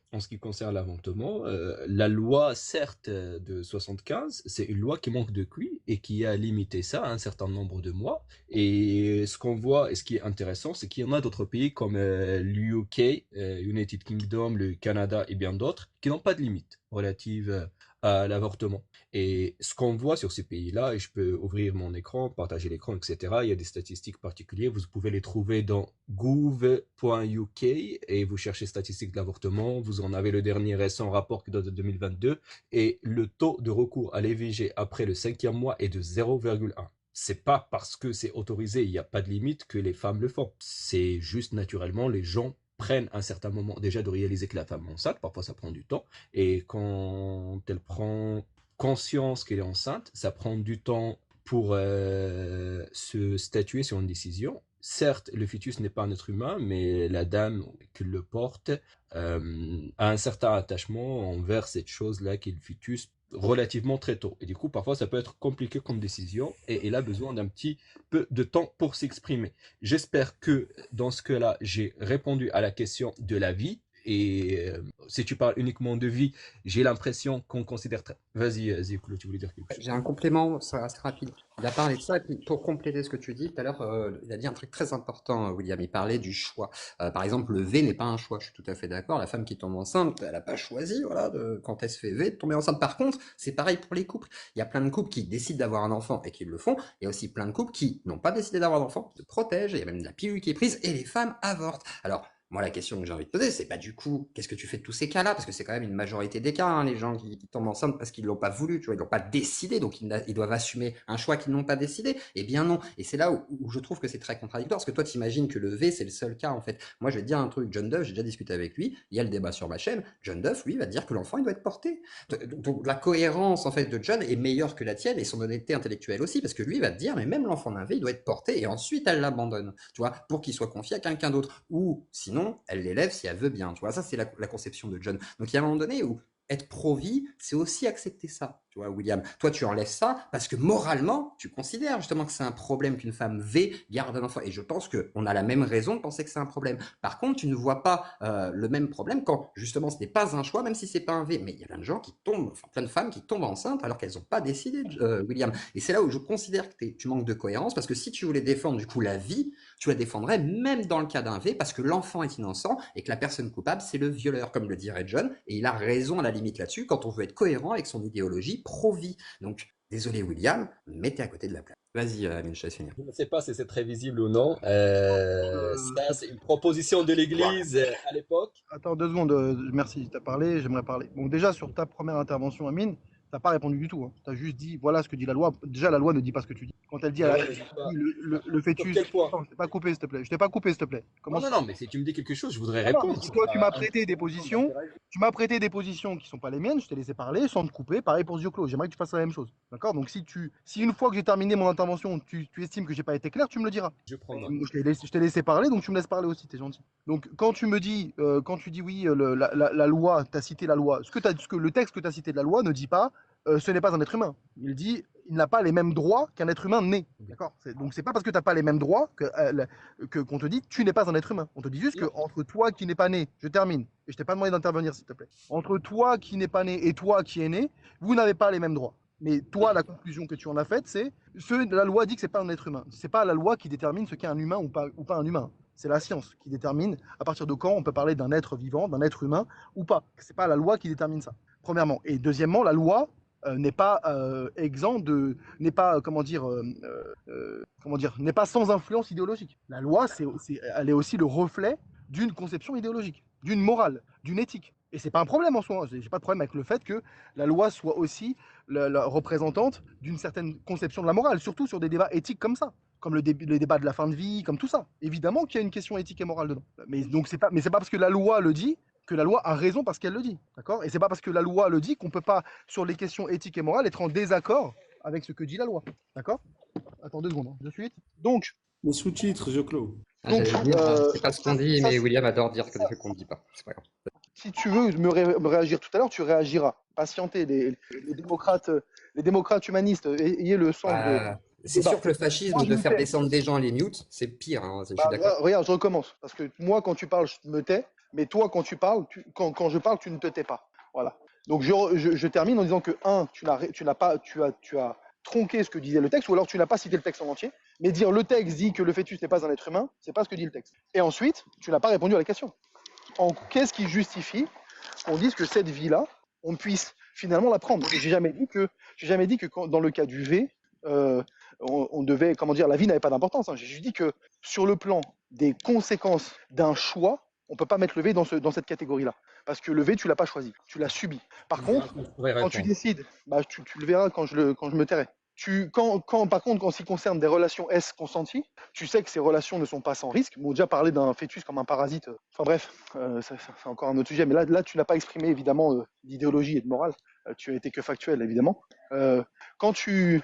la loi, certes, de 75, c'est une loi qui manque de QI et qui a limité ça à un certain nombre de mois. Et ce qu'on voit, et ce qui est intéressant, c'est qu'il y en a d'autres pays comme l'UK, United Kingdom, le Canada et bien d'autres, qui n'ont pas de limite relative à l'avortement. Et ce qu'on voit sur ces pays-là, et je peux ouvrir mon écran, partager l'écran, etc., il y a des statistiques particulières, vous pouvez les trouver dans gouv.uk et vous cherchez statistiques de l'avortement, vous en avez le dernier récent rapport qui date de 2022, et le taux de recours à l'IVG après le 5e mois est de 0,1. C'est pas parce que c'est autorisé, il n'y a pas de limite que les femmes le font. C'est juste naturellement, les gens prennent un certain moment déjà de réaliser que la femme est enceinte, parfois ça prend du temps, et quand elle prend conscience qu'elle est enceinte, ça prend du temps pour se statuer sur une décision. Certes, le fœtus n'est pas un être humain, mais la dame qui le porte a un certain attachement envers cette chose-là qui est le fœtus relativement très tôt. Et du coup, parfois, ça peut être compliqué comme décision et il a besoin d'un petit peu de temps pour s'exprimer. J'espère que dans ce cas-là, j'ai répondu à la question de la vie. Et si tu parles uniquement de vie, j'ai l'impression qu'on considère... Vas-y, Zécolo, tu voulais dire quelque chose? J'ai un complément, ça reste rapide. Il a parlé de ça, et puis pour compléter ce que tu dis, tout à l'heure, il a dit un truc très important, William, il parlait du choix. Par exemple, le V n'est pas un choix, je suis tout à fait d'accord, la femme qui tombe enceinte, elle n'a pas choisi, voilà, quand elle se fait V, de tomber enceinte. Par contre, c'est pareil pour les couples. Il y a plein de couples qui décident d'avoir un enfant et qui le font, il y a aussi plein de couples qui n'ont pas décidé d'avoir d'enfant, qui se protègent, il y a même de la pilule qui est prise, et les femmes avortent. Alors, moi, la question que j'ai envie de poser, c'est pas du coup, qu'est-ce que tu fais de tous ces cas-là? Parce que c'est quand même une majorité des cas, hein, les gens qui tombent enceintes parce qu'ils l'ont pas voulu, tu vois, ils l'ont pas décidé, donc ils doivent assumer un choix qu'ils n'ont pas décidé. Eh bien non. Et c'est là où je trouve que c'est très contradictoire, parce que toi, t'imagines que le V, c'est le seul cas, en fait. Moi, je vais te dire un truc, John Duff, j'ai déjà discuté avec lui, il y a le débat sur ma chaîne, John Duff, lui, va te dire que l'enfant, il doit être porté. Donc, la cohérence, en fait, de John est meilleure que la tienne, et son honnêteté intellectuelle aussi, parce que lui, il va te dire, mais même l'enfant d'un V, il doit être porté, et ensuite, elle l'abandonne, tu vois, pour qu'il soit confié à quelqu'un d'autre. Ou, sinon, elle l'élève si elle veut bien, tu vois, ça c'est la conception de John. Donc il y a un moment donné où être pro-vie, c'est aussi accepter ça, tu vois, William. Toi, tu enlèves ça parce que moralement, tu considères justement que c'est un problème qu'une femme V garde un enfant. Et je pense qu'on a la même raison de penser que c'est un problème. Par contre, tu ne vois pas le même problème quand justement ce n'est pas un choix, même si c'est pas un V. Mais il y a plein de gens qui tombent, enfin plein de femmes qui tombent enceintes alors qu'elles n'ont pas décidé, William. Et c'est là où je considère que tu manques de cohérence parce que si tu voulais défendre du coup la vie, tu la défendrais même dans le cas d'un V parce que l'enfant est innocent et que la personne coupable, c'est le violeur, comme le dirait John. Et il a raison à la limite là-dessus quand on veut être cohérent avec son idéologie pro-vie. Donc, désolé William, mais t'es à côté de la plaque. Vas-y, Amine, je te laisse finir. Je ne sais pas si c'est très visible ou non. Ça, c'est une proposition de l'Église à l'époque. Attends 2 secondes, merci, tu as parlé, j'aimerais parler. Bon, déjà, sur ta première intervention, Amine, t'as pas répondu du tout. Hein. Tu as juste dit, voilà ce que dit la loi. Déjà, la loi ne dit pas ce que tu dis. Quand elle dit le fœtus. Attends, je t'ai pas coupé, s'il te plaît. Je t'ai pas coupé, s'il te plaît. Non, mais si tu me dis quelque chose, je voudrais répondre. Si toi, tu m'as prêté des positions, qui sont pas les miennes, je t'ai laissé parler sans te couper. Pareil pour Zioclo. J'aimerais que tu fasses la même chose. D'accord? Donc, si une fois que j'ai terminé mon intervention, tu estimes que j'ai pas été clair, tu me le diras. Je prends note. Je t'ai laissé parler, donc tu me laisses parler aussi, t'es gentil. Donc, quand tu dis oui, la loi, tu as cité la loi, le texte que tu as cité de la loi ne dit pas ce n'est pas un être humain. Il dit il n'a pas les mêmes droits qu'un être humain né. D'accord? Donc c'est pas parce que tu n'as pas les mêmes droits qu'on te dit tu n'es pas un être humain. On te dit juste que entre toi qui n'es pas né, je termine, et je t'ai pas demandé d'intervenir s'il te plaît. Entre toi qui n'es pas né et toi qui es né, vous n'avez pas les mêmes droits. Mais toi, la conclusion que tu en as faite, c'est la loi dit que c'est pas un être humain. C'est pas la loi qui détermine ce qu'est un humain ou pas un humain. C'est la science qui détermine à partir de quand on peut parler d'un être vivant, d'un être humain ou pas. C'est pas la loi qui détermine ça. Premièrement. Et deuxièmement, la loi n'est pas exempt n'est pas n'est pas sans influence idéologique. La loi, elle est aussi le reflet d'une conception idéologique, d'une morale, d'une éthique. Et c'est pas un problème en soi, hein. J'ai pas de problème avec le fait que la loi soit aussi la représentante d'une certaine conception de la morale, surtout sur des débats éthiques comme ça, comme le débat de la fin de vie, comme tout ça. Évidemment qu'il y a une question éthique et morale dedans. Mais c'est pas parce que la loi le dit que la loi a raison parce qu'elle le dit, d'accord? Et c'est pas parce que la loi le dit qu'on peut pas, sur les questions éthiques et morales, être en désaccord avec ce que dit la loi, d'accord? Attends 2 secondes, hein, de suite. Donc, Les sous-titres, je clôt. donc, J'allais dire, c'est pas ce qu'on dit, ça, mais William adore dire que des trucs qu'on ne dit pas. C'est pas grave. si tu veux me réagir tout à l'heure, tu réagiras. Patientez, les démocrates humanistes, ayez le sang de. Bah, c'est débat. sûr que le fascisme Moi, je de me faire tais. descendre des gens à les mute, c'est pire, hein, je suis Bah, d'accord. regarde, je recommence. Parce que moi, quand tu parles, je me tais. Mais toi, quand tu parles, quand je parle, tu ne te tais pas. Voilà. Donc, je termine en disant que, tu as tronqué ce que disait le texte, ou alors tu n'as pas cité le texte en entier. Mais dire le texte dit que le fœtus n'est pas un être humain, c'est pas ce que dit le texte. Et ensuite, tu n'as pas répondu à la question. Qu'est-ce qui justifie qu'on dise que cette vie-là, on puisse finalement la prendre? Et j'ai jamais dit que dans le cas du V, on devait, comment dire, la vie n'avait pas d'importance, hein. J'ai juste dit que sur le plan des conséquences d'un choix, on peut pas mettre le V dans cette catégorie-là. Parce que le V, tu l'as pas choisi, tu l'as subi. Par contre, quand tu décides, bah, tu le verras quand je me tairai. Par contre, en ce qui concerne des relations S consenties, tu sais que ces relations ne sont pas sans risque. Bon, déjà parler d'un fœtus comme un parasite, enfin bref, c'est encore un autre sujet. Mais là, tu n'as pas exprimé évidemment d'idéologie et de morale. Tu as été que factuel, évidemment. Quand tu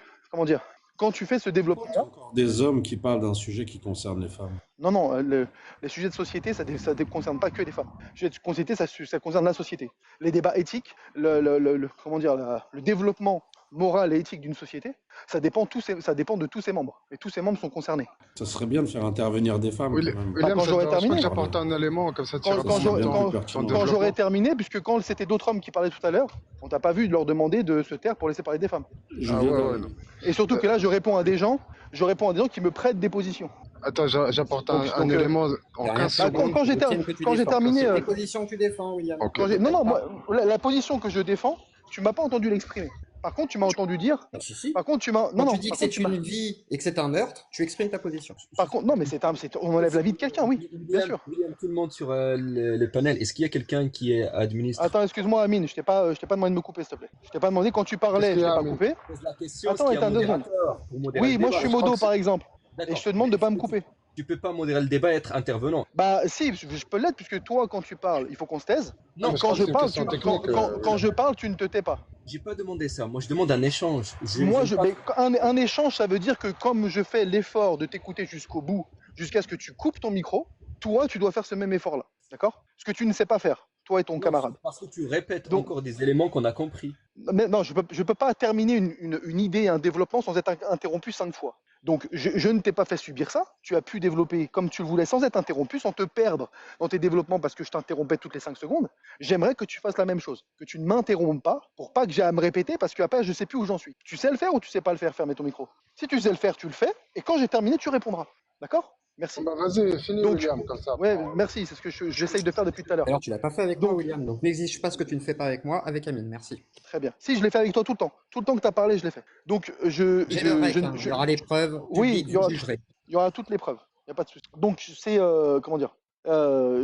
fais ce développement-là, Des hommes qui parlent d'un sujet qui concerne les femmes. non, les sujets de société, ça ne concerne pas que les femmes. Les sujets de société, ça concerne la société. Les débats éthiques, le développement moral et éthique d'une société, ça dépend de tous ses membres. Et tous ses membres sont concernés. Ça serait bien de faire intervenir des femmes. William, quand même. William, quand ça j'aurai te dérange pas terminé. que j'apporte un élément comme ça tu Quand réponds j'aurai terminé, puisque quand c'était d'autres hommes qui parlaient tout à l'heure, on t'a pas vu leur demander de se taire pour laisser parler des femmes. Je Ah viens ouais, de- ouais, non. Et surtout que là, je réponds à des gens qui me prêtent des positions. Attends, j'apporte Donc, un élément en T'as 15 rien secondes. quand j'ai terminé, C'est les positions que tu défends, William. Ok. non, moi, la position que je défends, tu m'as pas entendu l'exprimer. Par contre, tu m'as entendu dire. Ah, si. Par contre, tu m'as. Non, Quand non. tu dis que par contre, c'est tu m'as- une vie et que c'est un meurtre, tu exprimes ta position. Par contre, non, mais on enlève la vie de quelqu'un, oui, bien sûr. William, tout le monde sur le panel, est-ce qu'il y a quelqu'un qui est administrateur? Attends, excuse-moi, Amine, je t'ai pas demandé de me couper, s'il te plaît. Je t'ai pas demandé quand tu parlais, Qu'est-ce je qu'il y t'ai a, pas Amine coupé. Je pose la question, Attends, est-ce qu'il y a un attends, 2 secondes. modérateur pour modérer Oui, le moi débat? je suis je crois modo que par exemple, et D'accord. je te demande de Mais pas me est-ce que couper. tu peux pas modérer le débat et être intervenant? Bah si, je peux l'être puisque toi quand tu parles, il faut qu'on se taise. Non, mais je Quand pense je que c'est une parle, question technique, quand je parle, tu ne te tais pas. j'ai pas demandé ça. Moi, je demande un échange. Mais un échange, ça veut dire que comme je fais l'effort de t'écouter jusqu'au bout, jusqu'à ce que tu coupes ton micro, toi tu dois faire ce même effort-là, d'accord? Ce que tu ne sais pas faire, toi et ton camarade. Parce que tu répètes Donc- encore des éléments qu'on a compris. Mais non, je peux pas terminer une idée, un développement sans être interrompu 5 fois. Donc, je ne t'ai pas fait subir ça. Tu as pu développer comme tu le voulais sans être interrompu, sans te perdre dans tes développements parce que je t'interrompais toutes les 5 secondes. J'aimerais que tu fasses la même chose, que tu ne m'interrompes pas pour pas que j'ai à me répéter parce qu'après, je sais plus où j'en suis. Tu sais le faire ou tu sais pas le faire, fermer ton micro? Si tu sais le faire, tu le fais. Et quand j'ai terminé, tu répondras. D'accord? Merci. Bah, vas-y, finis, Donc, William, comme ça. Ouais, merci. C'est ce que j'essaye de faire depuis tout à l'heure. Alors, tu l'as pas fait avec moi, William, donc n'exige pas ce que tu ne fais pas avec moi, avec Amine, merci. Très bien. Si, je l'ai fait avec toi tout le temps. Tout le temps que tu as parlé, je l'ai fait. Donc, J'aimerais il y aura les preuves, Oui, tu il y aura- jugerais. Il y aura toutes les preuves. Il n'y a pas de souci. Donc, c'est. Comment dire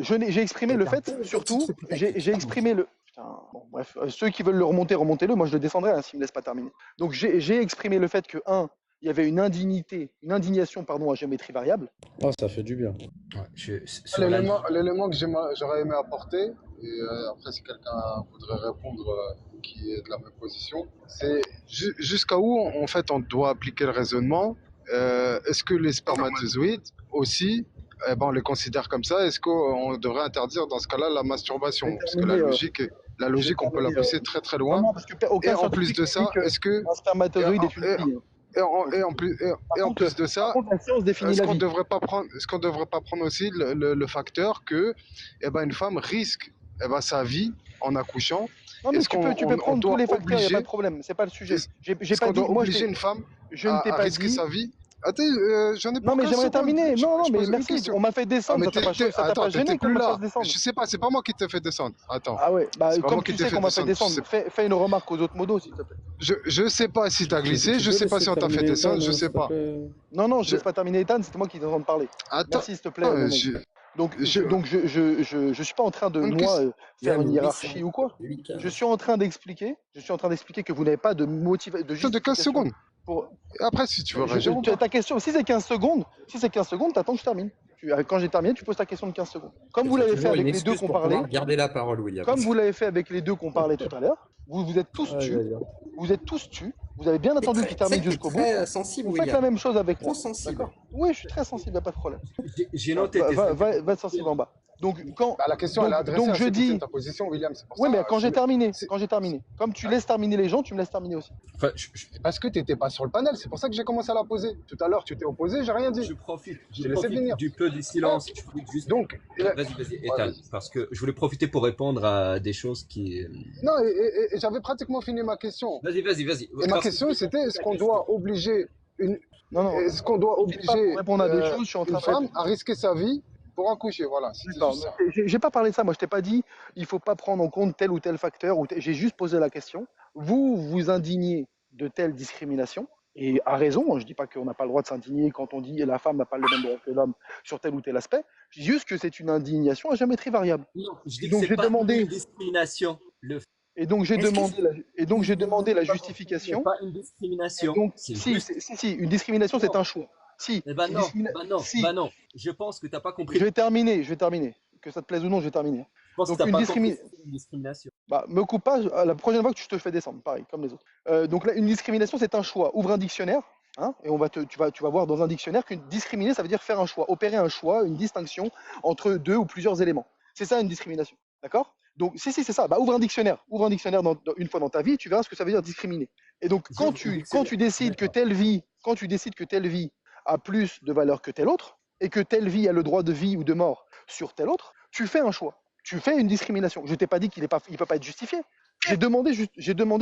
j'ai exprimé le fait, surtout. J'ai exprimé le. Putain, bon, bref. Ceux qui veulent le remonter, remontez-le. Moi, je le descendrai hein, s'ils ne me laissent pas terminer. Donc, j'ai exprimé le fait que, il y avait une indignation à géométrie variable. Oh, ça fait du bien. L'élément que j'aurais aimé apporter, et après si quelqu'un voudrait répondre qui est de la même position, c'est jusqu'à où en fait on doit appliquer le raisonnement. Est-ce que les spermatozoïdes aussi, on les considère comme ça? Est-ce qu'on devrait interdire dans ce cas-là la masturbation? Parce que la logique on peut la pousser très très loin. Non, parce que aucun Et en plus scientifique de ça, dit que est-ce que un spermatozoïde est une fille. et en plus de ça, Par contre, la science définit est-ce la qu'on vie. devrait pas prendre aussi le facteur que une femme risque sa vie en accouchant? Non, mais Est-ce tu qu'on peux prendre doit tous les facteurs, il n'y a obliger- pas de problème. C'est pas le sujet. J'ai Est-ce pas qu'on dit. doit Moi, obliger une femme je ne t'ai à pas risquer dit. sa vie? Attends, j'en ai pas Non, mais 15 j'aimerais secondes. terminer. Je- Non, je mais pose une merci. question. On m'a fait Ah, descendre. mais Ça t'a pas attends, gêné t'étais qu'on plus me là. fasse descendre. Je sais pas, c'est pas moi qui t'ai fait descendre. Attends. Ah ouais, bah C'est pas comme moi qui tu t'ai sais fait qu'on m'a fait descendre. descendre, fais une remarque aux autres modos, s'il te plaît. Je sais pas si t'as glissé, je sais pas si on t'a fait descendre, je sais pas. Non, je Je- laisse pas terminer Ethan, c'était moi qui t'ai en train de parler. Attends, Merci, s'il te plaît. Mohamed. Donc, Je- je suis pas en train de, Une moi, question. faire William, une oui, hiérarchie ou quoi. Je suis en train d'expliquer que vous n'avez pas de de 15 justification secondes. pour. Après, si tu veux réagir ou Tu as pas. ta question, si c'est 15 secondes, t'attends que je termine. Quand j'ai terminé, tu poses ta question de 15 secondes. Comme vous C'est l'avez fait toujours une avec les deux excuse qu'on pour parlait, pouvoir garder la parole, William. comme vous l'avez fait avec les deux qu'on parlait tout à l'heure, vous êtes tous tus. Vous êtes tous tus. Vous avez bien T'es attendu très- qu'ils c'est vrai terminent que t'es jusqu'au bout. très sensible, Vous faites la William. même chose avec Trop moi. sensible. D'accord? Oui, je suis très sensible, y a pas de problème. J'ai noté tes Va être sensible en bas. Donc, Bah, la question, elle est adressée donc à je ceux qui tiennent dis. ta position, William. C'est pour Oui, ça. mais quand j'ai terminé. c'est- Comme tu laisses terminer les gens, tu me laisses terminer aussi. Enfin, Parce que tu n'étais pas sur le panel. C'est pour ça que j'ai commencé à la poser. Tout à l'heure, tu t'es opposé, j'ai rien dit. je profite J'ai laissé venir. du peu du silence. Je voulais juste... Donc, Vas-y, étale. Parce que je voulais profiter pour répondre à des choses qui... non, et j'avais pratiquement fini ma question. Vas-y. Et ma question, c'était est-ce qu'on doit obliger Non, est-ce qu'on doit pas obliger pour répondre à des choses, je suis en train une de femme à risquer sa vie pour accoucher? Voilà, c'est D'accord, juste ça. mais j'ai pas parlé de ça, moi je t'ai pas dit il faut pas prendre en compte tel ou tel facteur, j'ai juste posé la question. Vous vous indignez de telle discrimination, et à raison, je dis pas qu'on n'a pas le droit de s'indigner quand on dit la femme n'a pas le même droit que l'homme sur tel ou tel aspect, je dis juste que c'est une indignation à géométrie variable. Non, je dis Et que donc c'est j'ai pas demandé, une discrimination. et donc j'ai Est-ce que demandé, j'ai demandé la C'est justification. pas une Et discrimination. donc, C'est si, juste... si, une discrimination c'est un choix. Si, Eh ben une non, discrimina- si, non. Je pense que t'as pas je compris. vais terminer. Que ça te plaise ou non, je vais terminer. Je pense que Donc t'as une pas compris discrimination. ce qu'est une discrimination. Bah, me coupe pas, la prochaine fois que je te fais descendre, pareil, comme les autres. Donc là, une discrimination, c'est un choix. Ouvre un dictionnaire, hein, et tu vas voir dans un dictionnaire qu'une discriminer, ça veut dire faire un choix, opérer un choix, une distinction entre deux ou plusieurs éléments. C'est ça une discrimination, d'accord? Donc si, c'est ça. Bah, ouvre un dictionnaire une fois dans ta vie, et tu verras ce que ça veut dire discriminer. Et donc quand tu décides que telle vie a plus de valeur que telle autre, et que telle vie a le droit de vie ou de mort sur telle autre, tu fais un choix. Tu fais une discrimination. Je t'ai pas dit il peut pas être justifié. J'ai demandé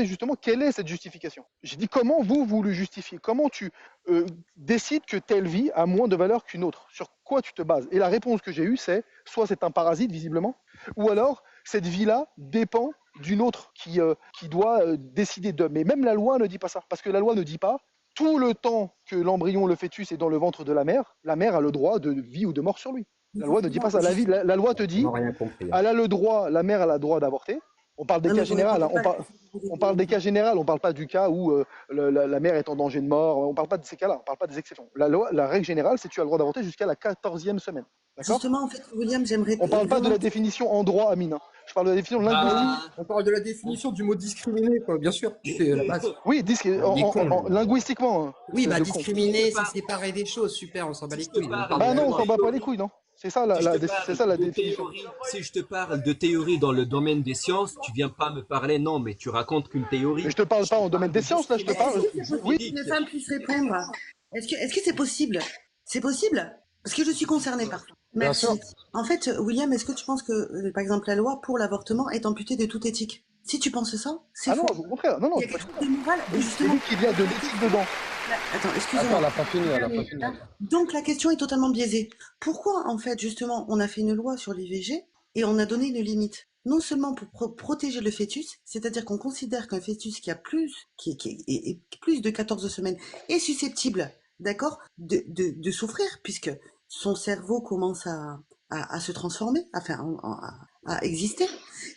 justement quelle est cette justification. J'ai dit comment vous le justifiez. Comment tu décides que telle vie a moins de valeur qu'une autre. Sur quoi tu te bases. Et la réponse que j'ai eue, c'est soit c'est un parasite visiblement, ou alors cette vie-là dépend d'une autre qui doit décider de. Mais même la loi ne dit pas ça, parce que la loi ne dit pas tout le temps que l'embryon, le fœtus est dans le ventre de la mère a le droit de vie ou de mort sur lui. La loi ne dit pas ça. La loi te dit, On n'a rien compris. elle a le droit, la mère elle a le droit d'avorter. On parle des cas généraux, hein. On parle des cas généraux, on parle pas du cas où la mère est en danger de mort, on parle pas de ces cas-là, on parle pas des exceptions. La règle générale, c'est que tu as le droit d'avorter jusqu'à la 14e semaine. D'accord? Justement, en fait, William, j'aimerais... On parle pas de la définition en droit, Amine, hein. Je parle de la définition linguistique. On parle de la définition du mot discriminer, quoi, bien sûr. C'est la base. Oui, linguistiquement. hein. Oui, bah Le con. discriminer, c'est séparer des choses. Super, on s'en bat les couilles. Bah non, on s'en bat pas les couilles, non. C'est ça la définition. Si je te parle de théorie dans le domaine des sciences, tu viens pas me parler, non, mais tu racontes qu'une théorie. Mais je te parle pas en domaine des sciences, là, je te parle. Oui. Une femme puisse répondre. Est-ce que c'est possible? C'est possible? Parce que je suis concernée par ça. Merci. Bien sûr. En fait, William, est-ce que tu penses que, par exemple, la loi pour l'avortement est amputée de toute éthique? Si tu penses ça, c'est Ah non, faux. au contraire, non, Il y a quelque chose de moral, c'est justement. lui qui vient de l'éthique dedans. Attends, Attends, excusez-moi. elle a pas fini. Donc la question est totalement biaisée. Pourquoi, en fait, justement, on a fait une loi sur l'IVG et on a donné une limite? Non seulement pour protéger le fœtus, c'est-à-dire qu'on considère qu'un fœtus qui a est plus de 14 semaines est susceptible, d'accord, de souffrir, puisque son cerveau commence à se transformer, à exister.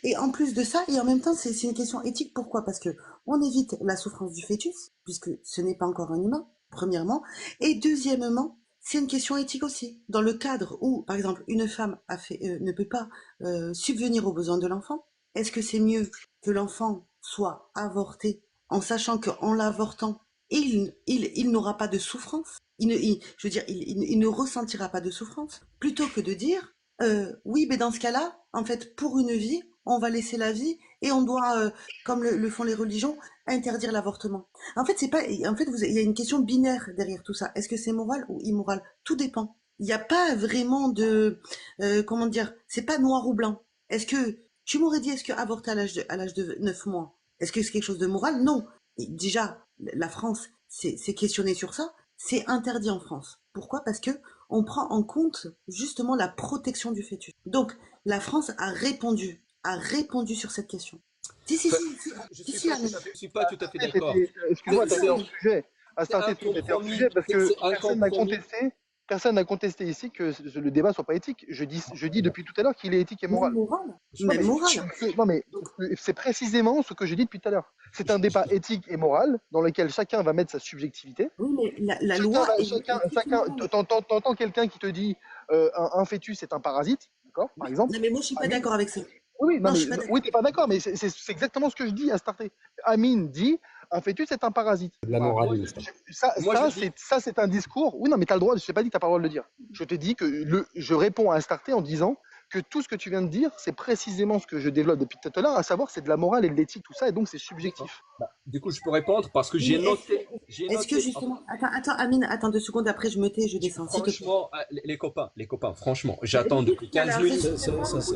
Et en plus de ça, et en même temps, c'est une question éthique. Pourquoi? Parce que on évite la souffrance du fœtus, puisque ce n'est pas encore un humain, premièrement. Et deuxièmement, c'est une question éthique aussi. Dans le cadre où, par exemple, une femme ne peut pas subvenir aux besoins de l'enfant, est-ce que c'est mieux que l'enfant soit avorté en sachant qu'en l'avortant, il n'aura pas de souffrance? Il ne ressentira pas de souffrance, plutôt que de dire oui, mais dans ce cas-là, en fait, pour une vie, on va laisser la vie et on doit, comme le font les religions, interdire l'avortement. En fait, il y a une question binaire derrière tout ça. Est-ce que c'est moral ou immoral? Tout dépend. Il n'y a pas vraiment de, comment dire, c'est pas noir ou blanc. Est-ce que tu m'aurais dit, est-ce que avorter à l'âge de 9 mois, est-ce que c'est quelque chose de moral? Non. Et déjà, la France s'est questionnée sur ça. C'est interdit en France. Pourquoi? Parce que on prend en compte justement la protection du fœtus. Donc, la France a répondu sur cette question. Si. Je suis pas tout à fait d'accord. Excuse-moi, t'étais hors sujet. Astarté, tu étais hors sujet parce que Personne n'a contesté ici que le débat soit pas éthique. Je dis depuis tout à l'heure qu'il est éthique et moral. Mais moral. Non, mais c'est précisément ce que je dis depuis tout à l'heure. C'est un débat éthique et moral dans lequel chacun va mettre sa subjectivité. Oui, mais la loi. T'entends quelqu'un qui te dit un fœtus est un parasite, d'accord, par exemple. Non, mais moi, je suis pas d'accord avec ça. Oui, Non, je suis pas d'accord. oui, t'es pas d'accord, mais c'est exactement ce que je dis à Starter. Amine dit un fœtus est un parasite. De la moralisme. Ça, c'est un discours. Oui, non, mais t'as le droit, je t'ai pas dit que t'as pas le droit de le dire. Je te dis que je réponds à Starter en disant que tout ce que tu viens de dire, c'est précisément ce que je développe depuis tout à l'heure, à savoir c'est de la morale et de l'éthique, tout ça, et donc c'est subjectif. Du coup, je peux répondre parce que j'ai noté. Est-ce que justement. Attends, Amine, attends 2 secondes, après je me tais, je descends. Franchement, les copains, franchement, j'attends depuis 15 minutes.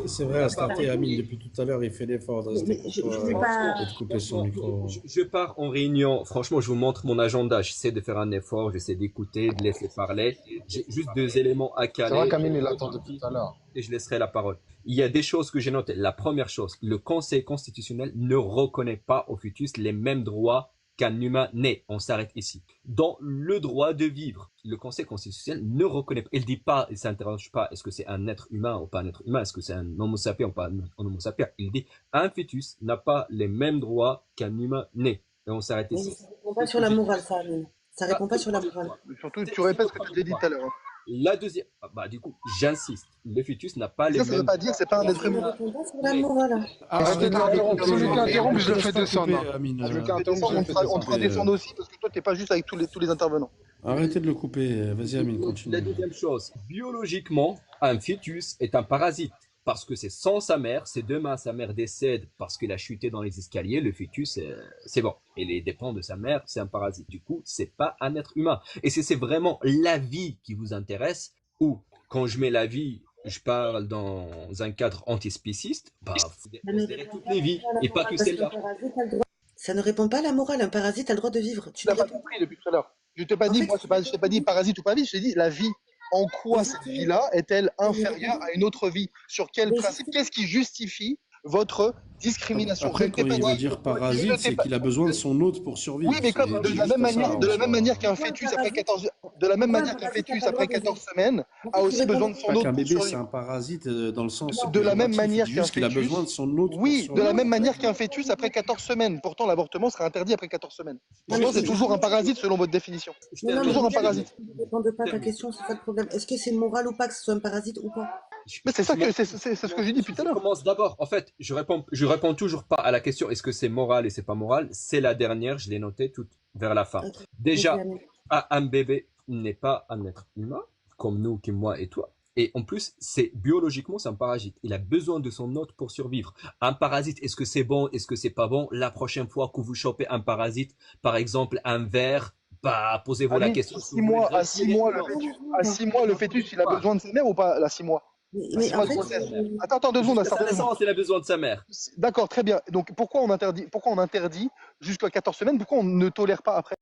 C'est vrai, à starter, Amine, depuis tout à l'heure, il fait l'effort de rester et de couper son micro. Je pars en réunion, franchement, je vous montre mon agenda. J'essaie de faire un effort, j'essaie d'écouter, de laisser parler. J'ai juste 2 éléments à caler. C'est vrai qu'Amine, il attend depuis tout à l'heure. Et je laisserai la parole. Il y a des choses que j'ai notées. La première chose, le Conseil constitutionnel ne reconnaît pas au fœtus les mêmes droits qu'un humain né. On s'arrête ici. Dans le droit de vivre, le Conseil constitutionnel ne reconnaît pas. Il dit pas, il s'interroge pas, est-ce que c'est un être humain ou pas un être humain, est-ce que c'est un homo sapiens ou pas un homo sapiens. Il dit, un fœtus n'a pas les mêmes droits qu'un humain né. Et on s'arrête ici. Ça répond pas sur la morale, ça, Amine. Ça répond pas sur la morale. Surtout, tu répètes ce que tu t'es dit tout à l'heure. La deuxième, du coup, j'insiste, le fœtus n'a pas les mêmes... Ça veut pas dire que c'est pas un être humain. Ça répond pas sur la morale. Arrêtez de l'interrompre. Celui qui interrompt, je le fais descendre. Celui qui interrompt, on te fera descendre aussi, parce que toi, t'es pas juste avec tous les intervenants. Arrêtez de le couper. Vas-y, Amine, continue. La deuxième chose, biologiquement, un fœtus est un parasite. Parce que c'est sans sa mère, si demain sa mère décède parce qu'il a chuté dans les escaliers, le fœtus, c'est bon. Il dépend de sa mère, c'est un parasite. Du coup, c'est pas un être humain. Et si c'est vraiment la vie qui vous intéresse, ou quand je mets la vie, je parle dans un cadre antispéciste, vous considérez toutes les vies, et pas que celle-là. Ça ne répond pas à la morale. Un parasite a le droit de vivre. Tu l'as pas compris depuis tout à l'heure. Je t'ai pas dit, moi, je t'ai pas dit parasite ou pas vie, je t'ai dit la vie. En quoi cette vie-là est-elle inférieure à une autre vie? Sur quel principe? Qu'est-ce qui justifie votre discrimination? Après, quand il veut dire parasite, c'est qu'il a besoin de son hôte pour survivre. Oui, mais comme de la même manière qu'un fœtus après 14 semaines a aussi besoin de son hôte. Qu'un bébé, c'est un parasite dans le sens. De la même manière qu'un fœtus, il a besoin de son hôte. Oui, de la même manière qu'un fœtus après 14 semaines. Pourtant, l'avortement sera interdit après 14 semaines. Pourtant, c'est toujours un parasite selon votre définition. C'est toujours un parasite. Ne répondez pas à ta question, c'est ça le problème. Est-ce que c'est moral ou pas que ce soit un parasite ou pas? Mais c'est ce que j'ai dit depuis tout à l'heure. Je commence d'abord. En fait, je réponds toujours pas à la question est-ce que c'est moral et c'est pas moral. C'est la dernière, je l'ai notée toute vers la fin. Okay. Déjà, un bébé n'est pas un être humain comme nous, comme moi et toi. Et en plus, biologiquement, c'est un parasite. Il a besoin de son hôte pour survivre. Un parasite, est-ce que c'est bon, est-ce que c'est pas bon? La prochaine fois que vous chopez un parasite, par exemple un ver, posez-vous la question. À 6 mois, le fœtus, il a besoin de sa mère ou pas? À 6 mois. Mais en fait, attends 2 secondes. Il a besoin de sa mère. D'accord, très bien. Donc pourquoi on interdit jusqu'à 14 semaines? Pourquoi on ne tolère pas après?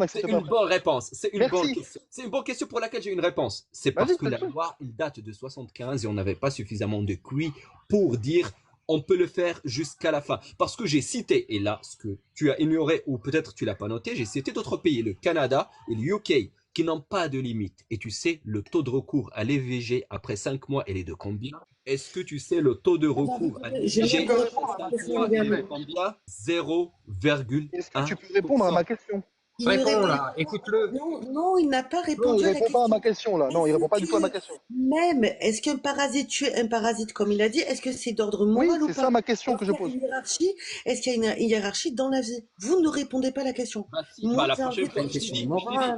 C'est une bonne réponse. C'est une bonne question. C'est une bonne question pour laquelle j'ai une réponse. C'est parce que la loi, il date de 75 et on n'avait pas suffisamment de QI pour dire on peut le faire jusqu'à la fin. Parce que j'ai cité, et là, ce que tu as ignoré ou peut-être tu l'as pas noté, j'ai cité d'autres pays, le Canada et le UK, qui n'ont pas de limite. Et tu sais, le taux de recours à l'IVG après 5 mois, elle est de combien? Est-ce que tu sais le taux de recours à l'IVG après 5 mois, elle est de combien? 0,1. Est-ce que tu peux répondre à ma question? Réponds là, écoute-le. Non, il n'a pas répondu à la question. Il répond pas à ma question là. Non, il répond pas du tout à ma question. Même, est-ce qu'un parasite tue un parasite comme il a dit? Est-ce que c'est d'ordre moral ou pas? Oui, c'est ça ma question que je pose. Est-ce qu'il y a une hiérarchie dans la vie? Vous ne répondez pas à la question. La prochaine fois,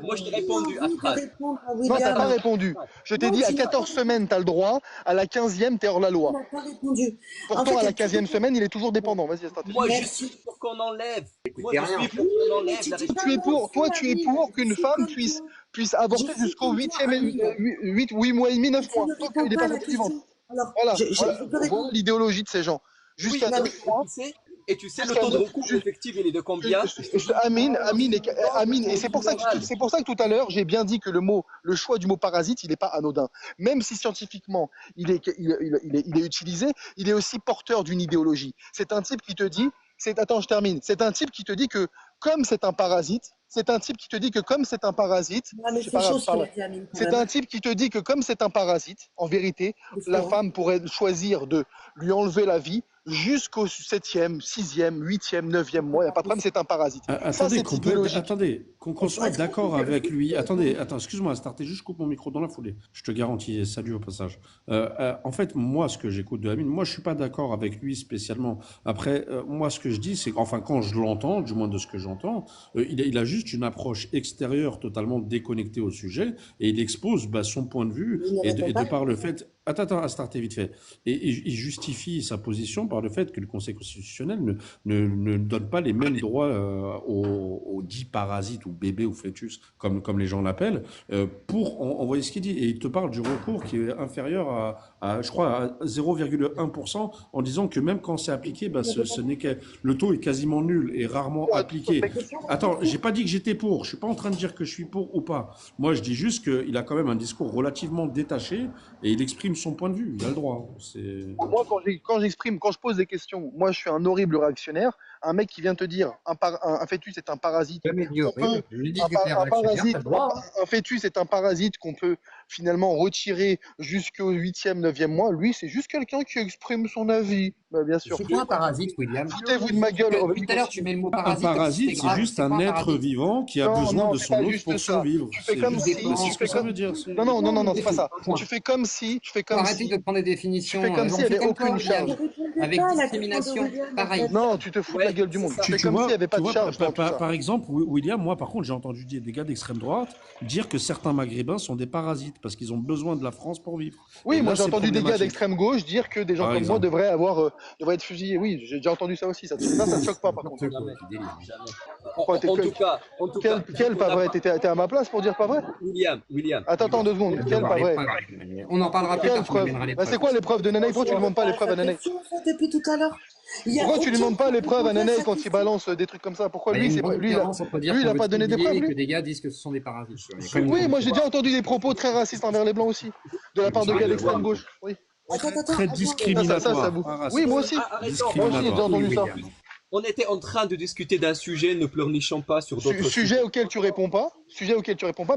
moi je t'ai répondu à phrase. Non, t'as pas répondu. Je t'ai dit à 14 semaines, t'as le droit. À la 15e, t'es hors la loi. Tu n'as pas répondu. Pourtant, à la 15e semaine, il est toujours dépendant. Vas-y, moi, je suis pour qu'on enlève. Moi, je suis pour qu'on enlève la restriction. Toi, tu es pour qu'une femme puisse avorter jusqu'au 8 mois et demi, 9 mois. Tant qu'il n'est pas vivante. Voilà l'idéologie de ces gens. Jusqu'à 9 mois. Et tu sais le taux de recours effectif, il est de combien? Amine, et c'est pour ça que tout à l'heure, j'ai bien dit que le choix du mot parasite, il n'est pas anodin. Même si scientifiquement, il est utilisé, il est aussi porteur d'une idéologie. C'est un type qui te dit, attends, je termine. C'est un type qui te dit que comme c'est un parasite, c'est un type qui te dit que comme c'est un parasite, Non, mais c'est c'est pas grave, chaud je ce qu'il parle. a dit, Amine, quand C'est même. un type qui te dit que comme c'est un parasite, en vérité, C'est la fou, hein. femme pourrait choisir de lui enlever la vie jusqu'au 7e, 6e, 8e, 9e mois. Il n'y a pas de problème, c'est un parasite. Ça, Attendez, c'est idéologique. qu'on soit d'accord avec lui. Attendez, excuse-moi, Astarté, juste coupe mon micro dans la foulée. Je te garantis, et salut au passage. En fait, moi, ce que j'écoute de Amine, moi, je suis pas d'accord avec lui spécialement. Après, moi, ce que je dis, c'est qu'enfin, quand je l'entends, du moins de ce que j'entends, il a juste une approche extérieure totalement déconnectée au sujet et il expose son point de vue Il ne répond et de pas. par le fait. Attends, Astarté, vite fait. Et il justifie sa position par le fait que le Conseil constitutionnel ne donne pas les mêmes droits aux dits parasites ou bébés ou fœtus, comme les gens l'appellent, pour envoyer ce qu'il dit. Et il te parle du recours qui est inférieur je crois, à 0,1% en disant que même quand c'est appliqué, ce n'est que le taux est quasiment nul et rarement appliqué. Attends, j'ai pas dit que j'étais pour. Je suis pas en train de dire que je suis pour ou pas. Moi, je dis juste qu'il a quand même un discours relativement détaché et il exprime son point de vue. Il a le droit. Moi, quand je pose des questions, moi, je suis un horrible réactionnaire. Un mec qui vient te dire un fœtus est un parasite. Jamais dit horrible. Je lui dis que t'es Un réactionnaire, parasite, t'as le droit. un fœtus est un parasite qu'on peut finalement retirer jusqu'au 8e, 9e mois. Lui, c'est juste quelqu'un qui exprime son avis. Bah, bien sûr. C'est pas un parasite, William. Foutez-vous de ma gueule. Depuis tout à l'heure, tu mets le mot Un parasite. comme si parasite, c'était c'est grave. juste C'est un pas être parasite. vivant qui a Non, besoin non, de c'est son pas hôte juste pour ça. survivre. Tu fais C'est comme juste- si. c'est Tu ce fais que ça comme. veut dire. Non, c'est pas ça. Point. Tu fais comme si. Tu fais Faut comme arrêter si. de prendre des définitions. Tu fais comme on s'il y fait avait comme toi, aucune William. charge. Avec pas à la discrimination, question de William, en pareil. fait. Non, tu te fous de la gueule du monde. Tu fais Tu comme vois, s'il n'y avait pas tu de vois, charge dans tout ça. par exemple, William, moi, par contre, j'ai entendu des gars d'extrême droite dire que certains Maghrébins sont des parasites parce qu'ils ont besoin de la France pour vivre. Oui, Et moi là, j'ai c'est entendu des gars problématique. d'extrême gauche dire que des gens Par comme moi exemple. devraient être fusillés. Oui, j'ai déjà entendu ça aussi. Ça te choque pas par contre. Jamais. Quoi, En tout cas, Quel pas vrai? T'es à ma place pour dire pas vrai? William. Attends 2 secondes. On Quel va pas voir les vrai? preuves. On en parlera plus Quelle tard. Tu preuve? m'amèneras les Bah, c'est preuves. quoi les preuves de Nanaï? Pourquoi tu lui demandes pas les preuves à Nanaï? Question, en fait, depuis tout à l'heure. Il y a Pourquoi tu lui aucun demandes pas les qui preuves à répond à Nanaï sa quand il question. balance des trucs comme ça? Pourquoi Il y a lui, une c'est grande lui, il a, différence entre dire lui, il qu'on a veut pas donné des civiliser preuves, et que lui? des gars disent que ce sont des parasites. Il y a quand même une Oui, grande moi j'ai déjà différence. entendu des propos très racistes envers les blancs aussi, de la part de gars d'extrême gauche. Oui. Très Ça discriminatoire. vous. pas Oui, raciste. moi aussi. Moi aussi, j'ai déjà Discriminatoire. entendu ça. On était en train de discuter d'un sujet, ne pleurnichons pas sur d'autres Sujet sujets. auquel tu réponds pas,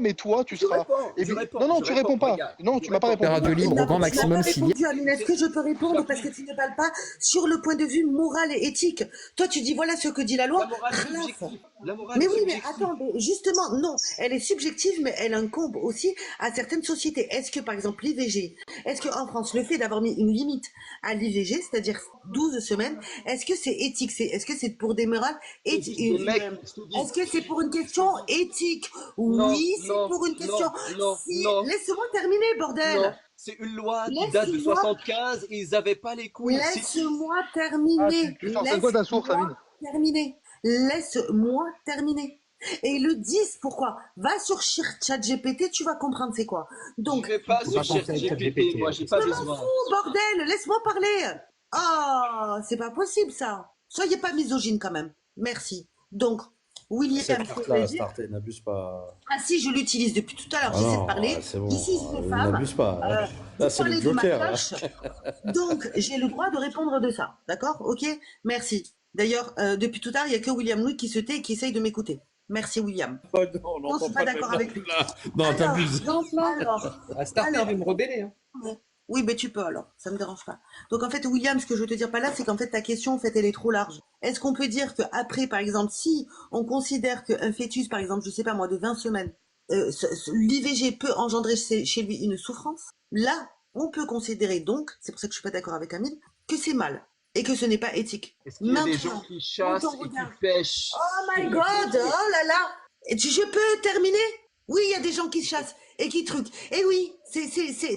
mais toi, tu Je seras. réponds, Et je puis- réponds, Non, je tu réponds, réponds pas. regarde, Non, je tu m'as pas réponds. répondu. Radio libre, Tu au grand n'as pas maximum, Sylvia. répondu, Amine. Est-ce que je peux répondre parce que tu ne parles pas sur le point de vue moral et éthique? Toi, tu dis voilà ce que dit la La loi. morale est Relâche. subjective. La morale Mais est oui, mais subjective. attends, mais justement, non, elle est subjective, mais elle incombe aussi à certaines sociétés. Est-ce que, par exemple, l'IVG, est-ce qu'en France, le fait d'avoir mis une limite à l'IVG, c'est-à-dire 12 semaines, est-ce que c'est éthique? Est-ce que c'est pour des morales éthiques? Le mec, je te dis, Est-ce que c'est pour une question éthique? non, Oui, c'est non, pour une question. non, Si, non, laisse-moi terminer, non. bordel. C'est une loi qui date de Laisse-moi 75 et ils avaient pas les couilles. Laisse-moi Ah, terminer. tu sors c'est quoi ta source, Amine? Terminer. Laisse-moi terminer. Et ils le disent pourquoi? Va sur ChatGPT, tu vas comprendre c'est quoi. Donc, Je vais pas Faut sur pas penser à ChatGPT, ChatGPT, moi j'ai pas je m'en besoin. fous, bordel, laisse-moi parler. Oh, c'est pas possible ça. Soyez pas misogyne quand même. Merci. Donc, William, Cette ce que je carte-là, voulais dire- Astarté, n'abuse pas. ah si, je l'utilise depuis tout à l'heure, Ah j'essaie non, de parler. c'est bon. Je suis une femme. N'abuse pas. Euh, Là, vous c'est le parlez de ma Joker. Là. tâche. Donc, j'ai le droit de répondre de ça. D'accord? Ok? Merci. D'ailleurs, depuis tout à l'heure, il n'y a que William Louis qui se tait et qui essaye de m'écouter. Merci, William. Oh, non, on Non, je suis n'entend pas pas d'accord le avec lui. là. Non, t'abuses. Alors, À Starter Alors. veut me rebeller. Hein. oui, mais tu peux alors, ça me dérange pas. Donc en fait, William, ce que je veux te dire par là, c'est qu'en fait ta question, en fait, elle est trop large. Est-ce qu'on peut dire que après, par exemple, si on considère qu'un fœtus, par exemple, je sais pas moi, de 20 semaines, l'IVG peut engendrer chez lui une souffrance, là, on peut considérer donc, c'est pour ça que je suis pas d'accord avec Amine, que c'est mal et que ce n'est pas éthique. Est-ce qu'il y a des Maintenant, gens qui chassent quand on et qui regarde- pêchent? Oh my god, oh là là. Je peux terminer? Oui, il y a des gens qui chassent et qui truquent. Et oui,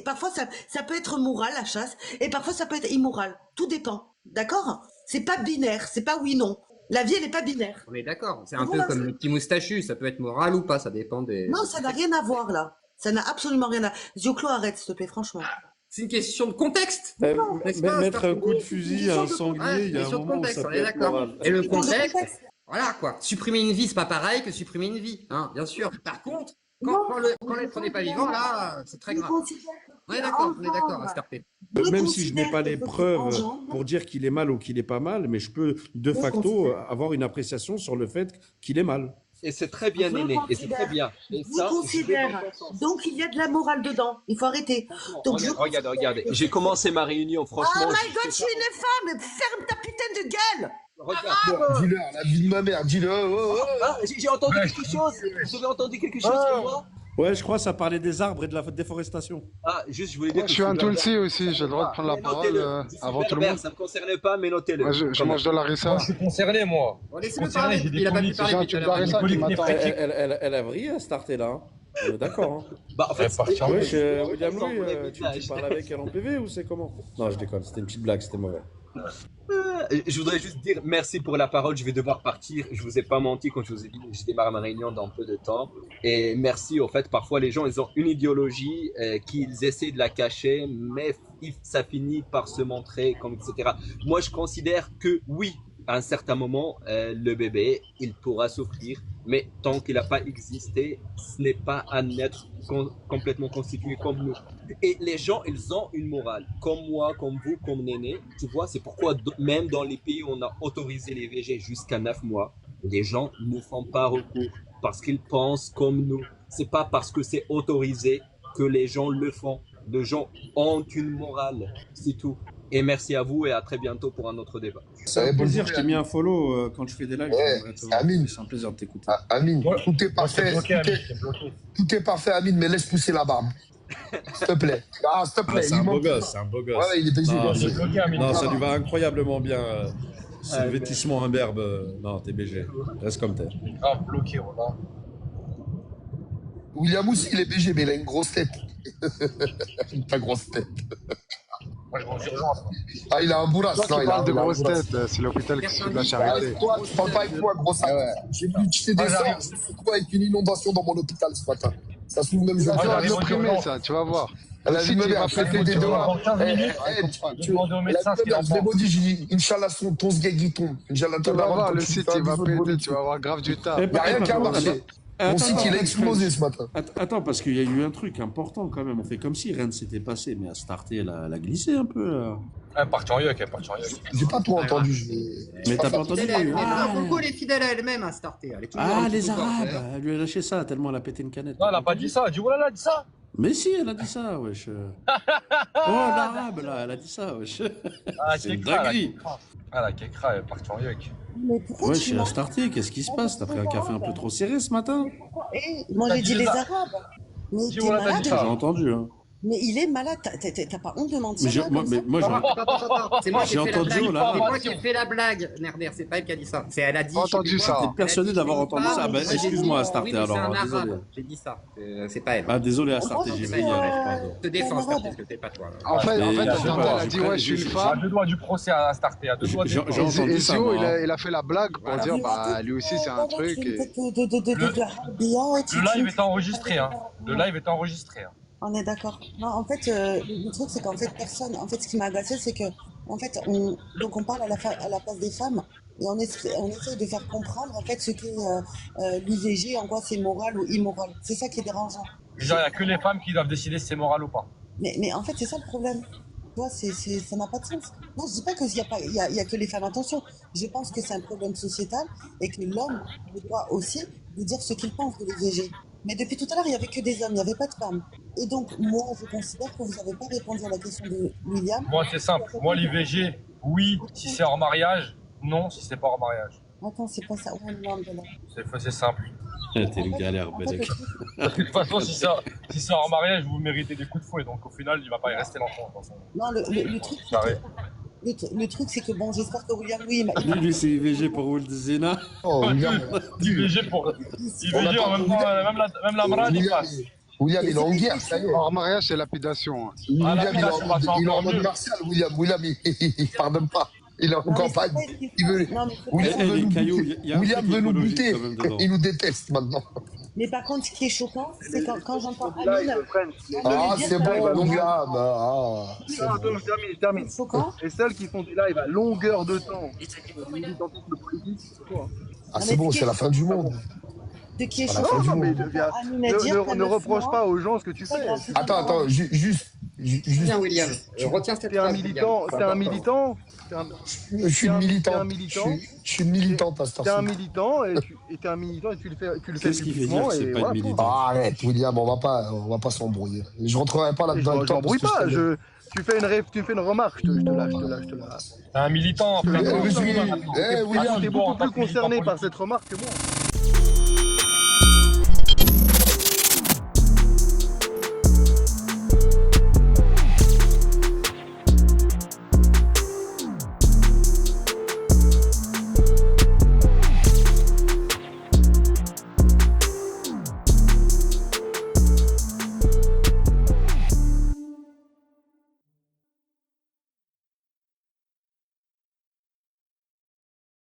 parfois ça peut être moral la chasse et parfois ça peut être immoral. Tout dépend. D'accord? C'est pas binaire, c'est pas oui non. La vie elle est pas binaire. On est d'accord. C'est un peu Voilà, comme le petit moustachu. Ça peut être moral ou pas. Ça dépend des. Non, ça n'a rien à voir là. Ça n'a absolument rien à. Zioclo, arrête s'il te plaît, franchement. C'est une question de contexte. N'est-ce pas, Mettre un Starter coup de fusil à un sanglier, il y a un question de moment où contexte, ça on peut est être d'accord. moral. Et le Question de contexte, contexte. voilà quoi. Supprimer une vie, c'est pas pareil que supprimer une vie, hein, bien sûr. Par contre, Non, quand l'être n'est pas vivant, là, c'est très Je grave. considère que On est d'accord, on est d'accord, engendre- Starter. je Même si je n'ai considère pas que les ce qui preuves engendre- pour dire qu'il est mal ou qu'il est pas mal, mais je peux de Je facto considère- avoir une appréciation sur le fait qu'il est mal. Et c'est très bien, Je Néné. Et c'est très considère. bien. Et Je ça, je vais considère. dans ton sens. Donc il y a de la morale dedans. Il faut arrêter. Donc je Regarde, considère regarde. que- J'ai commencé ma réunion, Oh franchement. my god, je suis une femme. Ferme ta putain de gueule. Regarde. Dis-leur, la vie de ma mère, dis-leur. Ah, j'ai entendu quelque chose. Vous avez entendu quelque chose comme moi? Ouais, je crois que ça parlait des arbres et de la déforestation. Ah, juste, je voulais dire Moi, que je suis un berbère. Tulsi aussi, j'ai le droit de prendre la Mais parole notez-le. Je suis avant tout le berbère, monde. ça ne me concerne pas, mais notez-le. Moi, je mange de la rissa. Moi, je suis concerné, moi. Bon, Je suis laissez-le concerné, parler. j'ai des Il a pas pu coliques. parler C'est un depuis tout à truc l'heure. d'arrêt, ça, qui coliques m'attend. néphrétiques. Elle a vrillé à starter là. D'accord. Hein. Bah, en fait, Elle est partie en Ouais, vrille. William Louis, tu parles avec elle en PV ou c'est comment? Non, je déconne, c'était une petite blague, c'était mauvais. Je voudrais juste dire merci pour la parole. Je vais devoir partir. Je vous ai pas menti quand je vous ai dit que je démarre ma réunion dans peu de temps. Et merci. Au fait, parfois les gens ils ont une idéologie qu'ils essaient de la cacher, mais ça finit par se montrer comme etc. Moi, je considère que oui, à un certain moment, le bébé il pourra souffrir, mais tant qu'il n'a pas existé, ce n'est pas un être complètement constitué comme nous. Et les gens, ils ont une morale, comme moi, comme vous, comme Néné. Tu vois, c'est pourquoi même dans les pays où on a autorisé les VG jusqu'à 9 mois, les gens ne font pas recours parce qu'ils pensent comme nous. C'est pas parce que c'est autorisé que les gens le font. Les gens ont une morale, c'est tout. Et merci à vous et à très bientôt pour un autre débat. C'est un plaisir, je t'ai mis un follow quand je fais des lives. Ouais, Amine. C'est un plaisir de t'écouter. Amine, tout est parfait. Tout est parfait, Amine, mais laisse pousser la barbe. S'il te plaît. Ah, s'il te plaît. C'est un beau gosse, c'est un beau gosse. Ouais, il est baisé. Non, ça lui va incroyablement bien. C'est le vêtissement imberbe. Non, t'es BG. Reste comme t'es. Ah, bloqué, Roland. William aussi, il est BG, mais il a une grosse tête. Pas grosse tête. Moi, je vais aux urgences. Ah, il a un bourras. Toi Non, qui il a parles de il a un grosse bourras. tête, c'est l'hôpital qui se fout de la Ah, charité. toi, tu parles pas avec moi, gros sac. J'ai vu tu sais des sorts, j'ai fait quoi avec une inondation dans mon hôpital ce matin. Ça se trouve même je Ça vais va dire. l'opprimer, ça, tu vas voir. La Le vie de site, ma il va mère, péter des doigts. Demandez au médecin ce qu'il en je l'ai pense. dit, j'ai dit, Inch'Allah, ton sgeg tombe. Inch'Allah, Tu vas voir, quand le tu site, fais un il va bisou de péter, bonité. tu vas avoir grave du taf. Il n'y a rien qui a marché. Mon site, il a explosé ce matin. Attends, parce qu'il y a eu un truc important quand même. On fait comme si rien ne s'était passé, mais à starter, elle a glissé un peu. Là. Elle est partie en yuck, elle est partie en yuck. J'ai pas tout entendu. Mais t'as pas entendu Coco, elle est fidèle à elle-même à starter. Elle est toujours Ah, en les tout corps, Arabes d'ailleurs. Elle lui a lâché ça tellement elle a pété une canette. Non, elle a pas dit ça. Elle a dit, oh là là, elle a dit ça. Mais si, elle a dit ça, wesh. Oh, l'arabe, là, elle a dit ça, wesh. Ah, C'est une Kekra, dinguerie. Ah, la Kekra, elle est partie en yuck. Mais pourquoi Wesh, tu elle a mens? starté, qu'est-ce qui se passe? T'as pris un café un peu trop serré ce matin? Moi j'ai dit les Arabes. Mais Dis, t'es voilà, t'as malade. dit J'ai ça. entendu, hein. Mais il est malade. T'as pas honte de mentir Mais, là, comme ça moi, C'est moi qui j'ai ai fait la entendu blague. oh là C'est là. moi qui ai fait la blague. Nerder, c'est pas elle qui a dit ça. C'est elle a dit. Pas entendu ça. T'es persuadé d'avoir entendu ça? Bah, excuse-moi, à starter Oui, mais c'est alors, un désolé. arabe. J'ai dit ça. C'est pas elle. Ah, désolé, à starter, j'ai C'est vrillé, pas elle. alors, pardon. Te défends, Starter, parce que t'es pas toi. là. En fait, Mais attends, je sais pas, elle a j'ai dit, pas- ouais, je suis une j'ai- À femme. deux doigts du procès à starter. À deux doigts du J'ai procès. entendu Et ça, Zio, moi. il a fait la blague pour dire, bah, lui aussi, c'est un truc. Et... Le live est enregistré. Hein. Le live est enregistré. Hein. On est d'accord. Non, en fait, le truc, c'est qu'en fait, personne. En fait, ce qui m'a agacé, c'est que, en fait, donc on parle à la place des femmes et on essaie de faire comprendre, en fait, ce qu'est l'IVG, en quoi c'est moral ou immoral. C'est ça qui est dérangeant. Genre, il n'y a que les femmes qui doivent décider si c'est moral ou pas. Mais en fait, c'est ça le problème. Tu vois, ça n'a pas de sens. Non, je dis pas qu'il y a que les femmes. Attention, je pense que c'est un problème sociétal et que l'homme a le droit aussi de dire ce qu'il pense de l'IVG. Mais depuis tout à l'heure, il n'y avait que des hommes, il n'y avait pas de femmes. Et donc, moi, je considère que vous n'avez pas répondu à la question de William. Moi, c'est simple. Moi, l'IVG, oui, si c'est hors mariage. Non, si c'est pas hors mariage. Attends, c'est pas ça. Oh, non, voilà. C'est simple. T'es une galère, En fait, Belek. De toute façon, si c'est hors mariage, vous méritez des coups de fouet. Donc, au final, il va pas y rester l'enfant. de toute façon. non, le truc, c'est Carré. que, le truc, c'est que bon, j'espère que William, oui, Lui, c'est IVG pour Wild Zena. Oh, William. IVG pour. IVG en même temps, même la marade, il passe. William, il est en guerre, ça y est. Hors mariage, c'est lapidation. Hein. William, il est lapidation, c'est en encore mode mieux. martial, William. William, il pardonne pas. Il est en Non, mais campagne. c'est pas une Il veut... Non, mais faut William Eh, veut les nous cailloux, buter. il y a un William truc veut nous écologique buter. quand même dedans. Il nous déteste maintenant. Mais par contre, ce qui est choquant, c'est quand j'entends Là, Amine. ils le prennent. Ah, c'est bon, donc là, c'est Non, bon. je termine. Choquant. Et celles qui font des lives à longueur de temps, militantisme politique, c'est quoi? Ah, c'est bon, c'est la fin du monde. De qui est C'est la fin choquant. du Non, mais monde. Amine à dire qu'à ne 9 reproche mois, pas aux gens ce que tu fais. c'est pas grave. Attends, Bien, William. Retiens cette T'es un phrase, militant, William. t'es un militant. Je suis une militante. Je suis une militante à cette T'es un heure-ci. militant et t'es un militant et tu le fais Qu'est-ce qui fait publiquement dire que c'est et pas voilà, une point. militante? Arrête, William, on va pas s'embrouiller. Je rentrerai pas là-dedans avec Je toi. m'embrouille parce que pas. je connais. Tu fais une remarque, je te la. Un militant. Je te la Eh, concorde. William, T'es beaucoup plus concerné par cette remarque que moi.